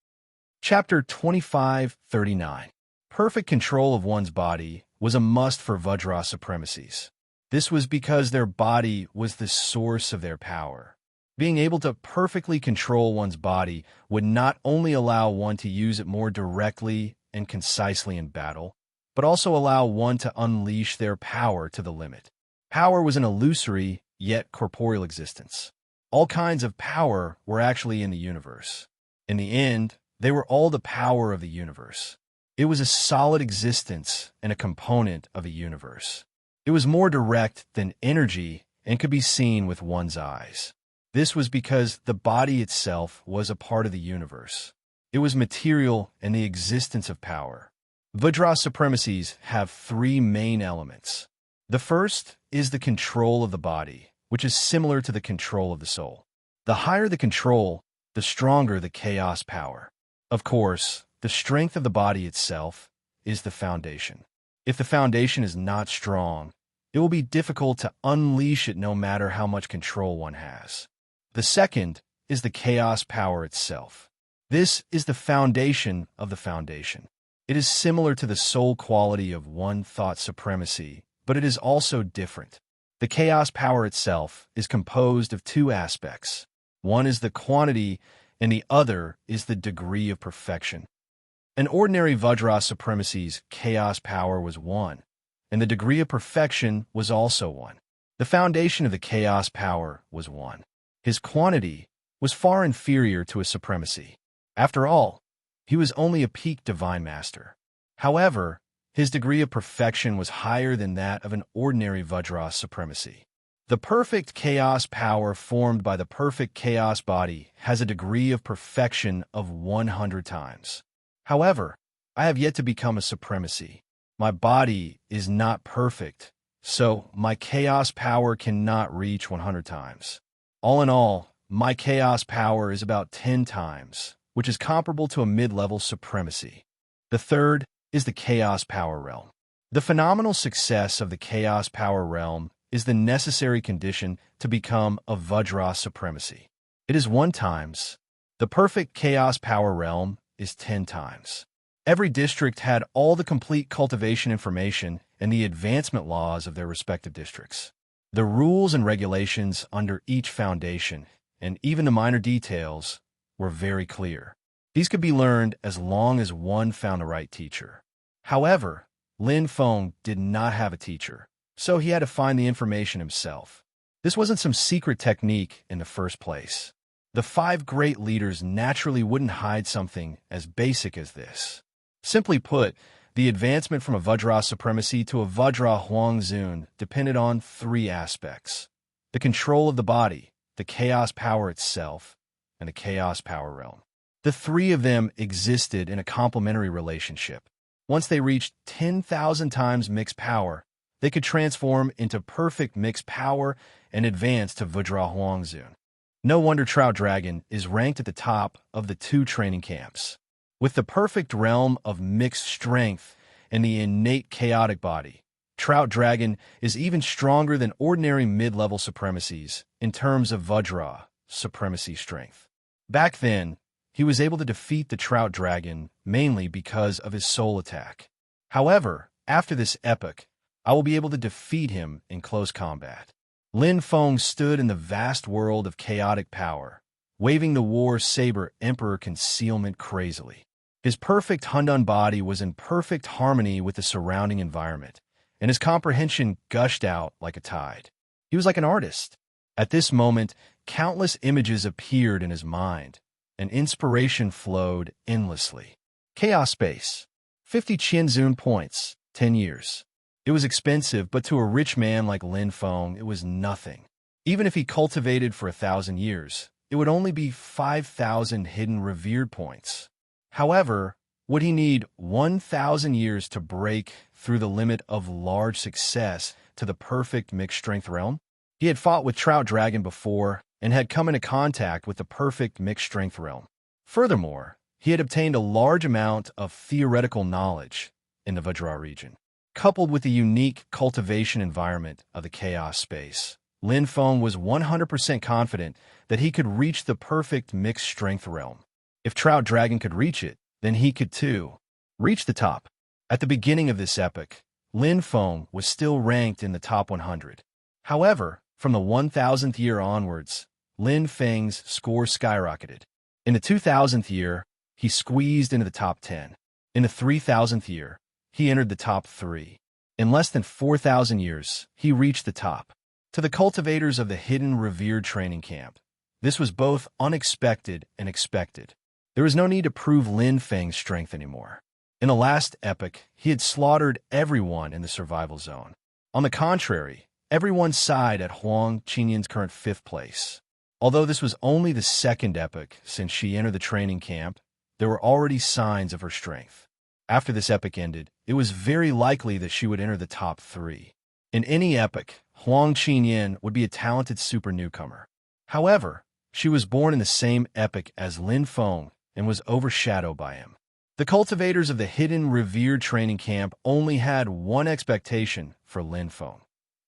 Chapter 2539. Perfect control of one's body was a must for Vajra supremacies. This was because their body was the source of their power. Being able to perfectly control one's body would not only allow one to use it more directly and concisely in battle, but also allow one to unleash their power to the limit. Power was an illusory, yet corporeal existence. All kinds of power were actually in the universe. In the end, they were all the power of the universe. It was a solid existence and a component of a universe. It was more direct than energy and could be seen with one's eyes. This was because the body itself was a part of the universe. It was material and the existence of power. Vajra supremacies have 3 main elements. The first is the control of the body, which is similar to the control of the soul. The higher the control, the stronger the chaos power. Of course, the strength of the body itself is the foundation. If the foundation is not strong, it will be difficult to unleash it no matter how much control one has. The second is the chaos power itself. This is the foundation of the foundation. It is similar to the soul quality of one thought supremacy, but it is also different. The chaos power itself is composed of 2 aspects. One is the quantity, and the other is the degree of perfection. An ordinary Vajra supremacy's chaos power was 1, and the degree of perfection was also 1. The foundation of the chaos power was 1. His quantity was far inferior to his supremacy. After all, he was only a peak divine master. However, his degree of perfection was higher than that of an ordinary Vajra supremacy. The perfect chaos power formed by the perfect chaos body has a degree of perfection of 100 times. However, I have yet to become a supremacy. My body is not perfect, so my chaos power cannot reach 100 times. All in all, my chaos power is about 10 times, which is comparable to a mid-level supremacy. The third is the chaos power realm. The phenomenal success of the chaos power realm is the necessary condition to become a Vajra supremacy. It is 1 times. The perfect chaos power realm is 10 times. Every district had all the complete cultivation information and the advancement laws of their respective districts. The rules and regulations under each foundation, and even the minor details, were very clear. These could be learned as long as one found the right teacher. However, Lin Feng did not have a teacher, so he had to find the information himself. This wasn't some secret technique in the first place. The 5 great leaders naturally wouldn't hide something as basic as this. Simply put, the advancement from a Vajra supremacy to a Vajra Huangzun depended on 3 aspects: the control of the body, the chaos power itself, and the chaos power realm. The 3 of them existed in a complementary relationship. Once they reached 10,000 times mixed power, they could transform into perfect mixed power and advance to Vajra Huangzun. No wonder Trout Dragon is ranked at the top of the 2 training camps. With the perfect realm of mixed strength and the innate chaotic body, Trout Dragon is even stronger than ordinary mid-level supremacies in terms of Vajra supremacy strength. Back then, he was able to defeat the Trout Dragon mainly because of his soul attack. However, after this epoch, I will be able to defeat him in close combat. Lin Feng stood in the vast world of chaotic power, waving the war saber emperor concealment crazily. His perfect Hundun body was in perfect harmony with the surrounding environment, and his comprehension gushed out like a tide. He was like an artist. At this moment, countless images appeared in his mind, and inspiration flowed endlessly. Chaos Space. 50 Qianzun points, 10 years. It was expensive, but to a rich man like Lin Feng, it was nothing. Even if he cultivated for 1,000 years, it would only be 5,000 hidden revered points. However, would he need 1,000 years to break through the limit of large success to the perfect mixed strength realm? He had fought with Trout Dragon before and had come into contact with the perfect mixed strength realm. Furthermore, he had obtained a large amount of theoretical knowledge in the Vajra region. Coupled with the unique cultivation environment of the chaos space, Lin Feng was 100% confident that he could reach the perfect mixed strength realm. If Trout Dragon could reach it, then he could too. Reach the top. At the beginning of this epoch, Lin Feng was still ranked in the top 100. However, from the 1,000th year onwards, Lin Feng's score skyrocketed. In the 2,000th year, he squeezed into the top 10. In the 3,000th year, he entered the top 3. In less than 4,000 years, he reached the top. To the cultivators of the hidden revered training camp, this was both unexpected and expected. There was no need to prove Lin Feng's strength anymore. In the last epoch, he had slaughtered everyone in the survival zone. On the contrary, everyone sighed at Huang Qinyan's current 5th place. Although this was only the 2nd epoch since she entered the training camp, there were already signs of her strength. After this epoch ended, it was very likely that she would enter the top 3. In any epoch, Huang Qinyan would be a talented super newcomer. However, she was born in the same epoch as Lin Feng and was overshadowed by him. The cultivators of the hidden revered training camp only had one expectation for Lin Feng: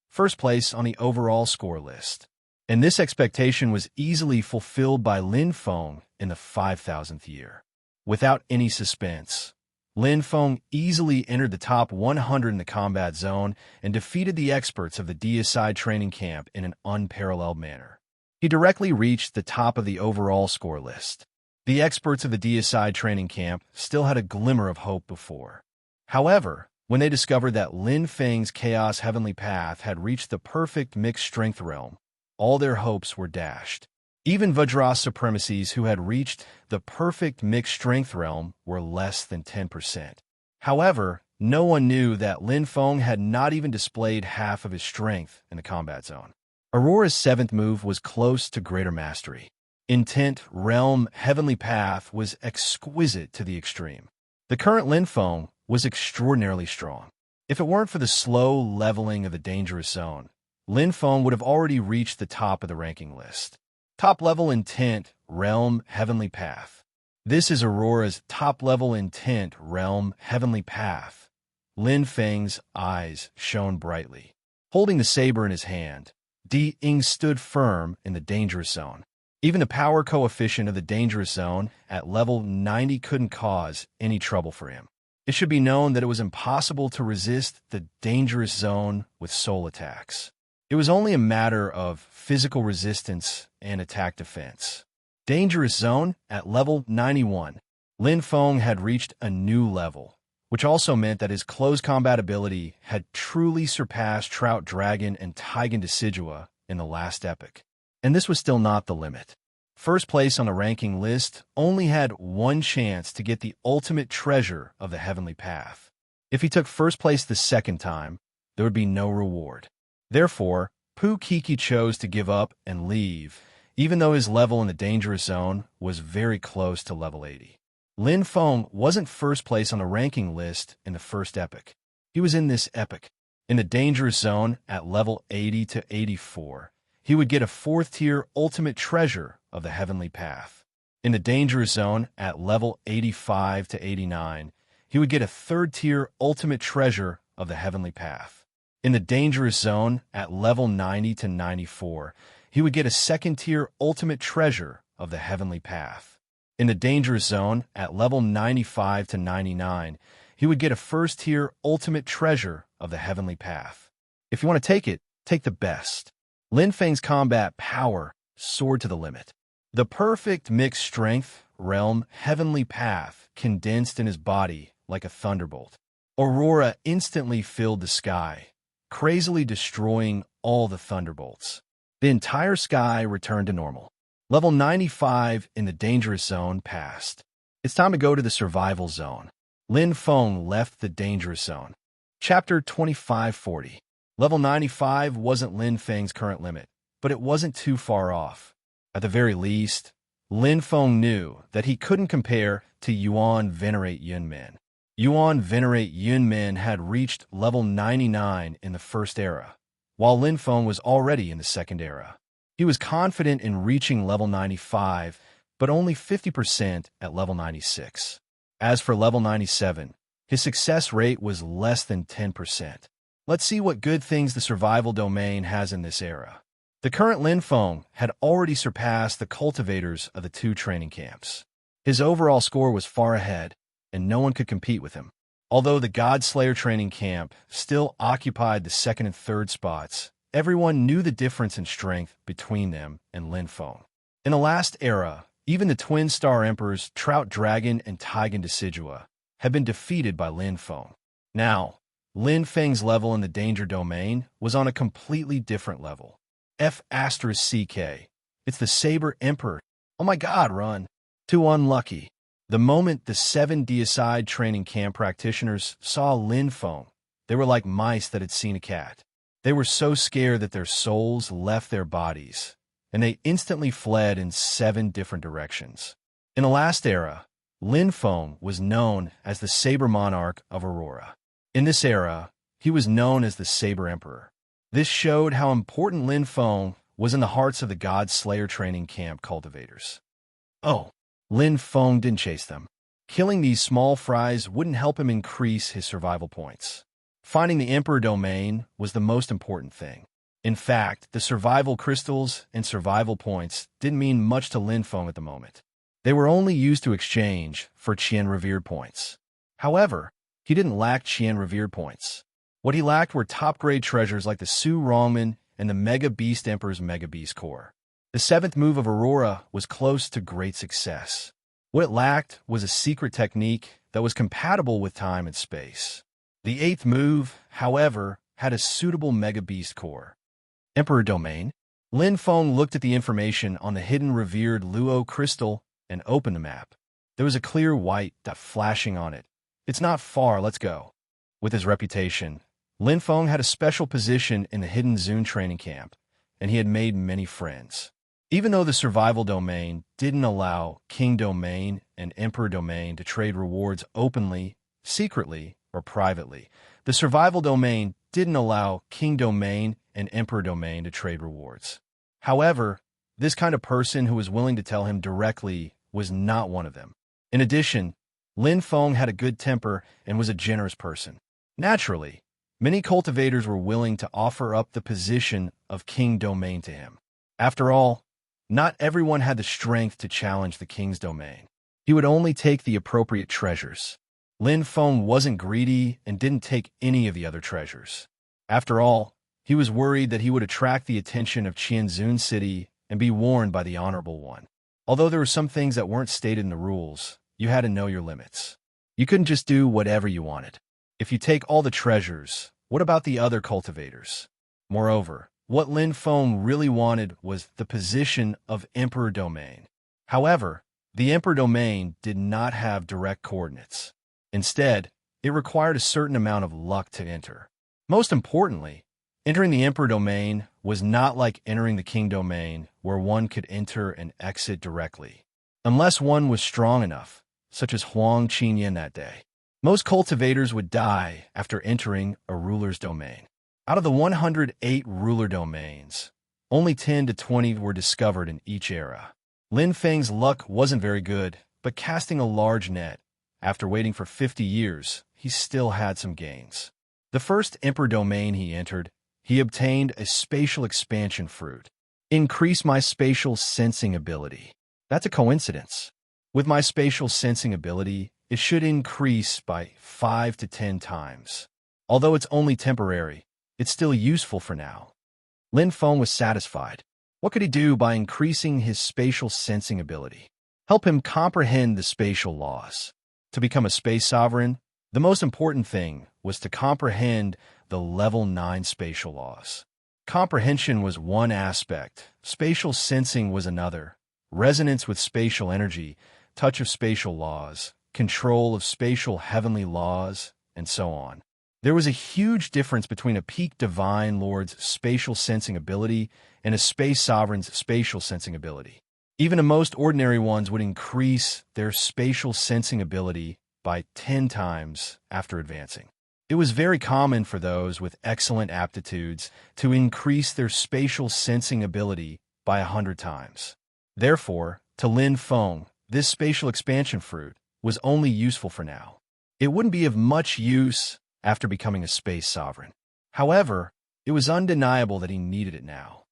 first place on the overall score list. And this expectation was easily fulfilled by Lin Feng in the 5,000th year. Without any suspense, Lin Feng easily entered the top 100 in the combat zone and defeated the experts of the Deicide training camp in an unparalleled manner. He directly reached the top of the overall score list. The experts of the Deicide training camp still had a glimmer of hope before. However, when they discovered that Lin Feng's Chaos Heavenly Path had reached the perfect mixed strength realm, all their hopes were dashed. Even Vajra supremacies who had reached the perfect mixed strength realm were less than 10%. However, no one knew that Lin Feng had not even displayed half of his strength in the combat zone. Aurora's 7th move was close to greater mastery. Intent, Realm, Heavenly Path was exquisite to the extreme. The current Lin Feng was extraordinarily strong. If it weren't for the slow leveling of the dangerous zone, Lin Feng would have already reached the top of the ranking list. Top-level Intent, Realm, Heavenly Path. This is Aurora's top-level Intent, Realm, Heavenly Path. Lin Feng's eyes shone brightly. Holding the saber in his hand, Di Ying stood firm in the dangerous zone. Even the power coefficient of the dangerous zone at level 90 couldn't cause any trouble for him. It should be known that it was impossible to resist the dangerous zone with soul attacks. It was only a matter of physical resistance and attack defense. Dangerous zone at level 91. Lin Feng had reached a new level, which also meant that his close combat ability had truly surpassed Trout Dragon and Taigen Decidua in the last epic. And this was still not the limit. First place on the ranking list only had one chance to get the ultimate treasure of the Heavenly Path. If he took first place the second time, there would be no reward. Therefore, Pu Kiki chose to give up and leave, even though his level in the dangerous zone was very close to level 80. Lin Feng wasn't first place on the ranking list in the first epic. He was in this epic. In the dangerous zone at level 80 to 84, he would get a 4th tier ultimate treasure of the Heavenly Path. In the dangerous zone at level 85 to 89, he would get a 3rd tier ultimate treasure of the Heavenly Path. In the dangerous zone at level 90 to 94, he would get a 2nd tier ultimate treasure of the Heavenly Path. In the dangerous zone at level 95 to 99, he would get a 1st tier ultimate treasure of the Heavenly Path. If you want to take the best. Lin Feng's combat power soared to the limit. The perfect mixed strength, realm, Heavenly Path condensed in his body like a thunderbolt. Aurora instantly filled the sky, crazily destroying all the thunderbolts. The entire sky returned to normal. Level 95 in the dangerous zone passed. It's time to go to the survival zone. Lin Feng left the dangerous zone. Chapter 2540. Level 95 wasn't Lin Feng's current limit, but it wasn't too far off. At the very least, Lin Feng knew that he couldn't compare to Yuan Venerate Yunmen. Yuan Venerate Yunmen had reached level 99 in the first era, while Lin Feng was already in the second era. He was confident in reaching level 95, but only 50% at level 96. As for level 97, his success rate was less than 10%. Let's see what good things the survival domain has in this era. The current Lin Feng had already surpassed the cultivators of the 2 training camps. His overall score was far ahead, and no one could compete with him. Although the God Slayer training camp still occupied the 2nd and 3rd spots, everyone knew the difference in strength between them and Lin Feng. In the last era, even the Twin Star Emperors Trout Dragon and Taigen Decidua had been defeated by Lin Feng. Now, Lin Feng's level in the danger domain was on a completely different level. F*CK. It's the Saber Emperor. Oh my god, run. Too unlucky. The moment the 7 Deicide training camp practitioners saw Lin Feng, they were like mice that had seen a cat. They were so scared that their souls left their bodies, and they instantly fled in 7 different directions. In the last era, Lin Feng was known as the Saber Monarch of Aurora. In this era, he was known as the Saber Emperor. This showed how important Lin Feng was in the hearts of the God Slayer training camp cultivators. Oh, Lin Feng didn't chase them. Killing these small fries wouldn't help him increase his survival points. Finding the Emperor domain was the most important thing. In fact, the survival crystals and survival points didn't mean much to Lin Feng at the moment. They were only used to exchange for Qian Revered points. However, he didn't lack Qian Revered points. What he lacked were top-grade treasures like the Su Rongmen and the Mega Beast Emperor's Mega Beast Core. The 7th move of Aurora was close to great success. What it lacked was a secret technique that was compatible with time and space. The 8th move, however, had a suitable Mega Beast Core. Emperor Domain. Lin Feng looked at the information on the hidden revered Luo crystal and opened the map. There was a clear white dot flashing on it. It's not far, let's go. With his reputation, Lin Feng had a special position in the hidden Zun training camp, and he had made many friends. Even though the survival domain didn't allow King Domain and Emperor Domain to trade rewards openly, secretly, or privately, the survival domain didn't allow King Domain and Emperor Domain to trade rewards. However, this kind of person who was willing to tell him directly was not one of them. In addition, Lin Feng had a good temper and was a generous person. Naturally, many cultivators were willing to offer up the position of King Domain to him. After all, not everyone had the strength to challenge the King's Domain. He would only take the appropriate treasures. Lin Feng wasn't greedy and didn't take any of the other treasures. After all, he was worried that he would attract the attention of Qianzun City and be warned by the Honorable One. Although there were some things that weren't stated in the rules, you had to know your limits. You couldn't just do whatever you wanted. If you take all the treasures, what about the other cultivators? Moreover, what Lin Feng really wanted was the position of Emperor Domain. However, the Emperor Domain did not have direct coordinates. Instead, it required a certain amount of luck to enter. Most importantly, entering the Emperor Domain was not like entering the King Domain, where one could enter and exit directly, unless one was strong enough, such as Huang Qinyan that day. Most cultivators would die after entering a ruler's domain. Out of the 108 ruler domains, only 10 to 20 were discovered in each era. Lin Feng's luck wasn't very good, but casting a large net, after waiting for 50 years, he still had some gains. The first Emperor domain he entered, he obtained a spatial expansion fruit. Increase my spatial sensing ability. That's a coincidence. With my spatial sensing ability, it should increase by 5 to 10 times. Although it's only temporary, it's still useful for now. Lin Feng was satisfied. What could he do by increasing his spatial sensing ability? Help him comprehend the spatial laws. To become a space sovereign, the most important thing was to comprehend the level 9 spatial laws. Comprehension was one aspect, spatial sensing was another, resonance with spatial energy, touch of spatial laws, control of spatial heavenly laws, and so on. There was a huge difference between a peak divine lord's spatial sensing ability and a space sovereign's spatial sensing ability. Even the most ordinary ones would increase their spatial sensing ability by 10 times after advancing. It was very common for those with excellent aptitudes to increase their spatial sensing ability by 100 times. Therefore, to Lin Feng, this spatial expansion fruit was only useful for now. It wouldn't be of much use after becoming a space sovereign. However, it was undeniable that he needed it now.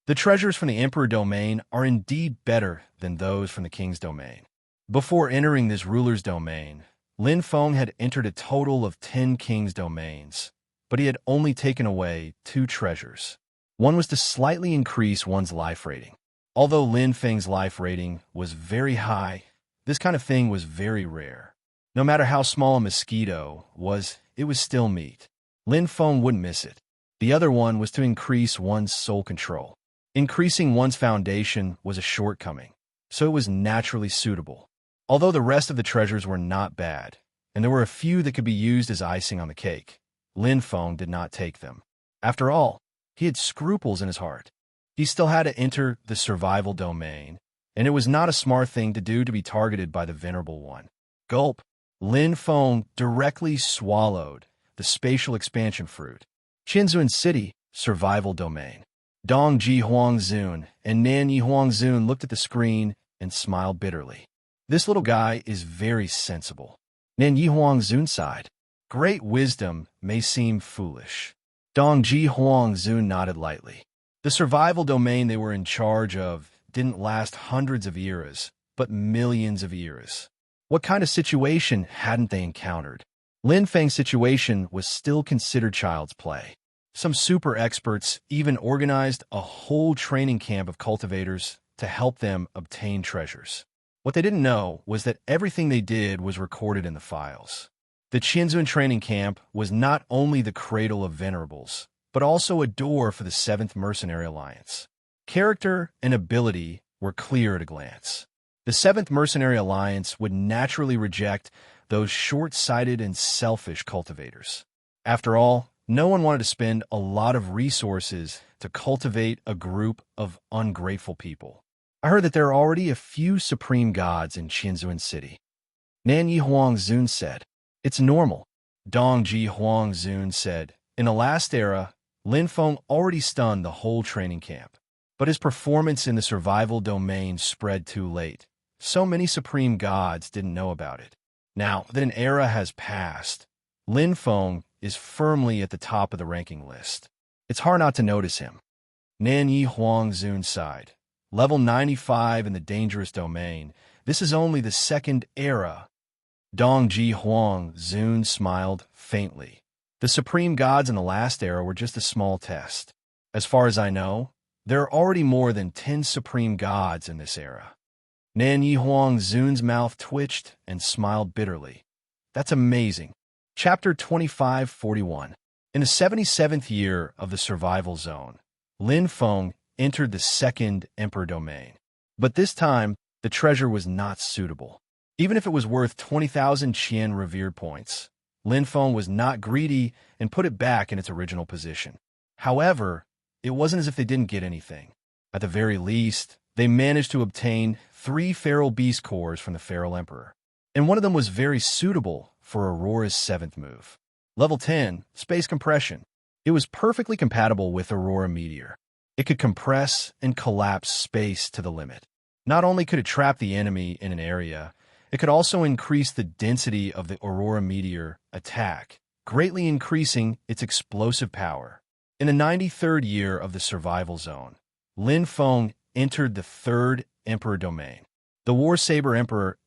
The treasures from the Emperor domain are indeed better than those from the King's domain. Before entering this ruler's domain, Lin Feng had entered a total of 10 King's domains, but he had only taken away 2 treasures. One was to slightly increase one's life rating. Although Lin Feng's life rating was very high, this kind of thing was very rare. No matter how small a mosquito was, it was still meat. Lin Feng wouldn't miss it. The other one was to increase one's soul control. Increasing one's foundation was a shortcoming, so it was naturally suitable. Although the rest of the treasures were not bad, and there were a few that could be used as icing on the cake, Lin Feng did not take them. After all, he had scruples in his heart. He still had to enter the survival domain, and it was not a smart thing to do to be targeted by the Venerable One. Gulp! Lin Feng directly swallowed the spatial expansion fruit. Qinzhuan City, survival domain. Dong Ji Huangzun and Nan Yi Huangzun looked at the screen and smiled bitterly. This little guy is very sensible. Nan Yi Huangzun sighed. Great wisdom may seem foolish. Dong Ji Huangzun nodded lightly. The survival domain they were in charge of didn't last hundreds of eras, but millions of eras. What kind of situation hadn't they encountered? Lin Feng's situation was still considered child's play. Some super experts even organized a whole training camp of cultivators to help them obtain treasures. What they didn't know was that everything they did was recorded in the files. The Qinzhuan training camp was not only the cradle of venerables, but also a door for the 7th Mercenary Alliance. Character and ability were clear at a glance. The 7th Mercenary Alliance would naturally reject those short-sighted and selfish cultivators. After all, no one wanted to spend a lot of resources to cultivate a group of ungrateful people. I heard that there are already a few supreme gods in Qinzhuan City. Nan Yi Huangzun said, It's normal. Dong Ji Huangzun said, In the last era, Lin Feng already stunned the whole training camp. But his performance in the survival domain spread too late. So many supreme gods didn't know about it. Now that an era has passed, Lin Feng is firmly at the top of the ranking list. It's hard not to notice him. Nan Yi Huangzun sighed. Level 95 in the dangerous domain. This is only the 2nd era. Dong Ji Huangzun smiled faintly. The supreme gods in the last era were just a small test. As far as I know, there are already more than 10 supreme gods in this era. Nan Yi Huang Zun's mouth twitched and smiled bitterly. That's amazing. Chapter 2541. In the 77th year of the survival zone, Lin Feng entered the second Emperor domain. But this time, the treasure was not suitable. Even if it was worth 20,000 Qian revered points, Lin Feng was not greedy and put it back in its original position. However, it wasn't as if they didn't get anything. At the very least, they managed to obtain 3 feral beast cores from the feral emperor. And one of them was very suitable for Aurora's 7th move. Level 10, Space Compression. It was perfectly compatible with Aurora Meteor. It could compress and collapse space to the limit. Not only could it trap the enemy in an area, it could also increase the density of the Aurora Meteor attack, greatly increasing its explosive power. In the 93rd year of the survival zone, Lin Feng entered the 3rd Emperor domain. The War Saber Emperor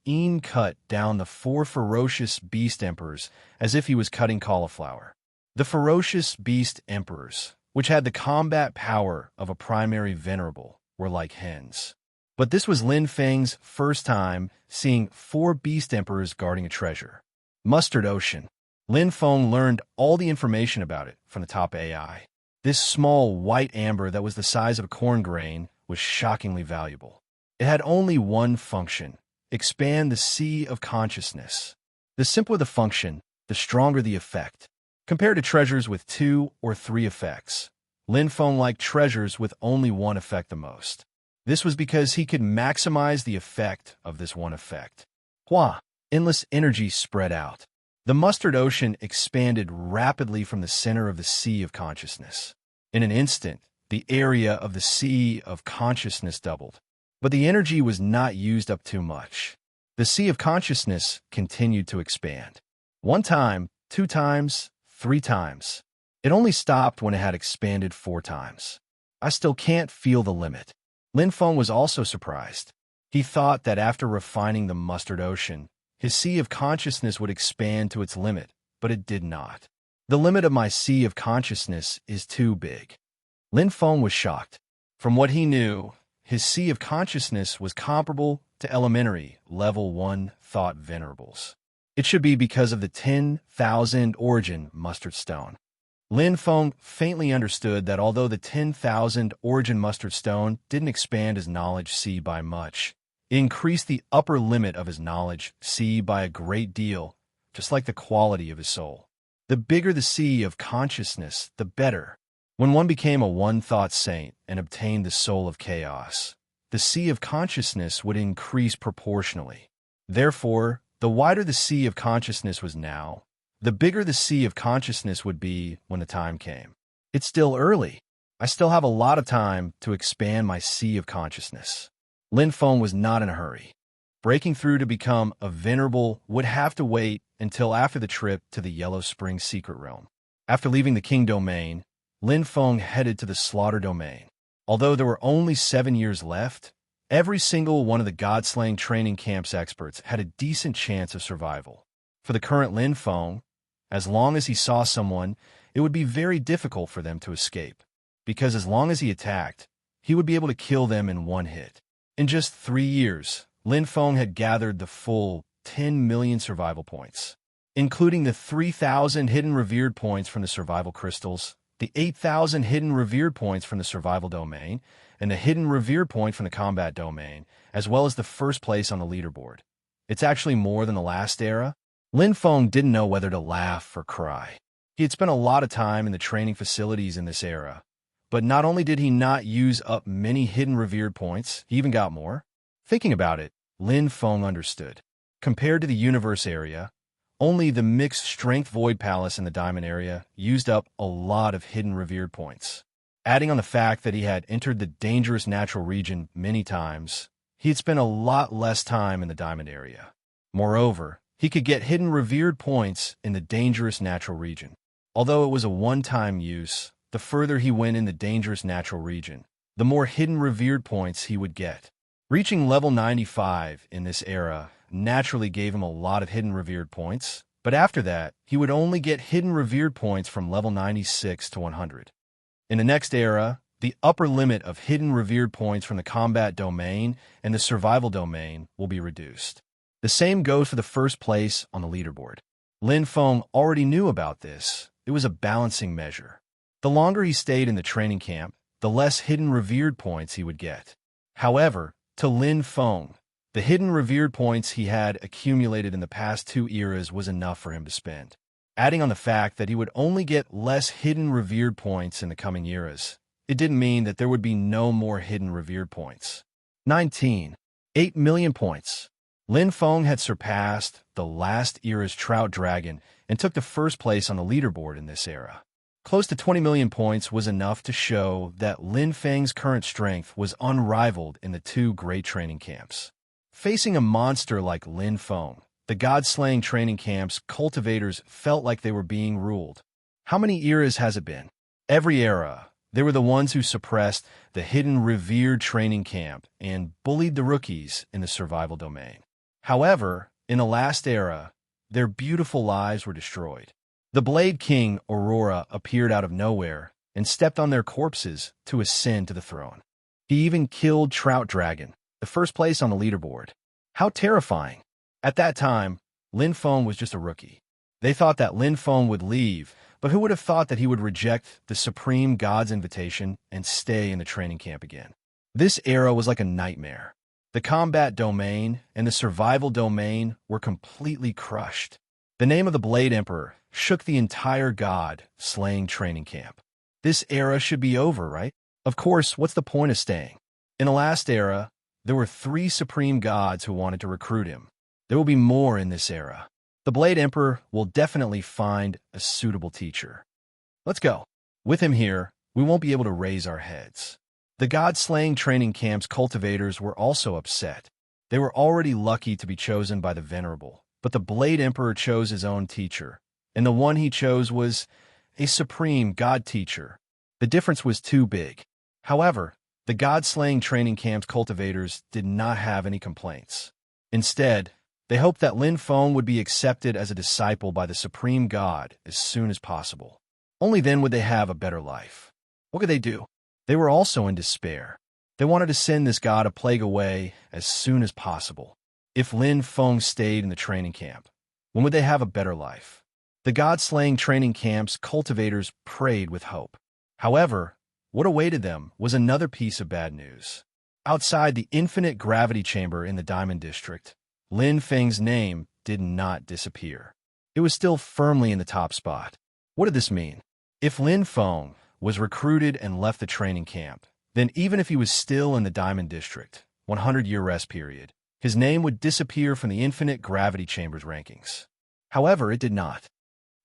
cut down the 4 ferocious beast emperors as if he was cutting cauliflower. The ferocious beast emperors, which had the combat power of a primary venerable, were like hens. But this was Lin Feng's first time seeing 4 beast emperors guarding a treasure. Mustard Ocean. Lin Feng learned all the information about it from the top AI. This small white amber that was the size of a corn grain was shockingly valuable. It had only one function: expand the sea of consciousness. The simpler the function, the stronger the effect. Compared to treasures with 2 or 3 effects, Lin Feng liked treasures with only one effect the most. This was because he could maximize the effect of this one effect. Hua, endless energy spread out. The mustard ocean expanded rapidly from the center of the sea of consciousness. In an instant, the area of the sea of consciousness doubled. But the energy was not used up too much. The sea of consciousness continued to expand. 1 time, 2 times, 3 times. It only stopped when it had expanded 4 times. I still can't feel the limit. Lin Feng was also surprised. He thought that after refining the mustard ocean, his sea of consciousness would expand to its limit, but it did not. The limit of my sea of consciousness is too big. Lin Feng was shocked. From what he knew, his sea of consciousness was comparable to elementary, level 1 thought venerables. It should be because of the 10,000 origin mustard stone. Lin Feng faintly understood that although the 10,000 origin mustard stone didn't expand his knowledge sea by much, it increased the upper limit of his knowledge sea by a great deal, just like the quality of his soul. The bigger the sea of consciousness, the better. When one became a one-thought saint and obtained the soul of chaos, the sea of consciousness would increase proportionally. Therefore, the wider the sea of consciousness was now, the bigger the sea of consciousness would be when the time came. It's still early. I still have a lot of time to expand my sea of consciousness. Lin Feng was not in a hurry. Breaking through to become a venerable would have to wait until after the trip to the Yellow Spring Secret Realm. After leaving the King Domain, Lin Feng headed to the Slaughter Domain. Although there were only 7 years left, every single one of the God-slaying training camp's experts had a decent chance of survival. For the current Lin Feng, as long as he saw someone, it would be very difficult for them to escape, because as long as he attacked, he would be able to kill them in 1 hit. In just 3 years, Lin Feng had gathered the full 10 million survival points, including the 3,000 hidden revered points from the survival crystals, the 8,000 hidden revered points from the survival domain, and the hidden revered point from the combat domain, as well as the first place on the leaderboard. It's actually more than the last era. Lin Feng didn't know whether to laugh or cry. He had spent a lot of time in the training facilities in this era, but not only did he not use up many hidden revered points, he even got more. Thinking about it, Lin Feng understood. Compared to the universe area, only the mixed strength void palace in the diamond area used up a lot of hidden revered points. Adding on the fact that he had entered the dangerous natural region many times, he had spent a lot less time in the diamond area. Moreover, he could get hidden revered points in the dangerous natural region. Although it was a one-time use, the further he went in the dangerous natural region, the more hidden revered points he would get. Reaching level 95 in this era naturally gave him a lot of hidden revered points, but after that, he would only get hidden revered points from level 96 to 100. In the next era, The upper limit of hidden revered points from the combat domain and the survival domain will be reduced. The same goes for the first place on the leaderboard. Lin Feng already knew about this. It was a balancing measure. The longer he stayed in the training camp, the less hidden revered points he would get. However, to Lin Feng, the hidden revered points he had accumulated in the past 2 eras was enough for him to spend. Adding on the fact that he would only get less hidden revered points in the coming eras, it didn't mean that there would be no more hidden revered points. 19. 8 million points. Lin Feng had surpassed the last era's Trout Dragon and took the first place on the leaderboard in this era. Close to 20 million points was enough to show that Lin Feng's current strength was unrivaled in the 2 great training camps. Facing a monster like Lin Feng, the God-slaying training camp's cultivators felt like they were being ruled. How many eras has it been? Every era, they were the ones who suppressed the hidden revered training camp and bullied the rookies in the survival domain. However, in the last era, their beautiful lives were destroyed. The Blade King, Aurora, appeared out of nowhere and stepped on their corpses to ascend to the throne. He even killed Trout Dragon, the first place on the leaderboard. How terrifying! At that time, Lin Feng was just a rookie. They thought that Lin Feng would leave, but who would have thought that he would reject the Supreme God's invitation and stay in the training camp again? This era was like a nightmare. The combat domain and the survival domain were completely crushed. The name of the Blade Emperor shook the entire God-slaying training camp. This era should be over, right? Of course, what's the point of staying? In the last era, there were 3 supreme gods who wanted to recruit him. There will be more in this era. The Blade Emperor will definitely find a suitable teacher. Let's go. With him here, we won't be able to raise our heads. The God-slaying training camp's cultivators were also upset. They were already lucky to be chosen by the Venerable, but the Blade Emperor chose his own teacher, and the one he chose was a supreme God teacher. The difference was too big. However, the God-slaying training camp's cultivators did not have any complaints. Instead, they hoped that Lin Feng would be accepted as a disciple by the Supreme God as soon as possible. Only then would they have a better life. What could they do? They were also in despair. They wanted to send this god a plague away as soon as possible. If Lin Feng stayed in the training camp, when would they have a better life? The God-slaying training camp's cultivators prayed with hope. However, what awaited them was another piece of bad news. Outside the infinite gravity chamber in the Diamond District, Lin Feng's name did not disappear. It was still firmly in the top spot. What did this mean? If Lin Feng was recruited and left the training camp, then even if he was still in the Diamond District, 100-year rest period, his name would disappear from the infinite gravity chamber's rankings. However, it did not.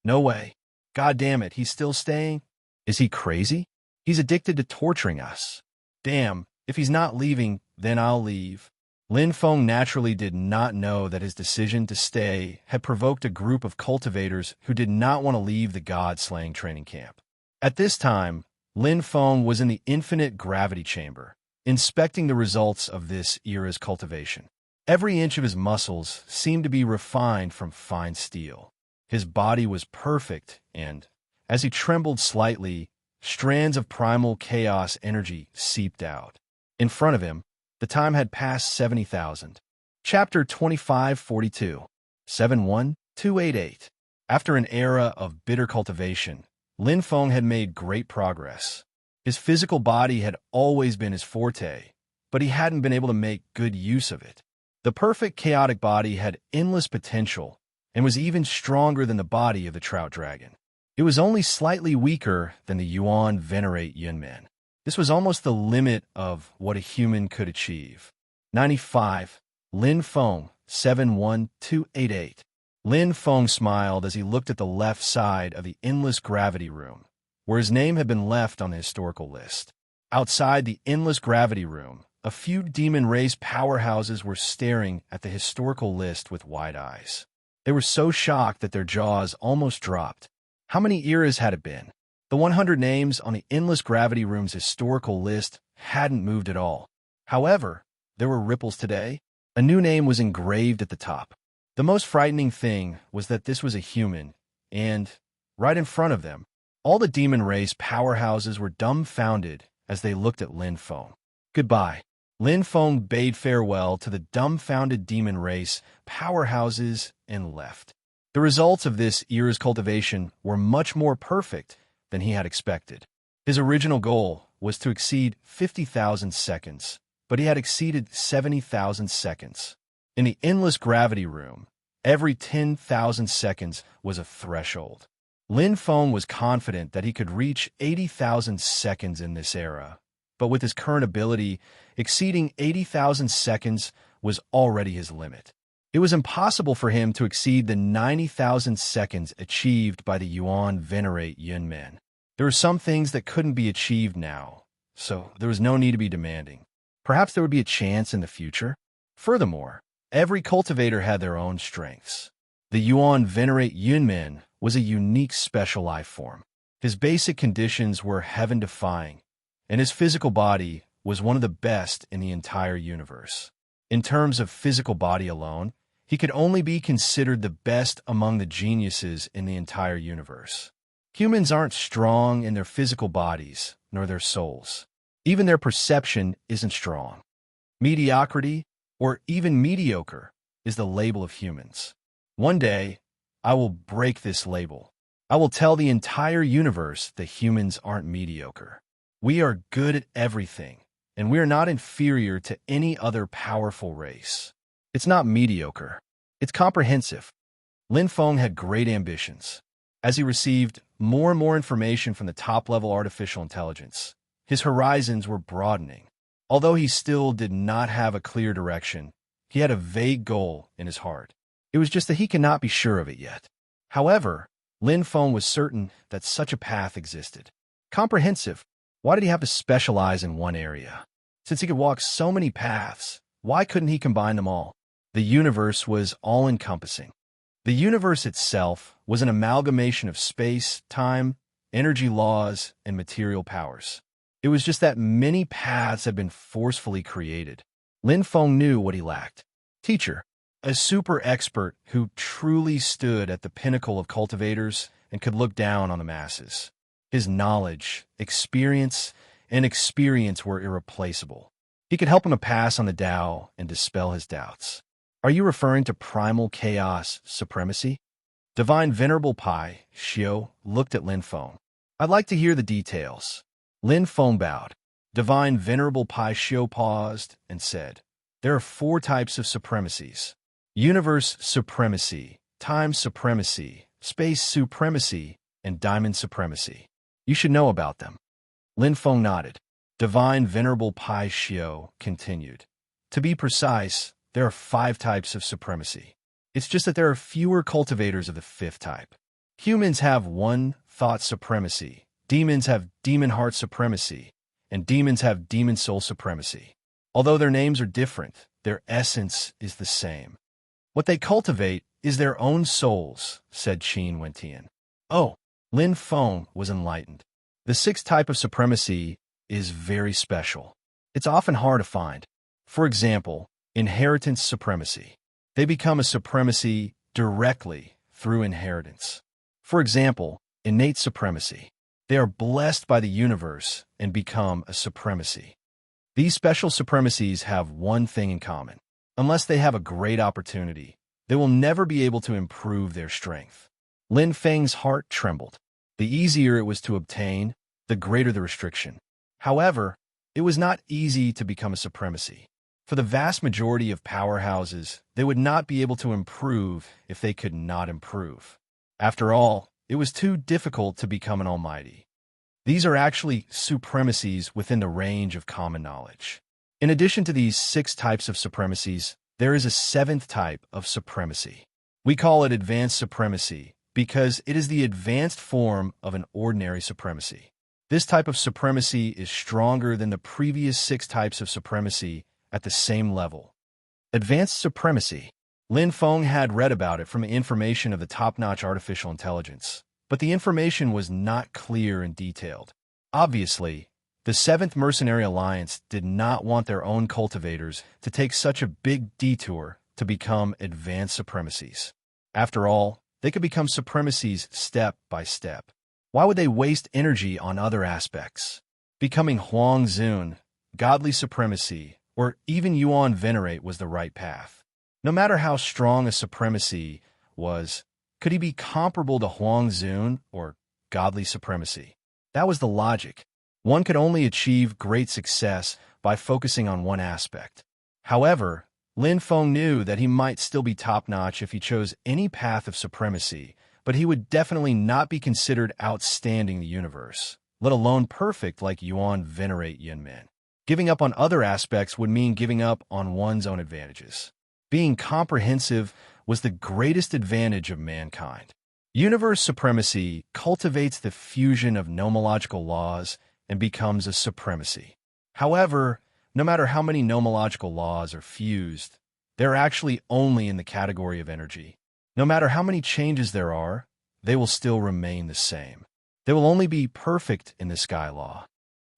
No way. God damn it, he's still staying? Is he crazy? He's addicted to torturing us. Damn, if he's not leaving, then I'll leave. Lin Feng naturally did not know that his decision to stay had provoked a group of cultivators who did not want to leave the God-slaying training camp. At this time, Lin Feng was in the infinite gravity chamber, inspecting the results of this era's cultivation. Every inch of his muscles seemed to be refined from fine steel. His body was perfect, and, as he trembled slightly, strands of primal chaos energy seeped out. In front of him, the time had passed 70,000. Chapter 2542, 71288. After an era of bitter cultivation, Lin Feng had made great progress. His physical body had always been his forte, but he hadn't been able to make good use of it. The perfect chaotic body had endless potential and was even stronger than the body of the Trout Dragon. It was only slightly weaker than the Yuan Venerate Yunmen. This was almost the limit of what a human could achieve. 95. Lin Feng, 71288. Lin Feng smiled as he looked at the left side of the endless gravity room, where his name had been left on the historical list. Outside the endless gravity room, a few demon race powerhouses were staring at the historical list with wide eyes. They were so shocked that their jaws almost dropped. How many eras had it been? The 100 names on the endless gravity room's historical list hadn't moved at all. However, there were ripples today. A new name was engraved at the top. The most frightening thing was that this was a human, and, right in front of them, all the demon race powerhouses were dumbfounded as they looked at Lin Feng. Goodbye. Lin Feng bade farewell to the dumbfounded demon race, powerhouses, and left. The results of this era's cultivation were much more perfect than he had expected. His original goal was to exceed 50,000 seconds, but he had exceeded 70,000 seconds. In the endless gravity room, every 10,000 seconds was a threshold. Lin Feng was confident that he could reach 80,000 seconds in this era, but with his current ability, exceeding 80,000 seconds was already his limit. It was impossible for him to exceed the 90,000 seconds achieved by the Yuan Venerate Yunmen. There were some things that couldn't be achieved now, so there was no need to be demanding. Perhaps there would be a chance in the future. Furthermore, every cultivator had their own strengths. The Yuan Venerate Yunmen was a unique special life form. His basic conditions were heaven-defying, and his physical body was one of the best in the entire universe. In terms of physical body alone, he could only be considered the best among the geniuses in the entire universe. Humans aren't strong in their physical bodies, nor their souls. Even their perception isn't strong. Mediocrity, or even mediocre, is the label of humans. One day, I will break this label. I will tell the entire universe that humans aren't mediocre. We are good at everything, and we are not inferior to any other powerful race. It's not mediocre. It's comprehensive. Lin Feng had great ambitions. As he received more and more information from the top-level artificial intelligence, his horizons were broadening. Although he still did not have a clear direction, he had a vague goal in his heart. It was just that he cannot be sure of it yet. However, Lin Feng was certain that such a path existed. Comprehensive. Why did he have to specialize in one area? Since he could walk so many paths, why couldn't he combine them all? The universe was all-encompassing. The universe itself was an amalgamation of space, time, energy laws, and material powers. It was just that many paths had been forcefully created. Lin Feng knew what he lacked. Teacher, a super expert who truly stood at the pinnacle of cultivators and could look down on the masses. His knowledge, experience were irreplaceable. He could help him to pass on the Tao and dispel his doubts. Are you referring to primal chaos supremacy? Divine Venerable Pai, Xiao, looked at Lin Feng. I'd like to hear the details. Lin Feng bowed. Divine Venerable Pai Xiao paused and said, there are 4 types of supremacies. Universe supremacy, time supremacy, space supremacy, and diamond supremacy. You should know about them. Lin Feng nodded. Divine Venerable Pai Xiao continued. To be precise, there are 5 types of supremacy. It's just that there are fewer cultivators of the 5th type. Humans have 1 thought supremacy, demons have demon heart supremacy, and demons have demon soul supremacy. Although their names are different, their essence is the same. What they cultivate is their own souls, said Qin Wentian. Oh, Lin Feng was enlightened. The 6th type of supremacy is very special. It's often hard to find. For example, inheritance supremacy. They become a supremacy directly through inheritance. For example, innate supremacy. They are blessed by the universe and become a supremacy. These special supremacies have one thing in common. Unless they have a great opportunity, they will never be able to improve their strength. Lin Feng's heart trembled. The easier it was to obtain, the greater the restriction. However, it was not easy to become a supremacy. For the vast majority of powerhouses, they would not be able to improve if they could not improve. After all, it was too difficult to become an almighty. These are actually supremacies within the range of common knowledge. In addition to these 6 types of supremacies, there is a 7th type of supremacy. We call it advanced supremacy because it is the advanced form of an ordinary supremacy. This type of supremacy is stronger than the previous 6 types of supremacy at the same level. Advanced supremacy. Lin Feng had read about it from information of the top-notch artificial intelligence, but the information was not clear and detailed. Obviously, the 7th Mercenary Alliance did not want their own cultivators to take such a big detour to become advanced supremacies. After all, they could become supremacies step by step. Why would they waste energy on other aspects? Becoming Huang Zun, godly supremacy, or even Yuan venerate was the right path. No matter how strong a supremacy was, could he be comparable to Huang Zun or godly supremacy? That was the logic. One could only achieve great success by focusing on one aspect. However, Lin Feng knew that he might still be top-notch if he chose any path of supremacy, but he would definitely not be considered outstanding in the universe, let alone perfect like Yuan venerate Yunmen. Giving up on other aspects would mean giving up on one's own advantages. Being comprehensive was the greatest advantage of mankind. Universe supremacy cultivates the fusion of nomological laws and becomes a supremacy. However, no matter how many nomological laws are fused, they're actually only in the category of energy. No matter how many changes there are, they will still remain the same. They will only be perfect in the sky law.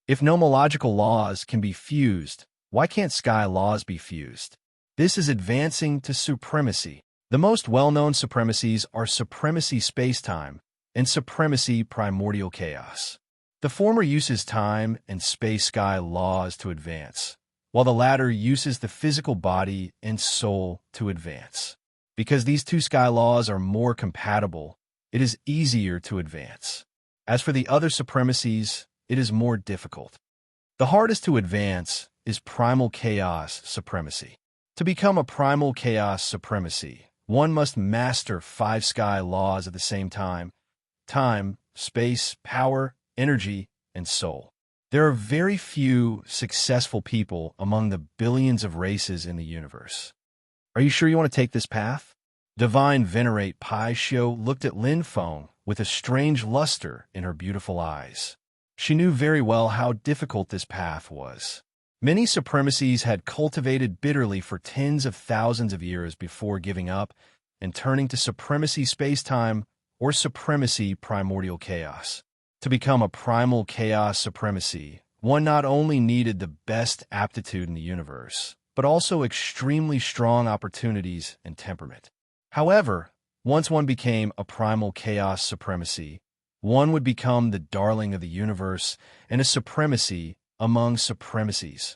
If nomological laws can be fused, why can't sky laws be fused? This is advancing to supremacy. The most well-known supremacies are supremacy space-time and supremacy primordial chaos. The former uses time and space-sky laws to advance, while the latter uses the physical body and soul to advance. Because these two sky laws are more compatible, it is easier to advance. As for the other supremacies, it is more difficult. The hardest to advance is primal chaos supremacy. To become a primal chaos supremacy, one must master 5 sky laws at the same time: time, space, power, energy, and soul. There are very few successful people among the billions of races in the universe. Are you sure you want to take this path? Divine Venerate Pai Xiu looked at Lin Feng with a strange luster in her beautiful eyes. She knew very well how difficult this path was. Many supremacies had cultivated bitterly for tens of thousands of years before giving up and turning to supremacy space-time or supremacy primordial chaos. To become a primal chaos supremacy, one not only needed the best aptitude in the universe, but also extremely strong opportunities and temperament. However, once one became a primal chaos supremacy, one would become the darling of the universe and a supremacy among supremacies.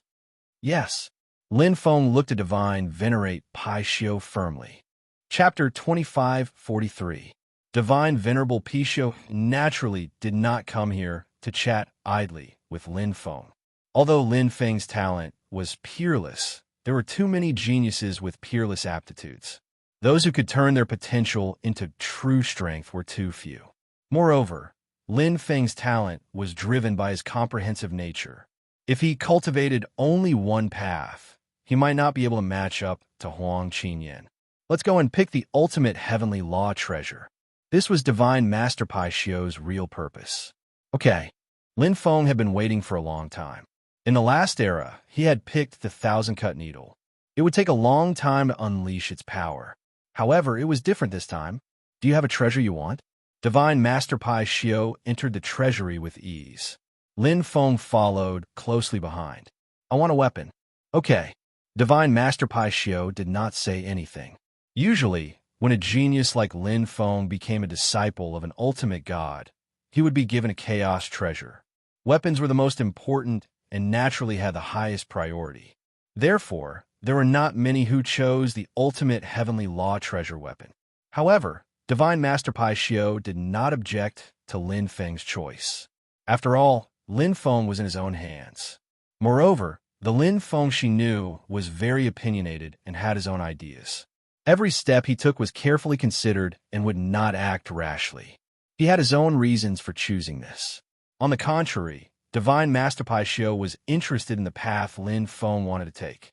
Yes, Lin Feng looked at Divine Venerate Pai Xiu firmly. Chapter 2543. Divine Venerable Pai Xiu naturally did not come here to chat idly with Lin Feng. Although Lin Feng's talent was peerless, there were too many geniuses with peerless aptitudes. Those who could turn their potential into true strength were too few. Moreover, Lin Feng's talent was driven by his comprehensive nature. If he cultivated only one path, he might not be able to match up to Huang Qinyan. Let's go and pick the ultimate heavenly law treasure. This was Divine Master Pai Xiu's real purpose. Okay, Lin Feng had been waiting for a long time. In the last era, he had picked the 1,000-cut needle. It would take a long time to unleash its power. However, it was different this time. Do you have a treasure you want? Divine Master Pai Xiu entered the treasury with ease. Lin Feng followed closely behind. I want a weapon. Okay. Divine Master Pai Xiu did not say anything. Usually, when a genius like Lin Feng became a disciple of an ultimate god, he would be given a chaos treasure. Weapons were the most important and naturally had the highest priority. Therefore, there were not many who chose the ultimate heavenly law treasure weapon. However, Divine Master Pai Xiu did not object to Lin Feng's choice. After all, Lin Feng was in his own hands. Moreover, the Lin Feng she knew was very opinionated and had his own ideas. Every step he took was carefully considered and would not act rashly. He had his own reasons for choosing this. On the contrary, Divine Master Pai Xiu was interested in the path Lin Feng wanted to take.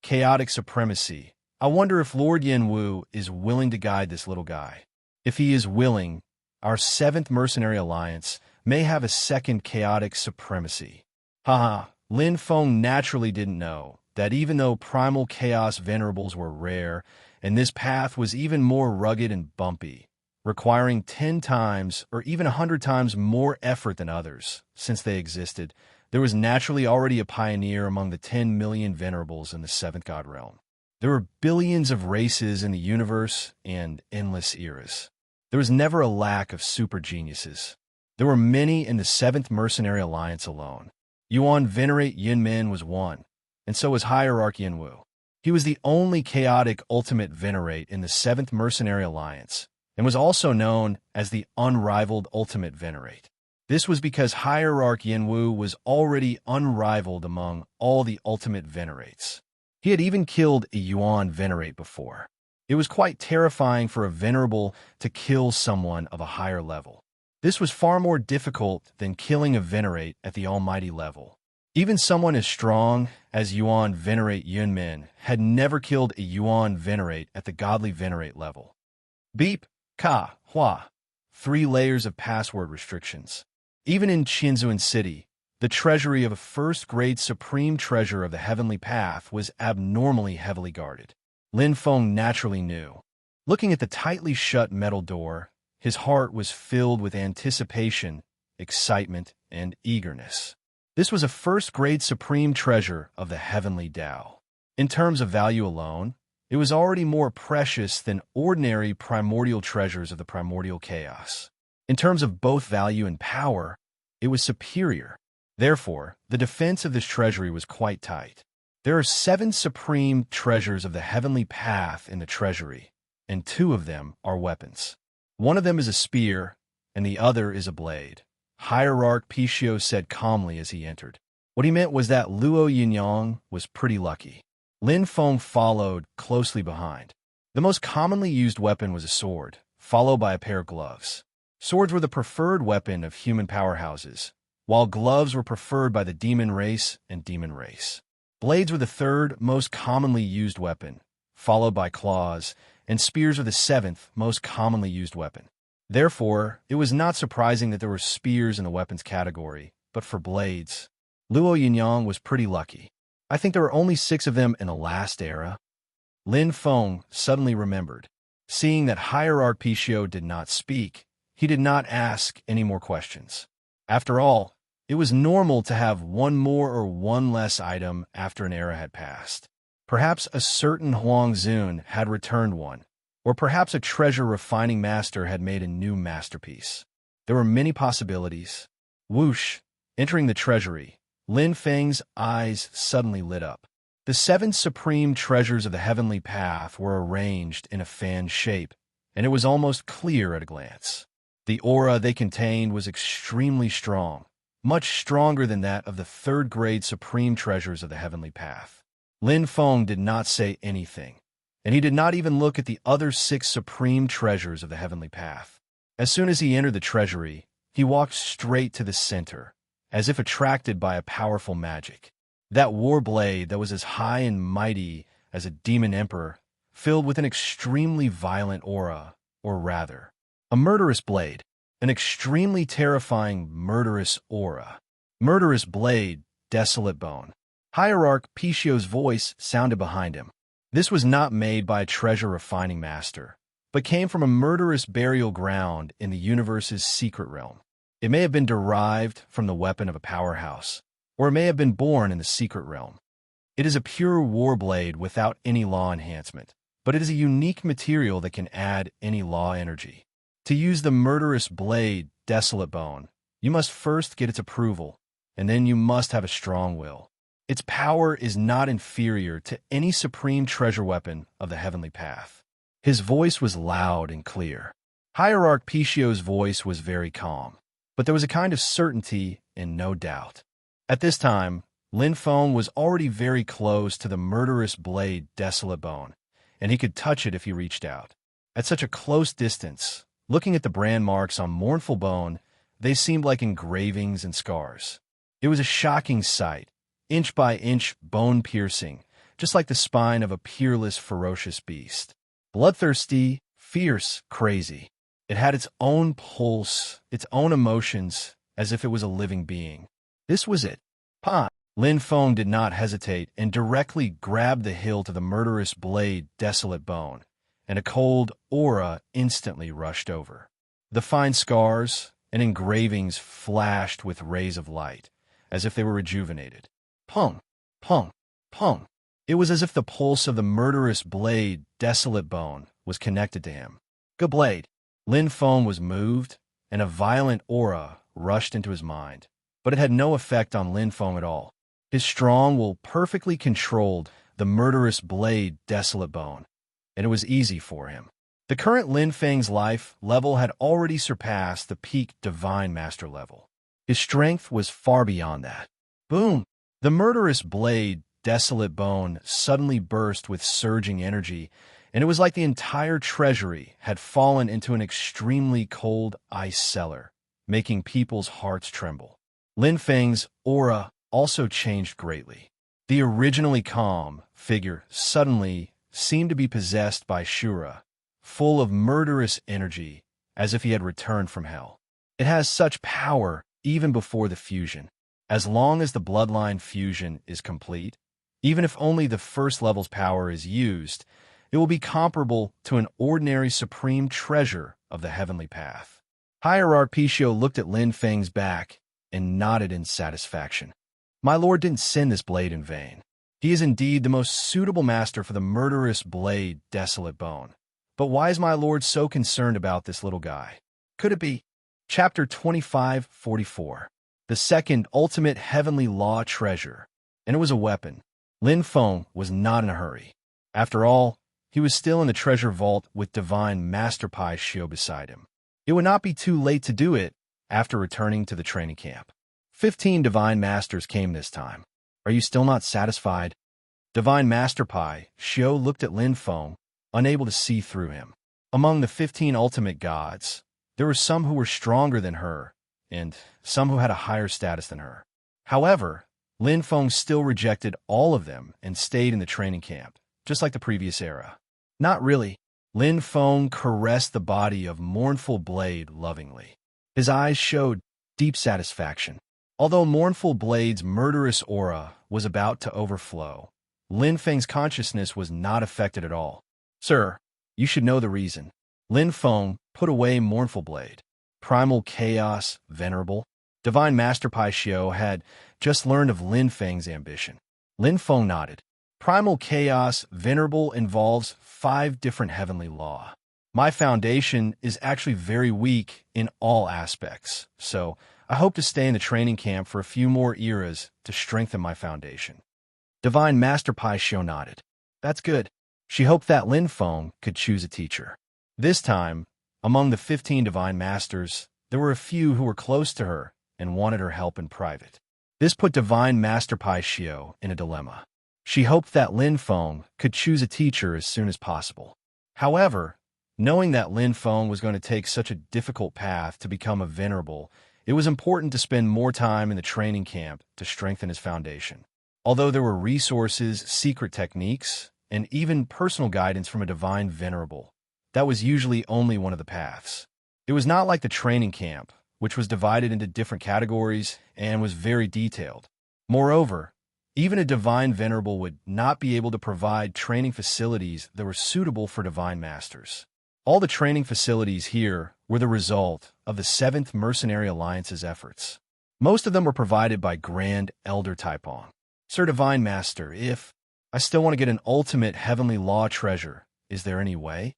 Chaotic supremacy. I wonder if Lord Yen Wu is willing to guide this little guy. If he is willing, our 7th Mercenary Alliance may have a second chaotic supremacy. Haha, Lin Feng naturally didn't know that even though primal chaos venerables were rare, and this path was even more rugged and bumpy, requiring 10 times or even 100 times more effort than others, since they existed, there was naturally already a pioneer among the 10 million venerables in the 7th God realm. There were billions of races in the universe and endless eras. There was never a lack of super geniuses. There were many in the 7th Mercenary Alliance alone. Yuan Venerate Yunmin was one, and so was Hierarch Yunwu. He was the only chaotic ultimate Venerate in the 7th Mercenary Alliance, and was also known as the unrivaled ultimate Venerate. This was because Hierarch Yunwu was already unrivaled among all the ultimate Venerates. He had even killed a Yuan Venerate before. It was quite terrifying for a Venerable to kill someone of a higher level. This was far more difficult than killing a Venerate at the almighty level. Even someone as strong as Yuan Venerate Yunmin had never killed a Yuan Venerate at the godly Venerate level. Beep, Ka, Hua. 3 layers of password restrictions. Even in Qinzuan City, the treasury of a first-grade supreme treasure of the heavenly path was abnormally heavily guarded. Lin Feng naturally knew. Looking at the tightly shut metal door, his heart was filled with anticipation, excitement, and eagerness. This was a first-grade supreme treasure of the heavenly Tao. In terms of value alone, it was already more precious than ordinary primordial treasures of the primordial chaos. In terms of both value and power, it was superior. Therefore, the defense of this treasury was quite tight. There are 7 supreme treasures of the heavenly path in the treasury, and 2 of them are weapons. One of them is a spear, and the other is a blade. Hierarch Pichio said calmly as he entered. What he meant was that Luo Yinyang was pretty lucky. Lin Feng followed closely behind. The most commonly used weapon was a sword, followed by a pair of gloves. Swords were the preferred weapon of human powerhouses, while gloves were preferred by the demon race and demon race. Blades were the 3rd most commonly used weapon, followed by claws, and spears were the 7th most commonly used weapon. Therefore, it was not surprising that there were spears in the weapons category, but for blades, Luo Yinyang was pretty lucky. I think there were only 6 of them in the last era. Lin Feng suddenly remembered. Seeing that Hierarch Pichio did not speak, he did not ask any more questions. After all, it was normal to have one more or one less item after an era had passed. Perhaps a certain Huang Zun had returned one, or perhaps a treasure refining master had made a new masterpiece. There were many possibilities. Whoosh! Entering the treasury, Lin Feng's eyes suddenly lit up. The 7 supreme treasures of the heavenly path were arranged in a fan shape, and it was almost clear at a glance. The aura they contained was extremely strong, much stronger than that of the 3rd-grade supreme treasures of the heavenly path. Lin Feng did not say anything, and he did not even look at the other 6 supreme treasures of the heavenly path. As soon as he entered the treasury, he walked straight to the center, as if attracted by a powerful magic. That war blade that was as high and mighty as a demon emperor, filled with an extremely violent aura, or rather, a murderous blade, an extremely terrifying murderous aura. Murderous blade, desolate bone. Hierarch Pichio's voice sounded behind him. This was not made by a treasure refining master, but came from a murderous burial ground in the universe's secret realm. It may have been derived from the weapon of a powerhouse, or it may have been born in the secret realm. It is a pure war blade without any law enhancement, but it is a unique material that can add any law energy. To use the murderous blade, desolate bone, you must first get its approval, and then you must have a strong will. Its power is not inferior to any supreme treasure weapon of the heavenly path. His voice was loud and clear. Hierarch Pichio's voice was very calm, but there was a kind of certainty and no doubt. At this time, Lin Feng was already very close to the murderous blade, desolate bone, and he could touch it if he reached out. At such a close distance, looking at the brand marks on mournful bone, they seemed like engravings and scars. It was a shocking sight, inch by inch bone-piercing, just like the spine of a peerless, ferocious beast. Bloodthirsty, fierce, crazy. It had its own pulse, its own emotions, as if it was a living being. This was it. Pa! Lin Feng did not hesitate and directly grabbed the hilt of the murderous blade, desolate bone, and a cold aura instantly rushed over. The fine scars and engravings flashed with rays of light, as if they were rejuvenated. Pung, pung, pung. It was as if the pulse of the murderous blade, desolate bone, was connected to him. Good blade. Lin Feng was moved, and a violent aura rushed into his mind. but it had no effect on Lin Feng at all. His strong will perfectly controlled the murderous blade Desolate Bone, and it was easy for him. The current Lin Feng's life level had already surpassed the peak Divine Master level. His strength was far beyond that. Boom! The murderous blade Desolate Bone suddenly burst with surging energy, and it was like the entire treasury had fallen into an extremely cold ice cellar, making people's hearts tremble. Lin Feng's aura also changed greatly. The originally calm figure suddenly seemed to be possessed by Shura, full of murderous energy, as if he had returned from hell. It has such power even before the fusion. As long as the bloodline fusion is complete, even if only the first level's power is used, it will be comparable to an ordinary supreme treasure of the heavenly path. Hierarch Pichio looked at Lin Feng's back and nodded in satisfaction. My lord didn't send this blade in vain. He is indeed the most suitable master for the murderous blade Desolate Bone. But why is my lord so concerned about this little guy? Could it be? Chapter 2544. The second ultimate heavenly law treasure. And it was a weapon. Lin Feng was not in a hurry. After all, he was still in the treasure vault with Divine Master Pai Shio beside him. It would not be too late to do it after returning to the training camp. 15 Divine Masters came this time. Are you still not satisfied? Divine Master Pai Shio looked at Lin Feng, unable to see through him. Among the 15 ultimate gods, there were some who were stronger than her, and some who had a higher status than her. However, Lin Feng still rejected all of them and stayed in the training camp, just like the previous era. Not really. Lin Feng caressed the body of Mournful Blade lovingly. His eyes showed deep satisfaction. Although Mournful Blade's murderous aura was about to overflow, Lin Feng's consciousness was not affected at all. Sir, you should know the reason. Lin Feng put away Mournful Blade. Primal Chaos Venerable. Divine Master Pai Shio had just learned of Lin Feng's ambition. Lin Feng nodded. Primal Chaos Venerable involves 5 different heavenly law. My foundation is actually very weak in all aspects, so I hope to stay in the training camp for a few more eras to strengthen my foundation. Divine Master Pai Shio nodded. That's good. She hoped that Lin Feng could choose a teacher. This time, among the 15 Divine Masters, there were a few who were close to her and wanted her help in private. This put Divine Master Pai Shio in a dilemma. She hoped that Lin Feng could choose a teacher as soon as possible. However, knowing that Lin Feng was going to take such a difficult path to become a venerable, it was important to spend more time in the training camp to strengthen his foundation. Although there were resources, secret techniques, and even personal guidance from a divine venerable, that was usually only one of the paths. It was not like the training camp, which was divided into different categories and was very detailed. Moreover, even a divine venerable would not be able to provide training facilities that were suitable for divine masters. All the training facilities here were the result of the 7th Mercenary Alliance's efforts. Most of them were provided by Grand Elder Taipong. Sir Divine Master, if I still want to get an ultimate heavenly law treasure, is there any way?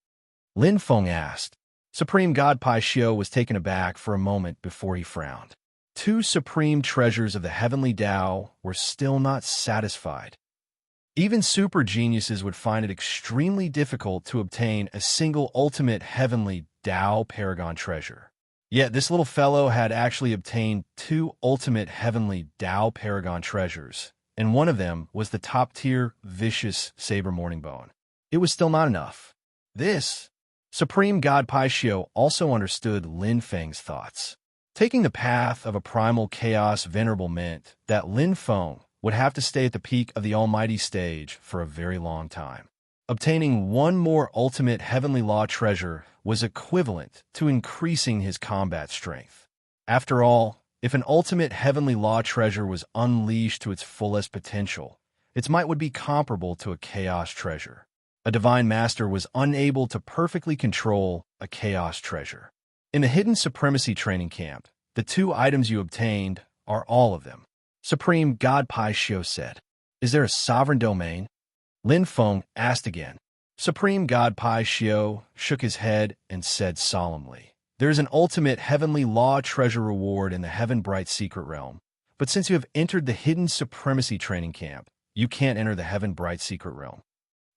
Lin Feng asked. Supreme God Pai Shio was taken aback for a moment before he frowned. 2 supreme treasures of the heavenly Tao were still not satisfied. Even super geniuses would find it extremely difficult to obtain a single ultimate heavenly Tao Paragon treasure. Yet this little fellow had actually obtained 2 ultimate heavenly Tao Paragon treasures, and one of them was the top-tier vicious Saber Morning Bone. It was still not enough. This Supreme God Pai Shio also understood Lin Feng's thoughts. Taking the path of a primal chaos venerable meant that Lin Feng would have to stay at the peak of the almighty stage for a very long time. Obtaining one more ultimate heavenly law treasure was equivalent to increasing his combat strength. After all, if an ultimate heavenly law treasure was unleashed to its fullest potential, its might would be comparable to a chaos treasure. A divine master was unable to perfectly control a chaos treasure. In the Hidden Supremacy Training Camp, the 2 items you obtained are all of them. Supreme God Pai Shio said. Is there a sovereign domain? Lin Feng asked again. Supreme God Pai Shio shook his head and said solemnly, there is an ultimate heavenly law treasure reward in the Heaven Bright Secret Realm, But since you have entered the Hidden Supremacy training camp, you can't enter the Heaven Bright Secret Realm.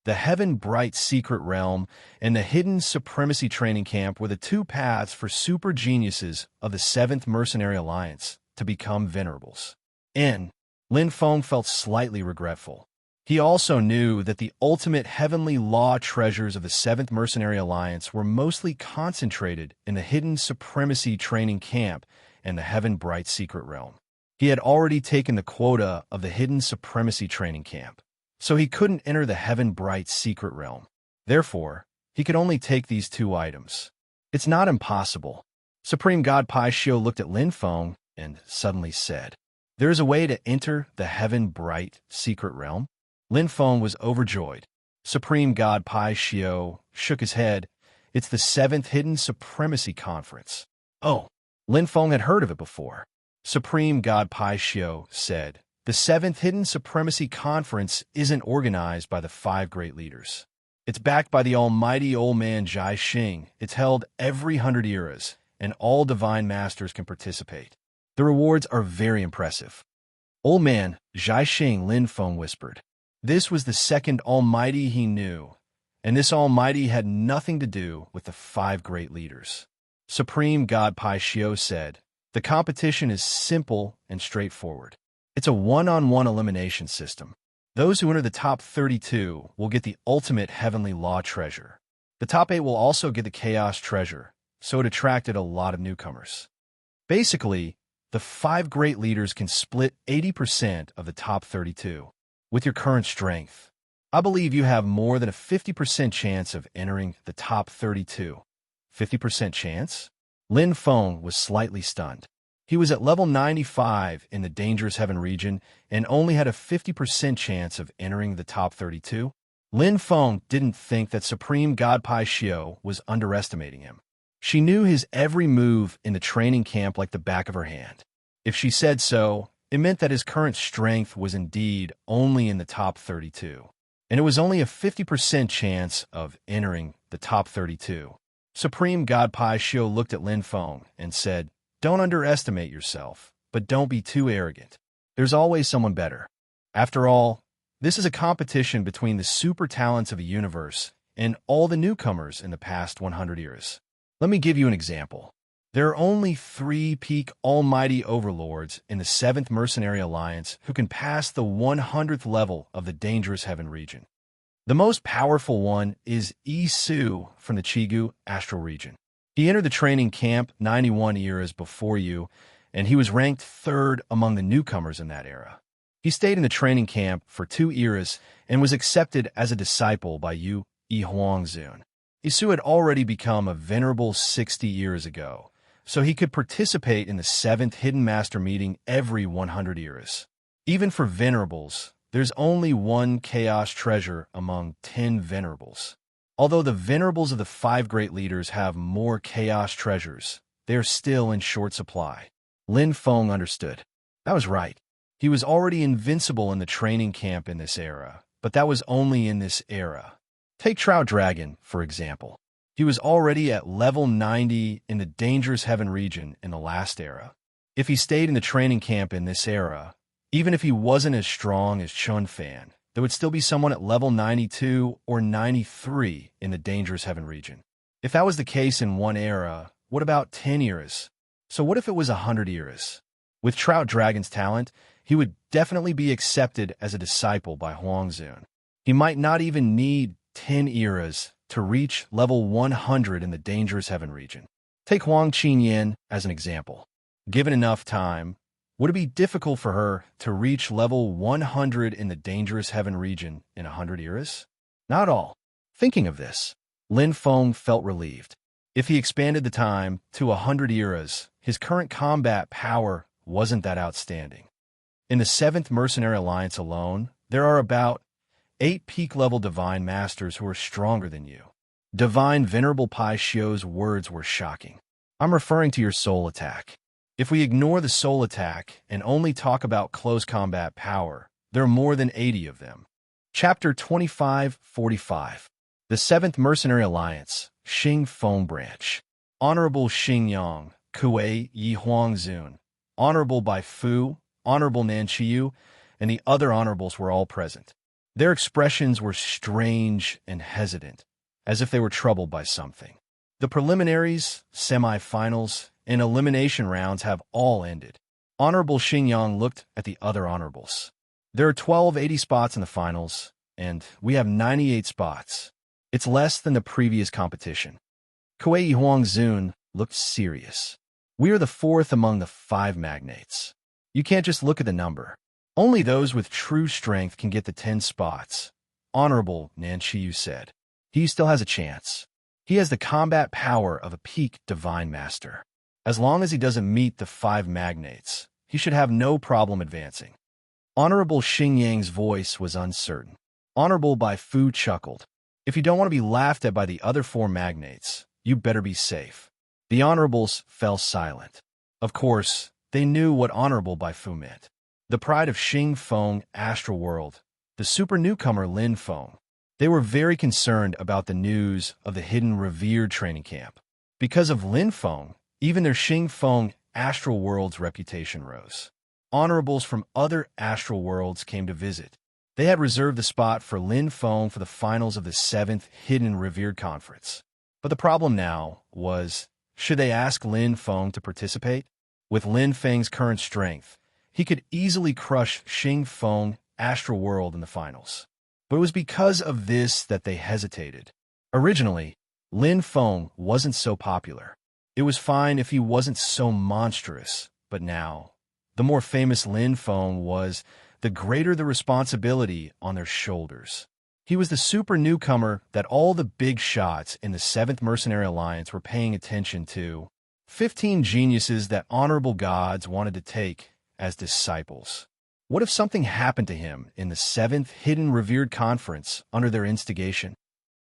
The Heaven Bright Secret Realm and the Hidden Supremacy training camp were the two paths for super geniuses of the 7th Mercenary Alliance to become venerables. Lin Feng felt slightly regretful. He also knew that the ultimate heavenly law treasures of the 7th Mercenary Alliance were mostly concentrated in the Hidden Supremacy training camp and the Heaven Bright Secret Realm. He had already taken the quota of the Hidden Supremacy training camp, so he couldn't enter the Heaven Bright Secret Realm. Therefore, he could only take these 2 items. It's not impossible. Supreme God Pai Xiu looked at Lin Feng and suddenly said, "There is a way to enter the Heaven Bright Secret Realm?" Lin Feng was overjoyed. Supreme God Pai Xiu shook his head. "It's the 7th Hidden Supremacy Conference." Oh, Lin Feng had heard of it before. Supreme God Pai Xiu said, "The 7th Hidden Supremacy Conference isn't organized by the 5 great leaders. It's backed by the almighty old man Zhai Xing. It's held every 100 eras, and all divine masters can participate. The rewards are very impressive." "Old man Zhai Xing," Lin Feng whispered. This was the second almighty he knew, and this almighty had nothing to do with the 5 great leaders. Supreme God Pai Xiu said, "The competition is simple and straightforward. It's a one-on-one elimination system. Those who enter the top 32 will get the ultimate heavenly law treasure. The top 8 will also get the chaos treasure, so it attracted a lot of newcomers. Basically, the 5 great leaders can split 80% of the top 32. With your current strength, I believe you have more than a 50% chance of entering the top 32. 50% chance? Lin Feng was slightly stunned. He was at level 95 in the Dangerous Heaven region and only had a 50% chance of entering the top 32. Lin Feng didn't think that Supreme God Pai Xiu was underestimating him. She knew his every move in the training camp like the back of her hand. If she said so, it meant that his current strength was indeed only in the top 32, and it was only a 50% chance of entering the top 32. Supreme God Pai Xiu looked at Lin Feng and said, "Don't underestimate yourself, but don't be too arrogant. There's always someone better. After all, this is a competition between the super talents of the universe and all the newcomers in the past 100 years. Let me give you an example. There are only 3 peak almighty overlords in the 7th Mercenary Alliance who can pass the 100th level of the Dangerous Heaven region. The most powerful one is Yi Su from the Chigu Astral region. He entered the training camp 91 eras before you, and he was ranked 3rd among the newcomers in that era. He stayed in the training camp for 2 eras and was accepted as a disciple by Yu Yihuangzun. Isu had already become a venerable 60 years ago, so he could participate in the 7th Hidden Master meeting every 100 years. Even for venerables, there's only 1 chaos treasure among 10 venerables. Although the venerables of the 5 great leaders have more chaos treasures, they are still in short supply. Lin Feng understood. That was right. He was already invincible in the training camp in this era, but that was only in this era. Take Trout Dragon, for example. He was already at level 90 in the Dangerous Heaven region in the last era. If he stayed in the training camp in this era, even if he wasn't as strong as Chun Fan, there would still be someone at level 92 or 93 in the Dangerous Heaven region. If that was the case in one era, what about 10 eras? So what if it was 100 eras? With Trout Dragon's talent, he would definitely be accepted as a disciple by Huangzun. He might not even need 10 eras to reach level 100 in the Dangerous Heaven region. Take Huang Qinyan as an example. Given enough time, would it be difficult for her to reach level 100 in the Dangerous Heaven region in 100 eras? Not at all. Thinking of this, Lin Feng felt relieved. If he expanded the time to 100 eras, his current combat power wasn't that outstanding. In the 7th Mercenary Alliance alone, there are about 8 peak-level Divine Masters who are stronger than you. Divine Venerable Pai Xiu's words were shocking. I'm referring to your soul attack. If we ignore the soul attack and only talk about close combat power, there are more than 80 of them. Chapter 2545. The 7th Mercenary Alliance, Xing Feng Branch. Honorable Xing Yang, Kuei Yi Huangzun. Honorable by Fu, Honorable Nanchiyu, and the other honorables were all present. Their expressions were strange and hesitant, as if they were troubled by something. The preliminaries, semi-finals, and elimination rounds have all ended. Honorable Xingyang looked at the other honorables. There are 1280 spots in the finals, and we have 98 spots. It's less than the previous competition. Kuei Huangzun looked serious. We are the fourth among the 5 magnates. You can't just look at the number. Only those with true strength can get the 10 spots. Honorable Nanchiyu said. He still has a chance. He has the combat power of a peak divine master. As long as he doesn't meet the 5 magnates, he should have no problem advancing. Honorable Xingyang's voice was uncertain. Honorable Bai Fu chuckled. If you don't want to be laughed at by the other 4 magnates, you better be safe. The honorables fell silent. Of course, they knew what Honorable Bai Fu meant. The pride of Xing Feng Astral World, the super newcomer Lin Feng. They were very concerned about the news of the hidden revered training camp. Because of Lin Feng, even their Xing Feng Astral World's reputation rose. Honorables from other astral worlds came to visit. They had reserved the spot for Lin Feng for the finals of the 7th Hidden Revered Conference. But the problem now was, should they ask Lin Feng to participate? With Lin Feng's current strength, he could easily crush Xing Feng Astral World in the finals. But it was because of this that they hesitated. Originally, Lin Feng wasn't so popular. It was fine if he wasn't so monstrous, but now, the more famous Lin Feng was, the greater the responsibility on their shoulders. He was the super newcomer that all the big shots in the 7th Mercenary Alliance were paying attention to. 15 geniuses that honorable gods wanted to take as disciples. What if something happened to him in the 7th Hidden Revered Conference under their instigation?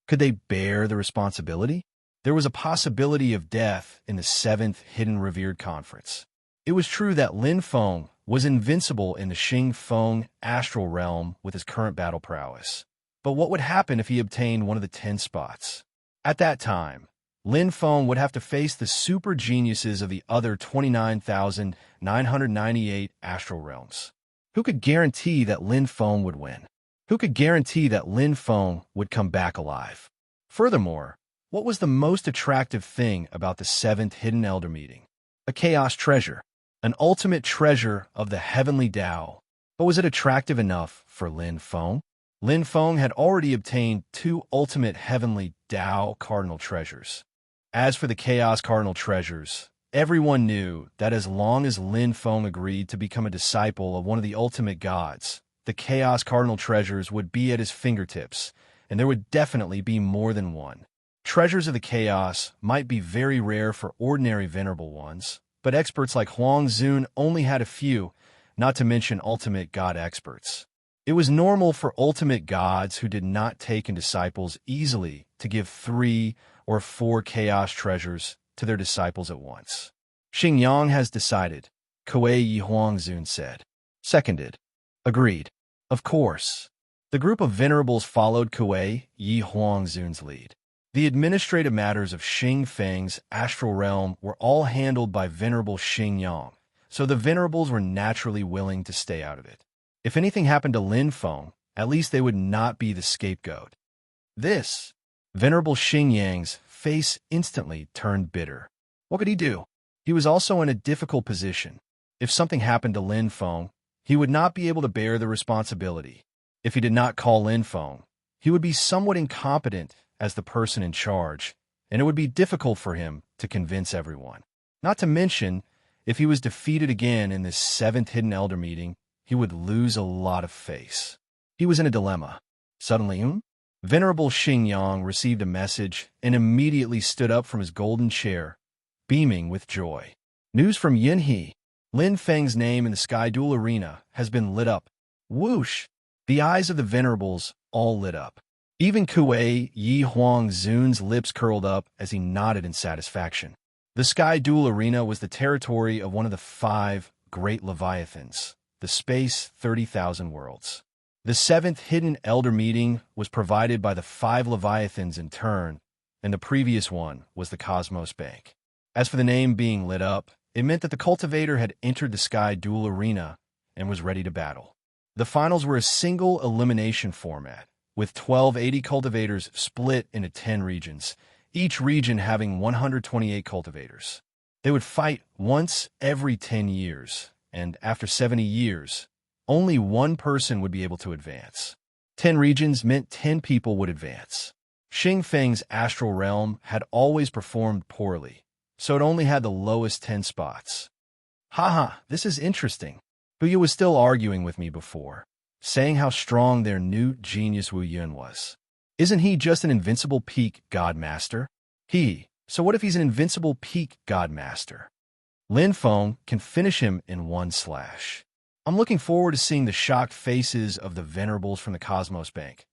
Could they bear the responsibility? There was a possibility of death in the 7th Hidden Revered Conference. It was true that Lin Feng was invincible in the Xing Feng astral realm with his current battle prowess. But what would happen if he obtained one of the 10 spots? At that time, Lin Feng would have to face the super geniuses of the other 29,998 astral realms. Who could guarantee that Lin Feng would win? Who could guarantee that Lin Feng would come back alive? Furthermore, what was the most attractive thing about the 7th Hidden Elder meeting? A chaos treasure, an ultimate treasure of the heavenly Tao. But was it attractive enough for Lin Feng? Lin Feng had already obtained 2 ultimate heavenly Tao cardinal treasures. As for the chaos cardinal treasures, everyone knew that as long as Lin Feng agreed to become a disciple of one of the ultimate gods, the chaos cardinal treasures would be at his fingertips, and there would definitely be more than one. Treasures of the chaos might be very rare for ordinary venerable ones, but experts like Huangzun only had a few, not to mention ultimate god experts. It was normal for ultimate gods who did not take in disciples easily to give 3 or 4 chaos treasures to their disciples at once. Xingyang has decided, Kuei Huangzun said. Seconded. Agreed. Of course. The group of venerables followed Kuei Huangzun's lead. The administrative matters of Xing Feng's astral realm were all handled by Venerable Xingyang, so the venerables were naturally willing to stay out of it. If anything happened to Lin Feng, at least they would not be the scapegoat. This, Venerable Xingyang's face instantly turned bitter. What could he do? He was also in a difficult position. If something happened to Lin Feng, he would not be able to bear the responsibility. If he did not call Lin Feng, he would be somewhat incompetent as the person in charge, and it would be difficult for him to convince everyone. Not to mention, if he was defeated again in this 7th Hidden Elder meeting, he would lose a lot of face. He was in a dilemma. Suddenly, Venerable Xingyang received a message and immediately stood up from his golden chair, beaming with joy. News from Yinhe. Lin Feng's name in the Sky Duel Arena has been lit up. Whoosh! The eyes of the venerables all lit up. Even Kuei Huangzun's lips curled up as he nodded in satisfaction. The Sky Duel Arena was the territory of one of the 5 great Leviathans, the Space 30,000 Worlds. The 7th Hidden Elder meeting was provided by the 5 Leviathans in turn, and the previous one was the Cosmos Bank. As for the name being lit up, it meant that the cultivator had entered the Sky Duel Arena and was ready to battle. The finals were a single elimination format, with 1280 cultivators split into 10 regions, each region having 128 cultivators. They would fight once every 10 years, and after 70 years, only one person would be able to advance. 10 regions meant 10 people would advance. Xing Feng's astral realm had always performed poorly, so it only had the lowest 10 spots. Haha, this is interesting. Wu was still arguing with me before, saying how strong their new genius Wu Yun was. Isn't he just an invincible peak god master? So what if he's an invincible peak god master? Lin Feng can finish him in one slash. I'm looking forward to seeing the shocked faces of the venerables from the Cosmos Bank.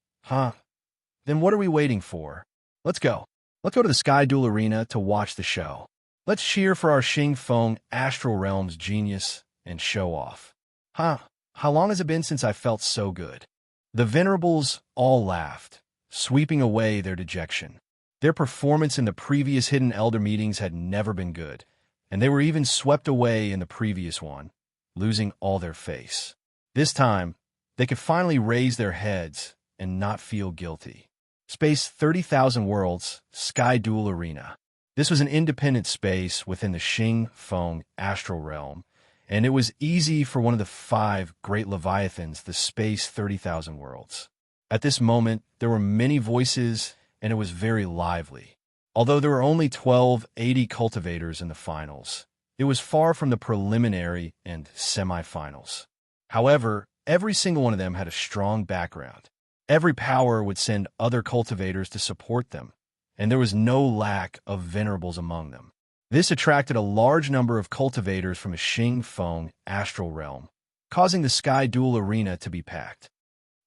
Then what are we waiting for? Let's go. Let's go to the Sky Duel Arena to watch the show. Let's cheer for our Xing Feng Astral Realms genius and show off. How long has it been since I felt so good? The venerables all laughed, sweeping away their dejection. Their performance in the previous Hidden Elder meetings had never been good, and they were even swept away in the previous one, losing all their face. This time, they could finally raise their heads and not feel guilty. Space 30,000 Worlds, Sky Duel Arena. This was an independent space within the Xing Feng Astral Realm, and it was easy for one of the 5 great Leviathans, the Space 30,000 Worlds. At this moment, there were many voices, and it was very lively. Although there were only 1280 cultivators in the finals, it was far from the preliminary and semifinals. However, every single one of them had a strong background. Every power would send other cultivators to support them, and there was no lack of venerables among them. This attracted a large number of cultivators from a Xing Feng astral realm, causing the Sky Duel Arena to be packed.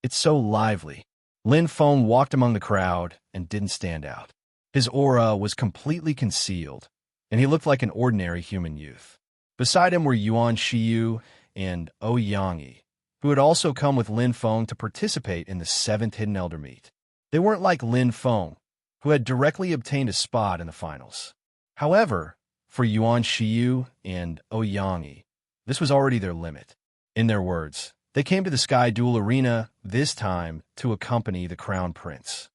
It's so lively. Lin Feng walked among the crowd and didn't stand out. His aura was completely concealed, and he looked like an ordinary human youth. Beside him were Yuan Shiyu and Ouyang, who had also come with Lin Feng to participate in the 7th Hidden Elder meet. They weren't like Lin Feng, who had directly obtained a spot in the finals. However, for Yuan Shiyu and Ouyang, this was already their limit. In their words, they came to the Sky Duel Arena this time to accompany the Crown Prince.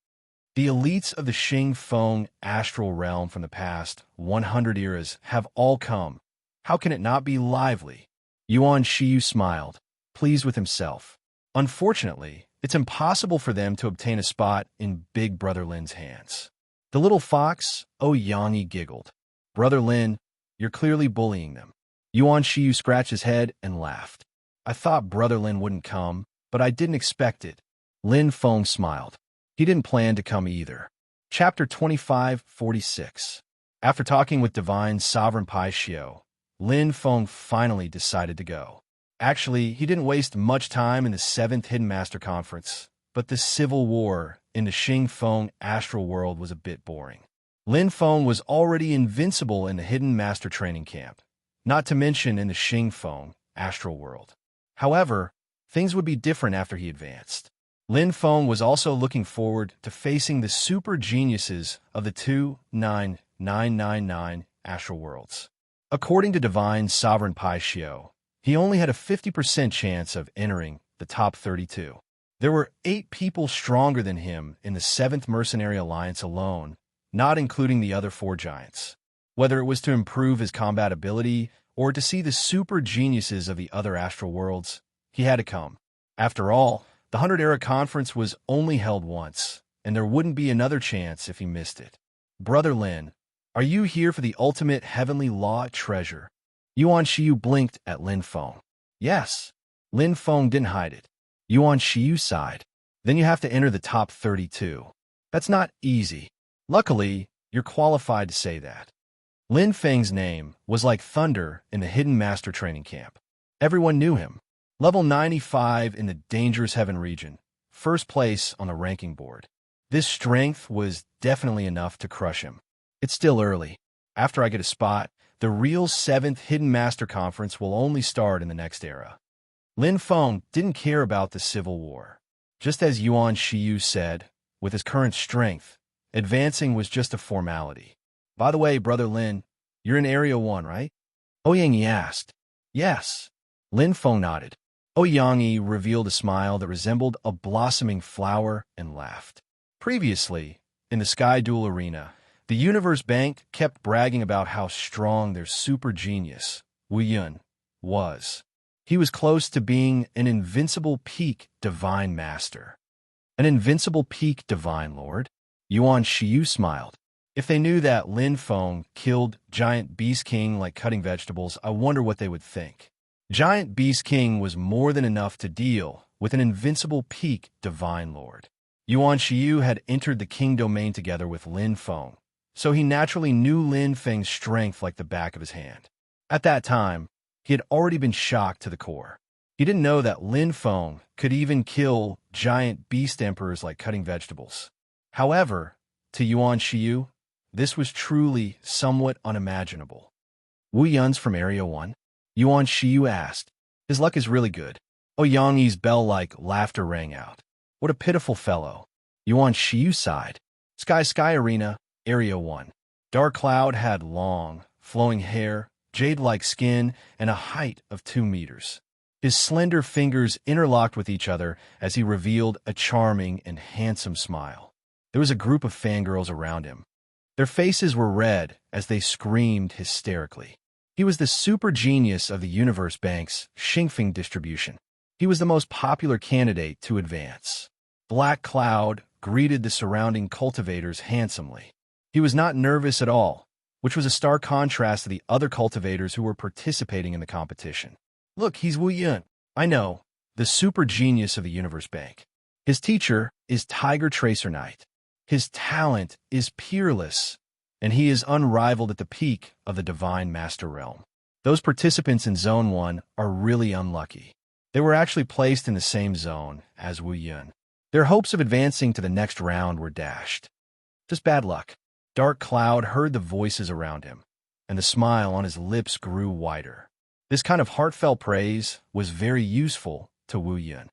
The elites of the Xing Feng astral realm from the past 100 eras have all come. How can it not be lively? Yuan Shiyu smiled, pleased with himself. Unfortunately, it's impossible for them to obtain a spot in Big Brother Lin's hands. The little fox, Ouyang, giggled. Brother Lin, you're clearly bullying them. Yuan Shiyu scratched his head and laughed. I thought Brother Lin wouldn't come, but I didn't expect it. Lin Feng smiled. He didn't plan to come either. Chapter 25:46. After talking with Divine Sovereign Pai Xiao, Lin Feng finally decided to go. Actually, he didn't waste much time in the 7th Hidden Master Conference, but the civil war in the Xing Feng astral world was a bit boring. Lin Feng was already invincible in the Hidden Master Training Camp, not to mention in the Xing Feng astral world. However, things would be different after he advanced. Lin Feng was also looking forward to facing the super geniuses of the 29999 astral worlds. According to Divine Sovereign Pai Xiao, he only had a 50% chance of entering the top 32. There were 8 people stronger than him in the 7th Mercenary Alliance alone, not including the other 4 giants. Whether it was to improve his combat ability or to see the super geniuses of the other astral worlds, he had to come. After all, the 100-era conference was only held once, and there wouldn't be another chance if he missed it. Brother Lin, are you here for the ultimate heavenly law treasure? Yuan Shiyu blinked at Lin Feng. Yes. Lin Feng didn't hide it. Yuan Shiyu sighed. Then you have to enter the top 32. That's not easy. Luckily, you're qualified to say that. Lin Feng's name was like thunder in the Hidden Master Training Camp. Everyone knew him. Level 95 in the Dangerous Heaven region, first place on the ranking board. This strength was definitely enough to crush him. It's still early. After I get a spot, the real 7th Hidden Master Conference will only start in the next era. Lin Feng didn't care about the civil war. Just as Yuan Shiyu said, with his current strength, advancing was just a formality. By the way, Brother Lin, you're in Area 1, right? Ouyang asked. Yes. Lin Feng nodded. Ouyang revealed a smile that resembled a blossoming flower and laughed. Previously, in the Sky Duel Arena, the Universe Bank kept bragging about how strong their super genius, Wu Yun, was. He was close to being an invincible peak divine master. An invincible peak divine lord? Yuan Shiyu smiled. If they knew that Lin Feng killed Giant Beast King like cutting vegetables, I wonder what they would think. Giant Beast King was more than enough to deal with an invincible peak divine lord. Yuan Shiyu had entered the king domain together with Lin Feng, so he naturally knew Lin Feng's strength like the back of his hand. At that time, he had already been shocked to the core. He didn't know that Lin Feng could even kill giant beast emperors like cutting vegetables. However, to Yuan Shiyu, this was truly somewhat unimaginable. Wu Yun's from Area 1? Yuan Shiyu asked. His luck is really good. Ouyang's bell-like laughter rang out. What a pitiful fellow. Yuan Shiyu sighed. Sky Arena, Area 1. Dark Cloud had long, flowing hair, jade-like skin, and a height of 2 meters. His slender fingers interlocked with each other as he revealed a charming and handsome smile. There was a group of fangirls around him. Their faces were red as they screamed hysterically. He was the super genius of the Universe Bank's Xingfeng distribution. He was the most popular candidate to advance. Black Cloud greeted the surrounding cultivators handsomely. He was not nervous at all, which was a stark contrast to the other cultivators who were participating in the competition. Look, he's Wu Yun. I know, the super genius of the Universe Bank. His teacher is Tiger Tracer Knight. His talent is peerless, and he is unrivaled at the peak of the Divine Master Realm. Those participants in Zone 1 are really unlucky. They were actually placed in the same zone as Wu Yun. Their hopes of advancing to the next round were dashed. Just bad luck. Dark Cloud heard the voices around him, and the smile on his lips grew wider. This kind of heartfelt praise was very useful to Wu Yun.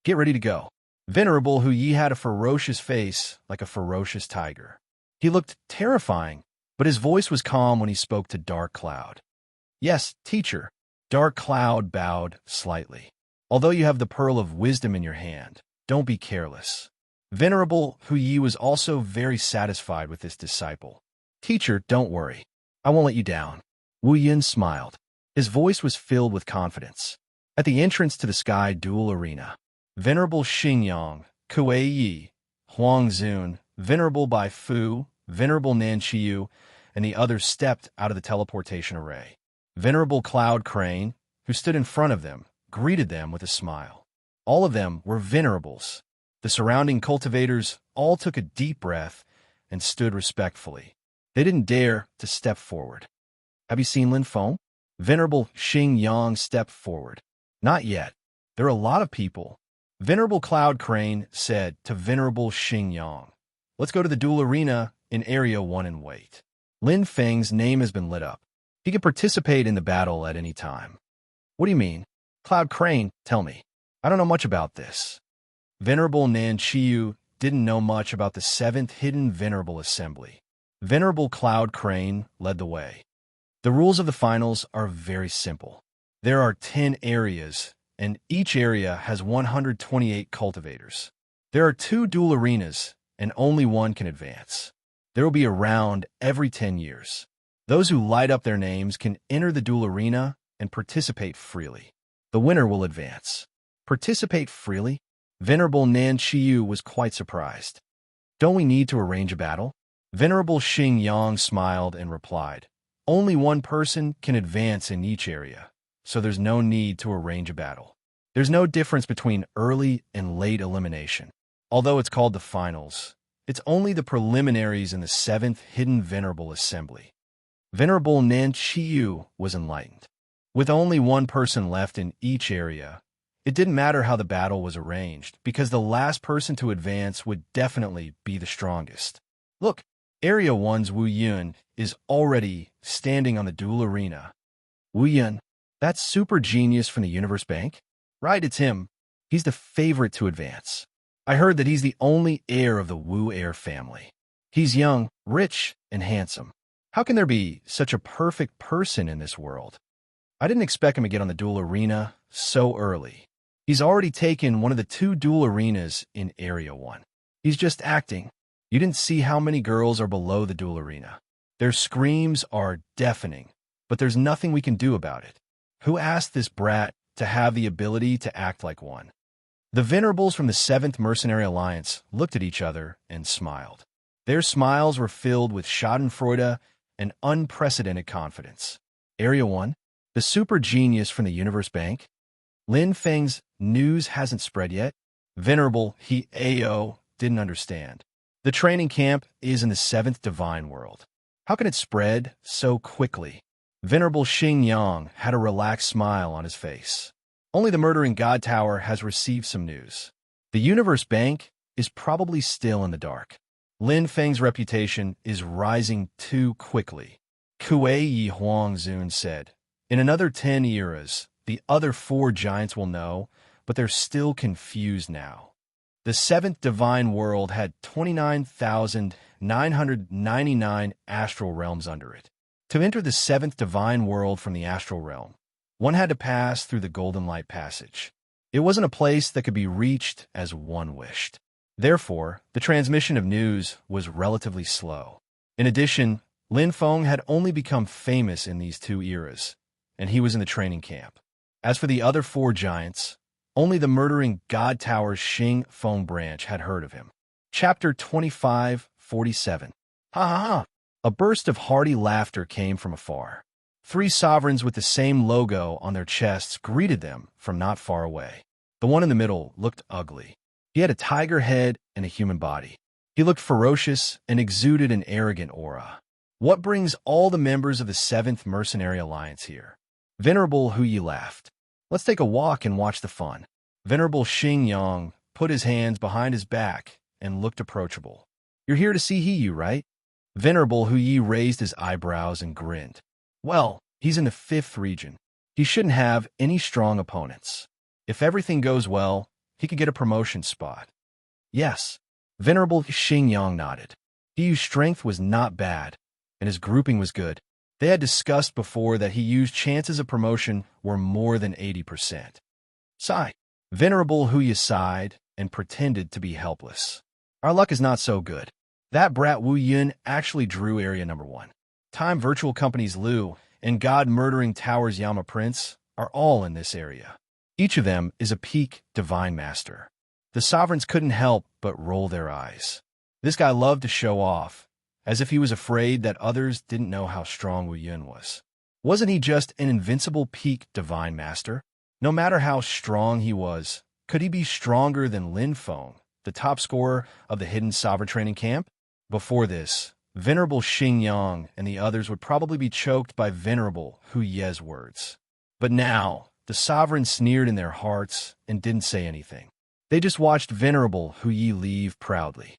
Get ready to go. Venerable Hu Yi had a ferocious face like a ferocious tiger. He looked terrifying, but his voice was calm when he spoke to Dark Cloud. Yes, teacher. Dark Cloud bowed slightly. Although you have the pearl of wisdom in your hand, don't be careless. Venerable Hu Yi was also very satisfied with his disciple. Teacher, don't worry. I won't let you down. Wu Yun smiled. His voice was filled with confidence. At the entrance to the Sky Duel Arena, Venerable Xingyang, Kuei Yi, Huang Zun, Venerable Bai Fu, Venerable Nan Qiyu, and the others stepped out of the teleportation array. Venerable Cloud Crane, who stood in front of them, greeted them with a smile. All of them were venerables. The surrounding cultivators all took a deep breath and stood respectfully. They didn't dare to step forward. Have you seen Lin Feng? Venerable Xingyang stepped forward. Not yet. There are a lot of people. Venerable Cloud Crane said to Venerable Xingyang, let's go to the duel arena in Area 1 and wait. Lin Feng's name has been lit up. He can participate in the battle at any time. What do you mean? Cloud Crane, tell me. I don't know much about this. Venerable Nan Qiyu didn't know much about the 7th Hidden Venerable Assembly. Venerable Cloud Crane led the way. The rules of the finals are very simple. There are 10 areas, and each area has 128 cultivators. There are 2 duel arenas, and only one can advance. There will be a round every 10 years. Those who light up their names can enter the duel arena and participate freely. The winner will advance. Participate freely? Venerable Nan Qiyu was quite surprised. Don't we need to arrange a battle? Venerable Xingyang smiled and replied, only one person can advance in each area, so there's no need to arrange a battle. There's no difference between early and late elimination. Although it's called the finals, it's only the preliminaries in the 7th Hidden Venerable Assembly. Venerable Nan Qiyu was enlightened. With only one person left in each area, it didn't matter how the battle was arranged, because the last person to advance would definitely be the strongest. Look, Area 1's Wu Yun is already standing on the duel arena. Wu Yun, that super genius from the Universe Bank? Right, it's him. He's the favorite to advance. I heard that he's the only heir of the Wu heir family. He's young, rich, and handsome. How can there be such a perfect person in this world? I didn't expect him to get on the duel arena so early. He's already taken one of the 2 dual arenas in Area 1. He's just acting. You didn't see how many girls are below the dual arena. Their screams are deafening, but there's nothing we can do about it. Who asked this brat to have the ability to act like one? The Venerables from the 7th Mercenary Alliance looked at each other and smiled. Their smiles were filled with schadenfreude and unprecedented confidence. Area 1, the super genius from the Universe Bank? Lin Feng's news hasn't spread yet. Venerable He Ao didn't understand. The training camp is in the 7th Divine World. How can it spread so quickly? Venerable Xing Yang had a relaxed smile on his face. Only the Murdering God Tower has received some news. The Universe Bank is probably still in the dark. Lin Feng's reputation is rising too quickly. Kuei Yi Huang Zun said, in another 10 eras, the other 4 giants will know, but they're still confused now. The 7th Divine World had 29,999 astral realms under it. To enter the 7th Divine World from the astral realm, one had to pass through the Golden Light Passage. It wasn't a place that could be reached as one wished. Therefore, the transmission of news was relatively slow. In addition, Lin Feng had only become famous in these 2 eras, and he was in the training camp. As for the other 4 giants, only the Murdering God Tower's Xing Feng branch had heard of him. Chapter 25:47. Ha ha ha! A burst of hearty laughter came from afar. 3 sovereigns with the same logo on their chests greeted them from not far away. The one in the middle looked ugly. He had a tiger head and a human body. He looked ferocious and exuded an arrogant aura. What brings all the members of the 7th Mercenary Alliance here? Venerable Hu Yi laughed. Let's take a walk and watch the fun. Venerable Xing Yang put his hands behind his back and looked approachable. You're here to see He Yu, right? Venerable Hu Yi raised his eyebrows and grinned. Well, he's in the 5th region. He shouldn't have any strong opponents. If everything goes well, he could get a promotion spot. Yes. Venerable Xing Yang nodded. He Yu's strength was not bad, and his grouping was good. They had discussed before that He Yu's chances of promotion were more than 80%. Sigh. Venerable Hu Yi sighed and pretended to be helpless. Our luck is not so good. That brat Wu Yun actually drew area number 1. Time Virtual Company's Liu and God Murdering Tower's Yama Prince are all in this area. Each of them is a peak divine master. The sovereigns couldn't help but roll their eyes. This guy loved to show off, as if he was afraid that others didn't know how strong Wu Yun was. Wasn't he just an invincible peak divine master? No matter how strong he was, could he be stronger than Lin Feng, the top scorer of the hidden sovereign training camp? Before this, Venerable Xing Yang and the others would probably be choked by Venerable Hu Ye's words. But now, the sovereigns sneered in their hearts and didn't say anything. They just watched Venerable Hu Yi leave proudly.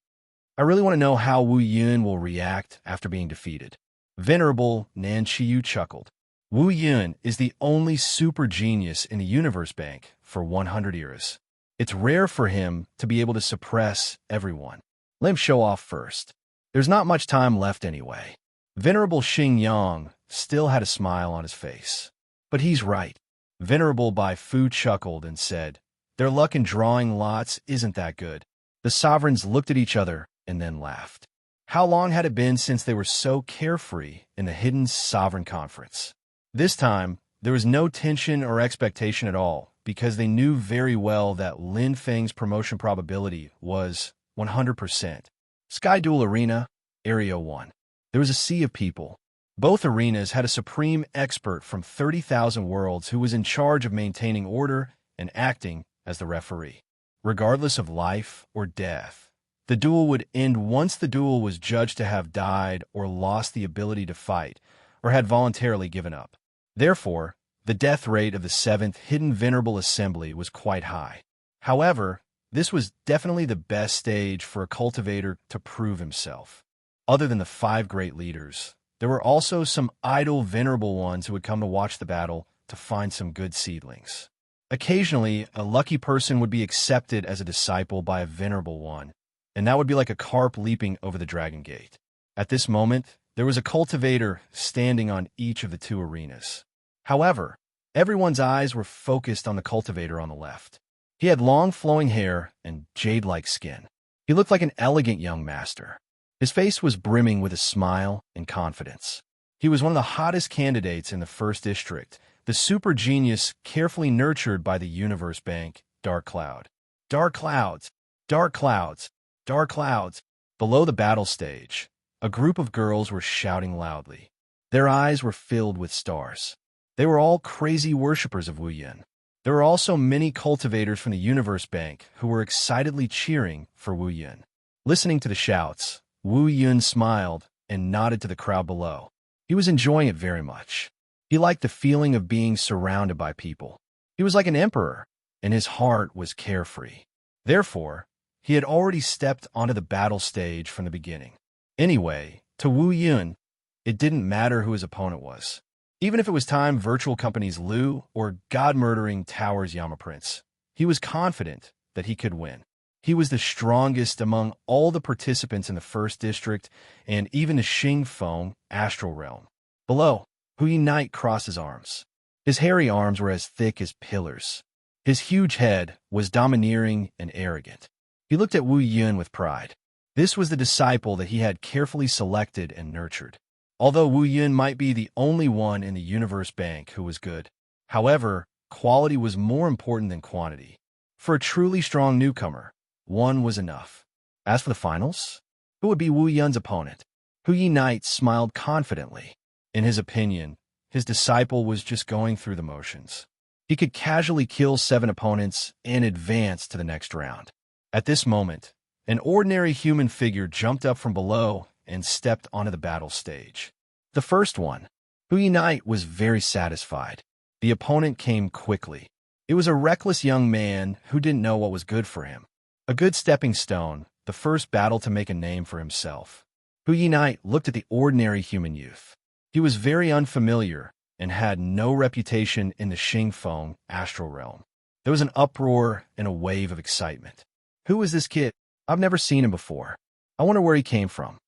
I really want to know how Wu Yun will react after being defeated. Venerable Nan Qiyu chuckled. Wu Yun is the only super genius in the Universe Bank for 100 eras. It's rare for him to be able to suppress everyone. Let him show off first. There's not much time left anyway. Venerable Xing Yang still had a smile on his face. But he's right. Venerable Bai Fu chuckled and said, their luck in drawing lots isn't that good. The sovereigns looked at each other and then laughed. How long had it been since they were so carefree in the Hidden Sovereign Conference? This time, there was no tension or expectation at all, because they knew very well that Lin Feng's promotion probability was 100%. Sky Duel Arena, Area 1. There was a sea of people. Both arenas had a supreme expert from 30,000 worlds who was in charge of maintaining order and acting as the referee. Regardless of life or death, the duel would end once the duel was judged to have died or lost the ability to fight, or had voluntarily given up. Therefore, the death rate of the 7th Hidden Venerable Assembly was quite high. However, this was definitely the best stage for a cultivator to prove himself. Other than the 5 great leaders, there were also some idle venerable ones who would come to watch the battle to find some good seedlings. Occasionally, a lucky person would be accepted as a disciple by a venerable one, and that would be like a carp leaping over the dragon gate. At this moment, there was a cultivator standing on each of the 2 arenas. However, everyone's eyes were focused on the cultivator on the left. He had long flowing hair and jade-like skin. He looked like an elegant young master. His face was brimming with a smile and confidence. He was one of the hottest candidates in the first district, the super genius carefully nurtured by the Universe Bank, Dark Cloud. Dark clouds, dark clouds, dark clouds. Below the battle stage, a group of girls were shouting loudly. Their eyes were filled with stars. They were all crazy worshippers of Wu Yun. There were also many cultivators from the Universe Bank who were excitedly cheering for Wu Yun. Listening to the shouts, Wu Yun smiled and nodded to the crowd below. He was enjoying it very much. He liked the feeling of being surrounded by people. He was like an emperor, and his heart was carefree. Therefore, he had already stepped onto the battle stage from the beginning. Anyway, to Wu Yun, it didn't matter who his opponent was. Even if it was Time Virtual Company's Liu or God-murdering Towers Yama Prince, he was confident that he could win. He was the strongest among all the participants in the first district and even the Xingfeng astral realm. Below, Hui Knight crossed his arms. His hairy arms were as thick as pillars. His huge head was domineering and arrogant. He looked at Wu Yun with pride. This was the disciple that he had carefully selected and nurtured. Although Wu Yun might be the only one in the Universe Bank who was good, however, quality was more important than quantity. For a truly strong newcomer, one was enough. As for the finals, who would be Wu Yun's opponent? Hui Knight smiled confidently. In his opinion, his disciple was just going through the motions. He could casually kill 7 opponents and advance to the next round. At this moment, an ordinary human figure jumped up from below and stepped onto the battle stage. The first one. Hui Knight was very satisfied. The opponent came quickly. It was a reckless young man who didn't know what was good for him. A good stepping stone, the first battle to make a name for himself. Hui Knight looked at the ordinary human youth. He was very unfamiliar and had no reputation in the Xingfeng astral realm. There was an uproar and a wave of excitement. Who is this kid? I've never seen him before. I wonder where he came from.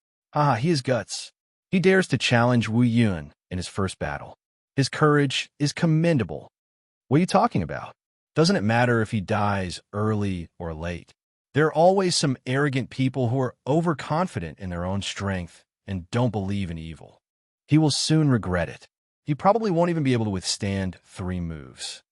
He has guts. He dares to challenge Wu Yun in his first battle. His courage is commendable. What are you talking about? Doesn't it matter if he dies early or late? There are always some arrogant people who are overconfident in their own strength and don't believe in evil. He will soon regret it. He probably won't even be able to withstand 3 moves.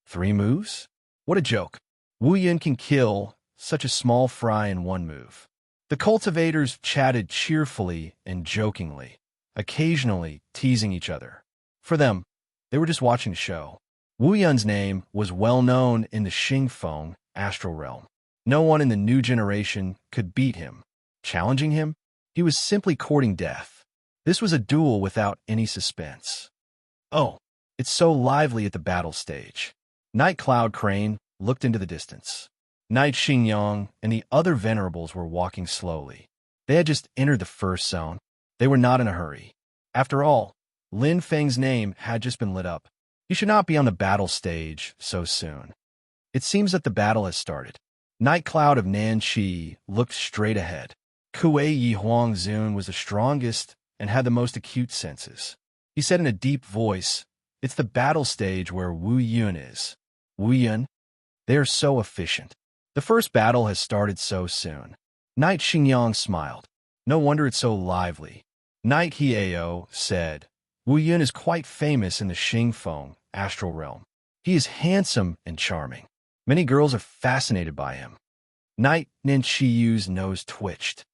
3 moves? What a joke. Wu Yun can kill such a small fry in 1 move. The cultivators chatted cheerfully and jokingly, occasionally teasing each other. For them, they were just watching the show. Wu Yun's name was well known in the Xingfeng astral realm. No one in the new generation could beat him. Challenging him, he was simply courting death. This was a duel without any suspense. Oh, it's so lively at the battle stage. Night Cloud Crane looked into the distance. Knight Xingyang and the other venerables were walking slowly. They had just entered the first zone. They were not in a hurry. After all, Lin Feng's name had just been lit up. He should not be on the battle stage so soon. It seems that the battle has started. Night Cloud of Nanqi looked straight ahead. Kuei Yi Huang Zun was the strongest and had the most acute senses. He said in a deep voice, "It's the battle stage where Wu Yun is." Wu Yun? They are so efficient. The first battle has started so soon. Knight Xingyang smiled. No wonder it's so lively. Knight Hieo said, Wu Yun is quite famous in the Xingfeng astral realm. He is handsome and charming. Many girls are fascinated by him. Knight Ninchiyu's nose twitched.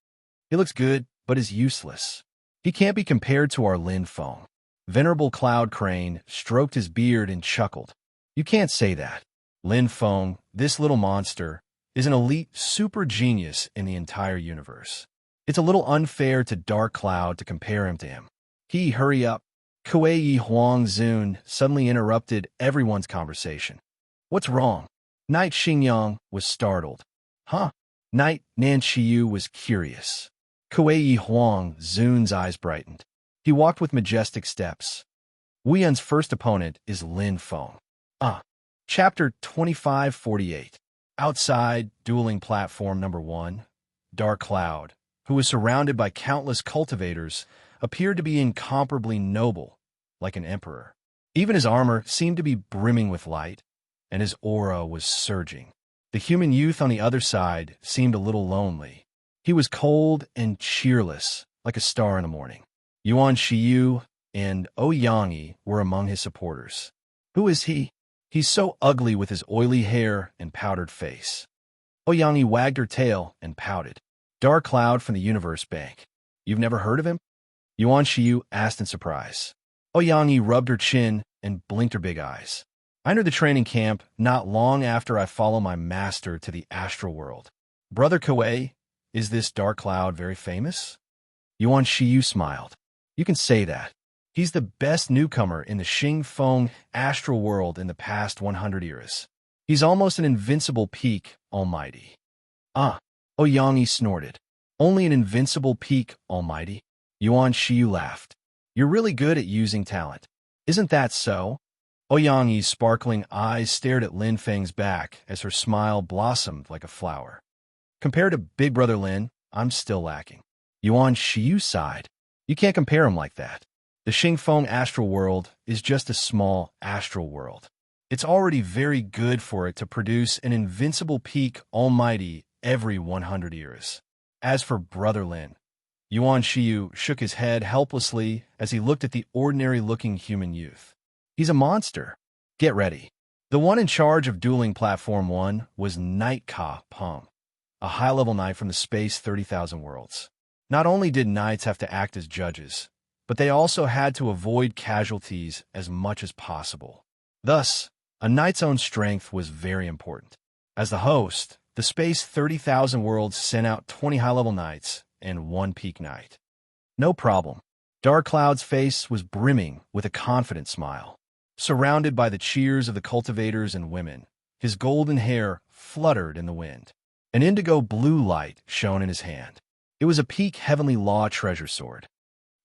He looks good, but is useless. He can't be compared to our Lin Feng. Venerable Cloud Crane stroked his beard and chuckled. You can't say that. Lin Feng, this little monster, is an elite super genius in the entire universe. It's a little unfair to Dark Cloud to compare him to him. Hurry up. Kuei Yi Huang Zun suddenly interrupted everyone's conversation. What's wrong? Knight Xingyang was startled. Huh? Knight Nanqiyu was curious. Kuei Yi Huang Zun's eyes brightened. He walked with majestic steps. Wu Yun's first opponent is Lin Feng. Chapter 2548. Outside, dueling platform number 1, Dark Cloud, who was surrounded by countless cultivators, appeared to be incomparably noble, like an emperor. Even his armor seemed to be brimming with light, and his aura was surging. The human youth on the other side seemed a little lonely. He was cold and cheerless, like a star in the morning. Yuan Shiyu and Ouyang were among his supporters. Who is he? He's so ugly with his oily hair and powdered face. Ouyang wagged her tail and pouted. Dark Cloud from the Universe Bank. You've never heard of him? Yuan Shiyu asked in surprise. Ouyang rubbed her chin and blinked her big eyes. I entered the training camp not long after I followed my master to the astral world. Brother Kuei, is this Dark Cloud very famous? Yuan Shiyu smiled. You can say that. He's the best newcomer in the Xingfeng astral world in the past 100 years. He's almost an invincible peak almighty. Ah, Ouyang snorted. Only an invincible peak almighty? Yuan Shiyu laughed. You're really good at using talent. Isn't that so? Ouyang's sparkling eyes stared at Lin Feng's back as her smile blossomed like a flower. Compared to Big Brother Lin, I'm still lacking. Yuan Shiyu sighed. You can't compare him like that. The Xingfeng astral world is just a small astral world. It's already very good for it to produce an invincible peak almighty every 100 years. As for Brother Lin, Yuan Shiyu shook his head helplessly as he looked at the ordinary-looking human youth. He's a monster. Get ready. The one in charge of dueling Platform 1 was Knight Ka Peng, a high-level knight from the space 30,000 worlds. Not only did knights have to act as judges, but they also had to avoid casualties as much as possible. Thus, a knight's own strength was very important. As the host, the space 30,000 worlds sent out 20 high-level knights and 1 peak knight. No problem. Dark Cloud's face was brimming with a confident smile. Surrounded by the cheers of the cultivators and women, his golden hair fluttered in the wind. An indigo blue light shone in his hand. It was a peak heavenly law treasure sword.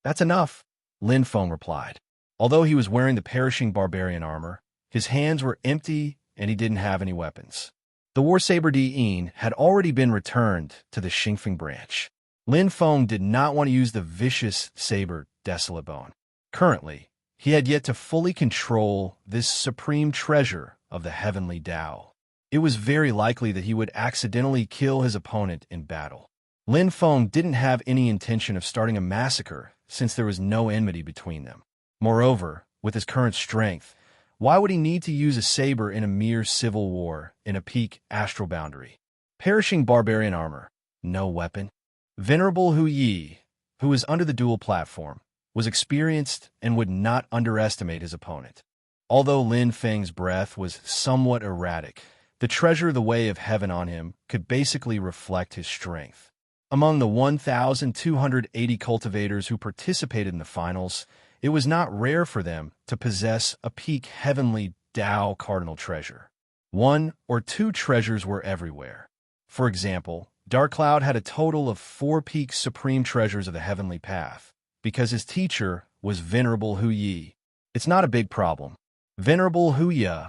That's enough, Lin Feng replied. Although he was wearing the perishing barbarian armor, his hands were empty and he didn't have any weapons. The War Saber Di'in had already been returned to the Xingfeng branch. Lin Feng did not want to use the vicious saber Desolate Bone. Currently, he had yet to fully control this supreme treasure of the heavenly Tao. It was very likely that he would accidentally kill his opponent in battle. Lin Feng didn't have any intention of starting a massacre since there was no enmity between them. Moreover, with his current strength, why would he need to use a saber in a mere civil war in a peak astral boundary? Perishing barbarian armor, no weapon. Venerable Hu Yi, who was under the dual platform, was experienced and would not underestimate his opponent. Although Lin Feng's breath was somewhat erratic, the treasure the way of heaven on him could basically reflect his strength. Among the 1,280 cultivators who participated in the finals, it was not rare for them to possess a peak heavenly Tao cardinal treasure. 1 or 2 treasures were everywhere. For example, Dark Cloud had a total of 4 peak supreme treasures of the heavenly path, because his teacher was Venerable Hu Yi. It's not a big problem. Venerable Hu Yi,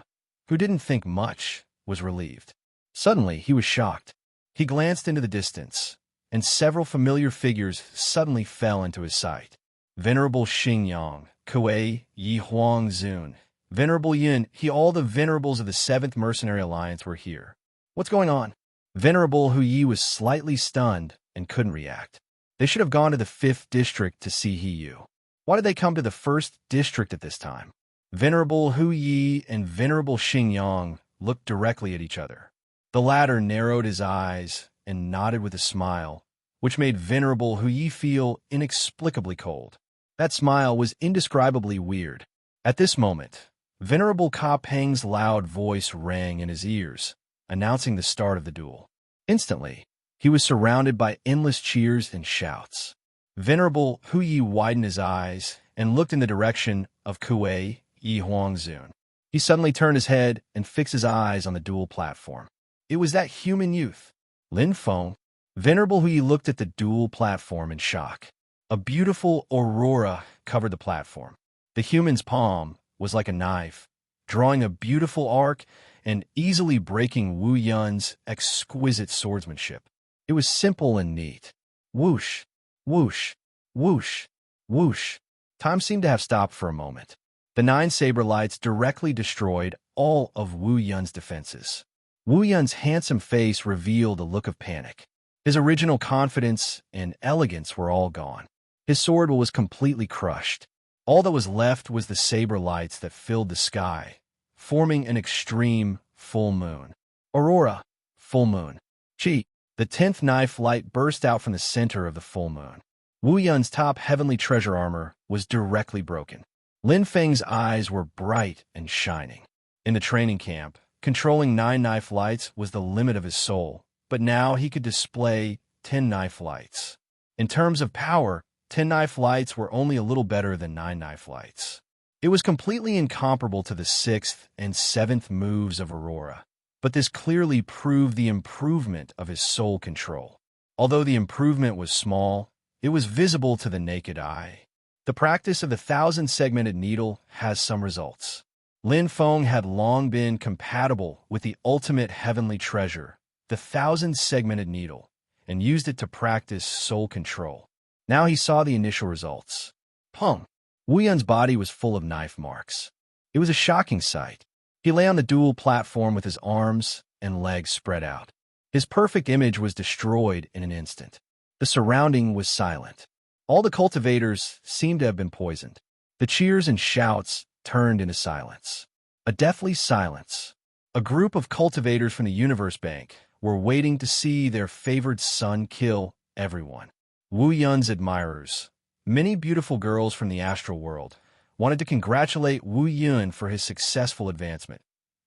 who didn't think much, was relieved. Suddenly, he was shocked. He glanced into the distance, and several familiar figures suddenly fell into his sight. Venerable Xingyang, Kuei, Yi Huang Zun, Venerable Yin, all the venerables of the 7th Mercenary Alliance were here. What's going on? Venerable Hu Yi was slightly stunned and couldn't react. They should have gone to the 5th district to see He Yu. Why did they come to the 1st district at this time? Venerable Hu Yi and Venerable Xingyang looked directly at each other. The latter narrowed his eyes and nodded with a smile, which made Venerable Hu Yi feel inexplicably cold. That smile was indescribably weird. At this moment, Venerable Ka Peng's loud voice rang in his ears, announcing the start of the duel. Instantly, he was surrounded by endless cheers and shouts. Venerable Hu Yi widened his eyes and looked in the direction of Kuei Yi Huangzun. He suddenly turned his head and fixed his eyes on the duel platform. It was that human youth, Lin Feng. Venerable Hu Yi looked at the duel platform in shock. A beautiful aurora covered the platform. The human's palm was like a knife, drawing a beautiful arc and easily breaking Wu Yun's exquisite swordsmanship. It was simple and neat. Whoosh, whoosh, whoosh, whoosh. Time seemed to have stopped for a moment. The 9 saber lights directly destroyed all of Wu Yun's defenses. Wu Yun's handsome face revealed a look of panic. His original confidence and elegance were all gone. His sword was completely crushed. All that was left was the saber lights that filled the sky, forming an extreme full moon. Aurora, full moon. Chi, the 10th knife light burst out from the center of the full moon. Wu Yun's top heavenly treasure armor was directly broken. Lin Feng's eyes were bright and shining. In the training camp, controlling 9 knife lights was the limit of his soul, but now he could display 10 knife lights. In terms of power, 10 knife lights were only a little better than 9 knife lights. It was completely incomparable to the 6th and 7th moves of Aurora, but this clearly proved the improvement of his soul control. Although the improvement was small, it was visible to the naked eye. The practice of the 1,000-segmented needle has some results. Lin Feng had long been compatible with the ultimate heavenly treasure, the 1,000-segmented needle, and used it to practice soul control. Now he saw the initial results. Pum! Wu Yun's body was full of knife marks. It was a shocking sight. He lay on the dual platform with his arms and legs spread out. His perfect image was destroyed in an instant. The surrounding was silent. All the cultivators seemed to have been poisoned. The cheers and shouts turned into silence. A deathly silence. A group of cultivators from the Universe Bank were waiting to see their favored son kill everyone. Wu Yun's admirers, many beautiful girls from the astral world, wanted to congratulate Wu Yun for his successful advancement.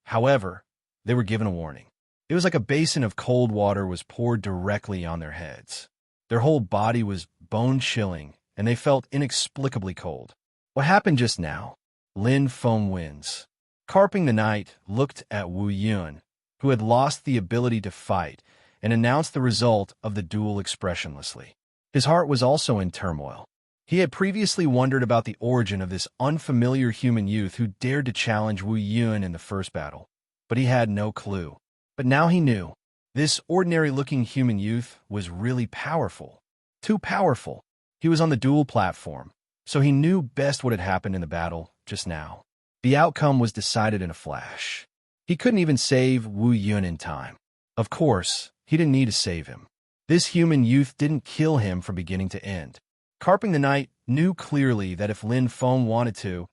However, they were given a warning. It was like a basin of cold water was poured directly on their heads. Their whole body was bone-chilling, and they felt inexplicably cold. What happened just now? Lin Feng wins. Carping the Knight looked at Wu Yun, who had lost the ability to fight, and announced the result of the duel expressionlessly. His heart was also in turmoil. He had previously wondered about the origin of this unfamiliar human youth who dared to challenge Wu Yun in the first battle, but he had no clue. But now he knew. This ordinary-looking human youth was really powerful. Too powerful. He was on the dual platform, so he knew best what had happened in the battle just now. The outcome was decided in a flash. He couldn't even save Wu Yun in time. Of course, he didn't need to save him. This human youth didn't kill him from beginning to end. Carping the Knight knew clearly that if Lin Feng wanted to,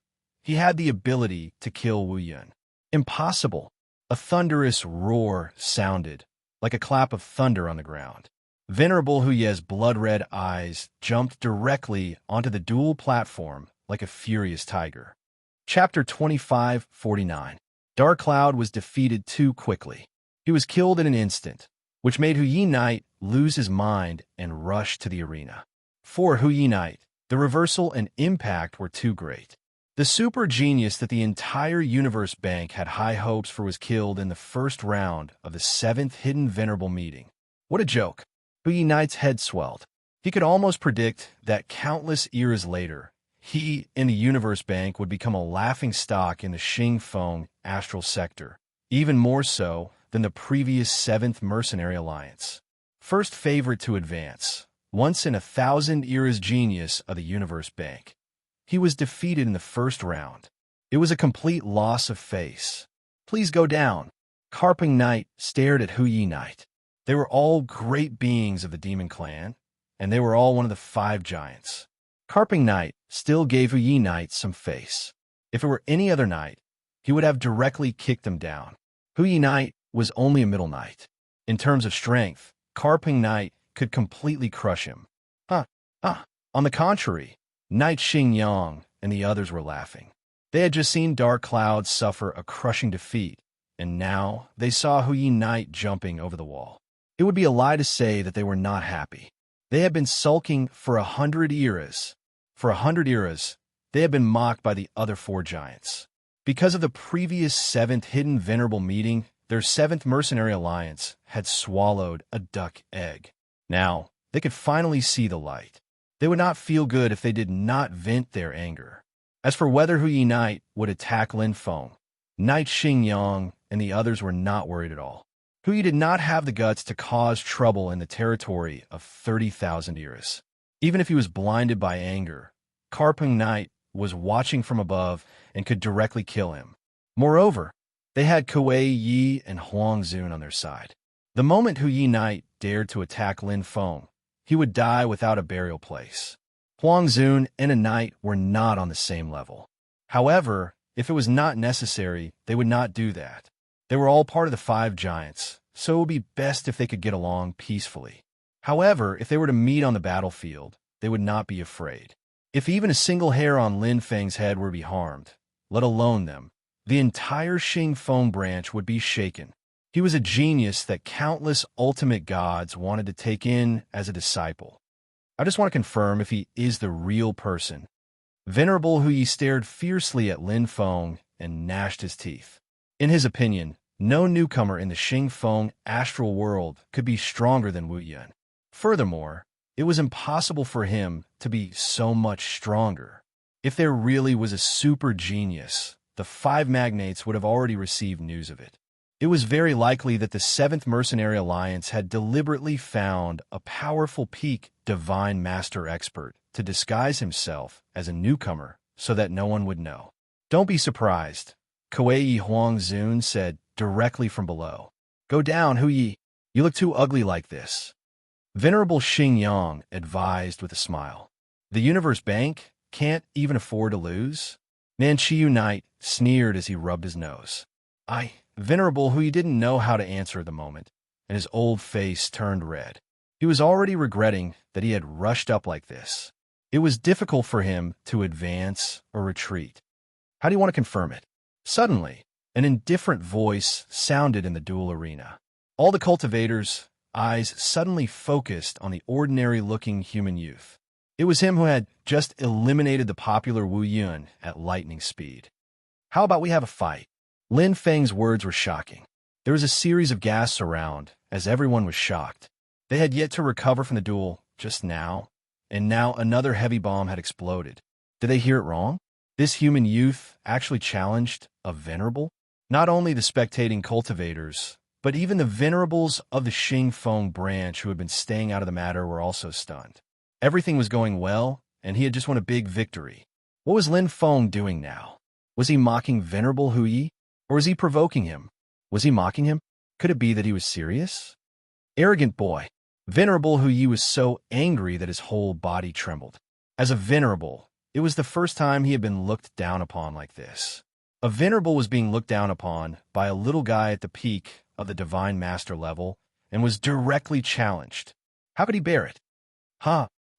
he had the ability to kill Wu Yun. Impossible. A thunderous roar sounded, like a clap of thunder on the ground. Venerable Huye's blood-red eyes jumped directly onto the dual platform like a furious tiger. Chapter 25:49. Dark Cloud was defeated too quickly. He was killed in an instant, which made Huyi Knight lose his mind and rush to the arena. For Huyi Knight, the reversal and impact were too great. The super genius that the entire Universe Bank had high hopes for was killed in the first round of the 7th Hidden Venerable meeting. What a joke. Huyi Knight's head swelled. He could almost predict that countless eras later, he in the Universe Bank would become a laughing stock in the Xingfeng astral sector, even more so than the previous 7th Mercenary Alliance. First favorite to advance, once in 1,000 eras genius of the Universe Bank. He was defeated in the first round. It was a complete loss of face. Please go down. Carping Knight stared at Huyi Knight. They were all great beings of the Demon Clan, and they were all one of the 5 giants. Carping Knight still gave Huyi Knight some face. If it were any other knight, he would have directly kicked him down. Huyi Knight was only a middle knight. In terms of strength, Carping Knight could completely crush him. On the contrary, Knight Xingyang and the others were laughing. They had just seen Dark Cloud suffer a crushing defeat, and now they saw Huyi Knight jumping over the wall. It would be a lie to say that they were not happy. They had been sulking for 100 eras. For 100 eras, they had been mocked by the other 4 giants. Because of the previous 7th Hidden Venerable meeting, their 7th Mercenary Alliance had swallowed a duck egg. Now, they could finally see the light. They would not feel good if they did not vent their anger. As for whether Huyi Knight would attack Lin Feng, Knight Xingyang and the others were not worried at all. Huyi did not have the guts to cause trouble in the territory of 30,000 eras. Even if he was blinded by anger, Carping Knight was watching from above and could directly kill him. Moreover, They had Kuei Yi and Huang Zun on their side. The moment Hu Yi Knight dared to attack Lin Feng, he would die without a burial place. Huang Zun and a knight were not on the same level. However, if it was not necessary, they would not do that. They were all part of the five giants, so it would be best if they could get along peacefully. However, if they were to meet on the battlefield, they would not be afraid. If even a single hair on Lin Feng's head were to be harmed, let alone them, the entire Xing Feng branch would be shaken. He was a genius that countless ultimate gods wanted to take in as a disciple. I just want to confirm if he is the real person. Venerable Hu Yi stared fiercely at Lin Feng and gnashed his teeth. In his opinion, no newcomer in the Xing Feng astral world could be stronger than Wu Yun. Furthermore, it was impossible for him to be so much stronger. If there really was a super genius, the five magnates would have already received news of it. It was very likely that the 7th Mercenary Alliance had deliberately found a powerful peak divine master expert to disguise himself as a newcomer so that no one would know. Don't be surprised, Kuei Huang Zun said directly from below. Go down, Hu Yi. You look too ugly like this. Venerable Xing Yang advised with a smile. The Universe Bank can't even afford to lose? Manchiu Knight sneered as he rubbed his nose. Venerable Hu Yi didn't know how to answer at the moment, and his old face turned red. He was already regretting that he had rushed up like this. It was difficult for him to advance or retreat. How do you want to confirm it? Suddenly, an indifferent voice sounded in the duel arena. All the cultivators' eyes suddenly focused on the ordinary-looking human youth. It was him who had just eliminated the popular Wu Yun at lightning speed. How about we have a fight? Lin Feng's words were shocking. There was a series of gasps around, as everyone was shocked. They had yet to recover from the duel just now, and now another heavy bomb had exploded. Did they hear it wrong? This human youth actually challenged a venerable? Not only the spectating cultivators, but even the venerables of the Xing Feng branch who had been staying out of the matter were also stunned. Everything was going well, and he had just won a big victory. What was Lin Feng doing now? Was he mocking Venerable Hu Yi? Or was he provoking him? Was he mocking him? Could it be that he was serious? Arrogant boy. Venerable Hu Yi was so angry that his whole body trembled. As a venerable, it was the first time he had been looked down upon like this. A venerable was being looked down upon by a little guy at the peak of the divine master level and was directly challenged. How could he bear it?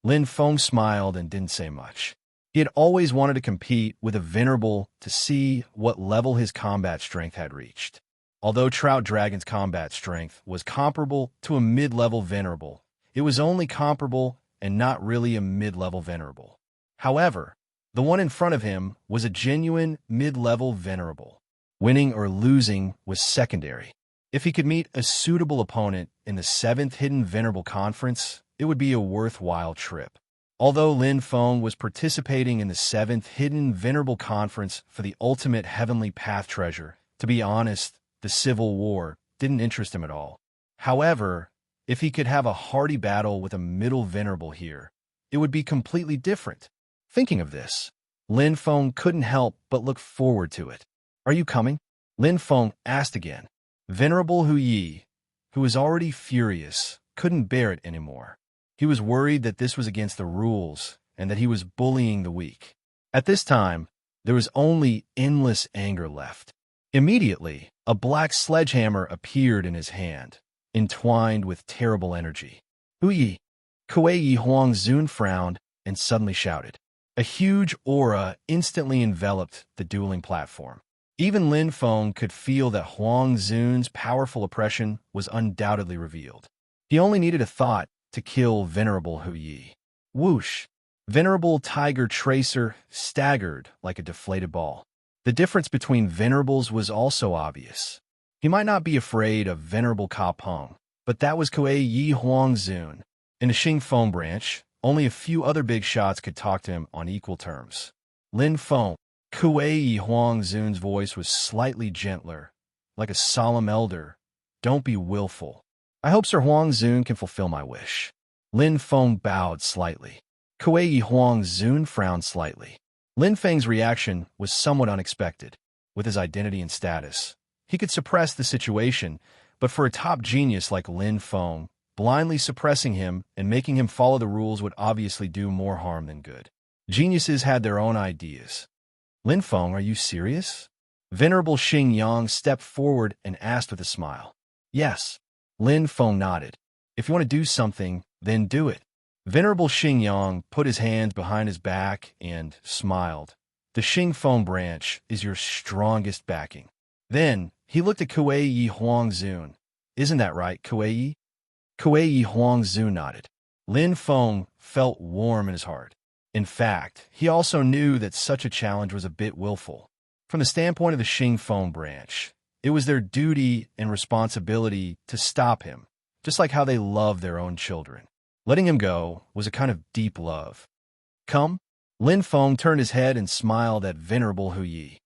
Lin Feng smiled and didn't say much. He had always wanted to compete with a venerable to see what level his combat strength had reached. Although Trout Dragon's combat strength was comparable to a mid-level venerable, it was only comparable and not really a mid-level venerable. However, the one in front of him was a genuine mid-level venerable. Winning or losing was secondary. If he could meet a suitable opponent in the 7th Hidden Venerable Conference, it would be a worthwhile trip. Although Lin Feng was participating in the 7th Hidden Venerable Conference for the ultimate Heavenly Path treasure, to be honest, the Civil War didn't interest him at all. However, if he could have a hearty battle with a middle venerable here, it would be completely different. Thinking of this, Lin Feng couldn't help but look forward to it. Are you coming? Lin Feng asked again. Venerable Hu Yi, who was already furious, couldn't bear it anymore. He was worried that this was against the rules and that he was bullying the weak. At this time, there was only endless anger left. Immediately, a black sledgehammer appeared in his hand, entwined with terrible energy. Hu Yi! Kuei Huang Zun frowned and suddenly shouted. A huge aura instantly enveloped the dueling platform. Even Lin Feng could feel that Huang Zun's powerful oppression was undoubtedly revealed. He only needed a thought to kill Venerable Hu Yi. Whoosh! Venerable Tiger Tracer staggered like a deflated ball. The difference between venerables was also obvious. He might not be afraid of Venerable Ka Peng, but that was Kuei Huang Zun. In the Xing Feng branch, only a few other big shots could talk to him on equal terms. Lin Feng, Kuei Huang Zun's voice was slightly gentler, like a solemn elder. Don't be willful. I hope Sir Huang Zun can fulfill my wish. Lin Feng bowed slightly. Kuei Huang Zun frowned slightly. Lin Feng's reaction was somewhat unexpected. With his identity and status, He could suppress the situation, but for a top genius like Lin Feng, blindly suppressing him and making him follow the rules would obviously do more harm than good. Geniuses had their own ideas. Lin Feng, are you serious? Venerable Xing Yang stepped forward and asked with a smile. Yes. Lin Feng nodded. If you want to do something, then do it. Venerable Xing Yang put his hands behind his back and smiled. The Xing Feng branch is your strongest backing. Then he looked at Kuei Huang Zun. Isn't that right, Kuei? Kuei Huang Zun nodded. Lin Feng felt warm in his heart. In fact, he also knew that such a challenge was a bit willful. From the standpoint of the Xing Feng branch, it was their duty and responsibility to stop him, just like how they love their own children. Letting him go was a kind of deep love. Come? Lin Feng turned his head and smiled at Venerable Hu Yi.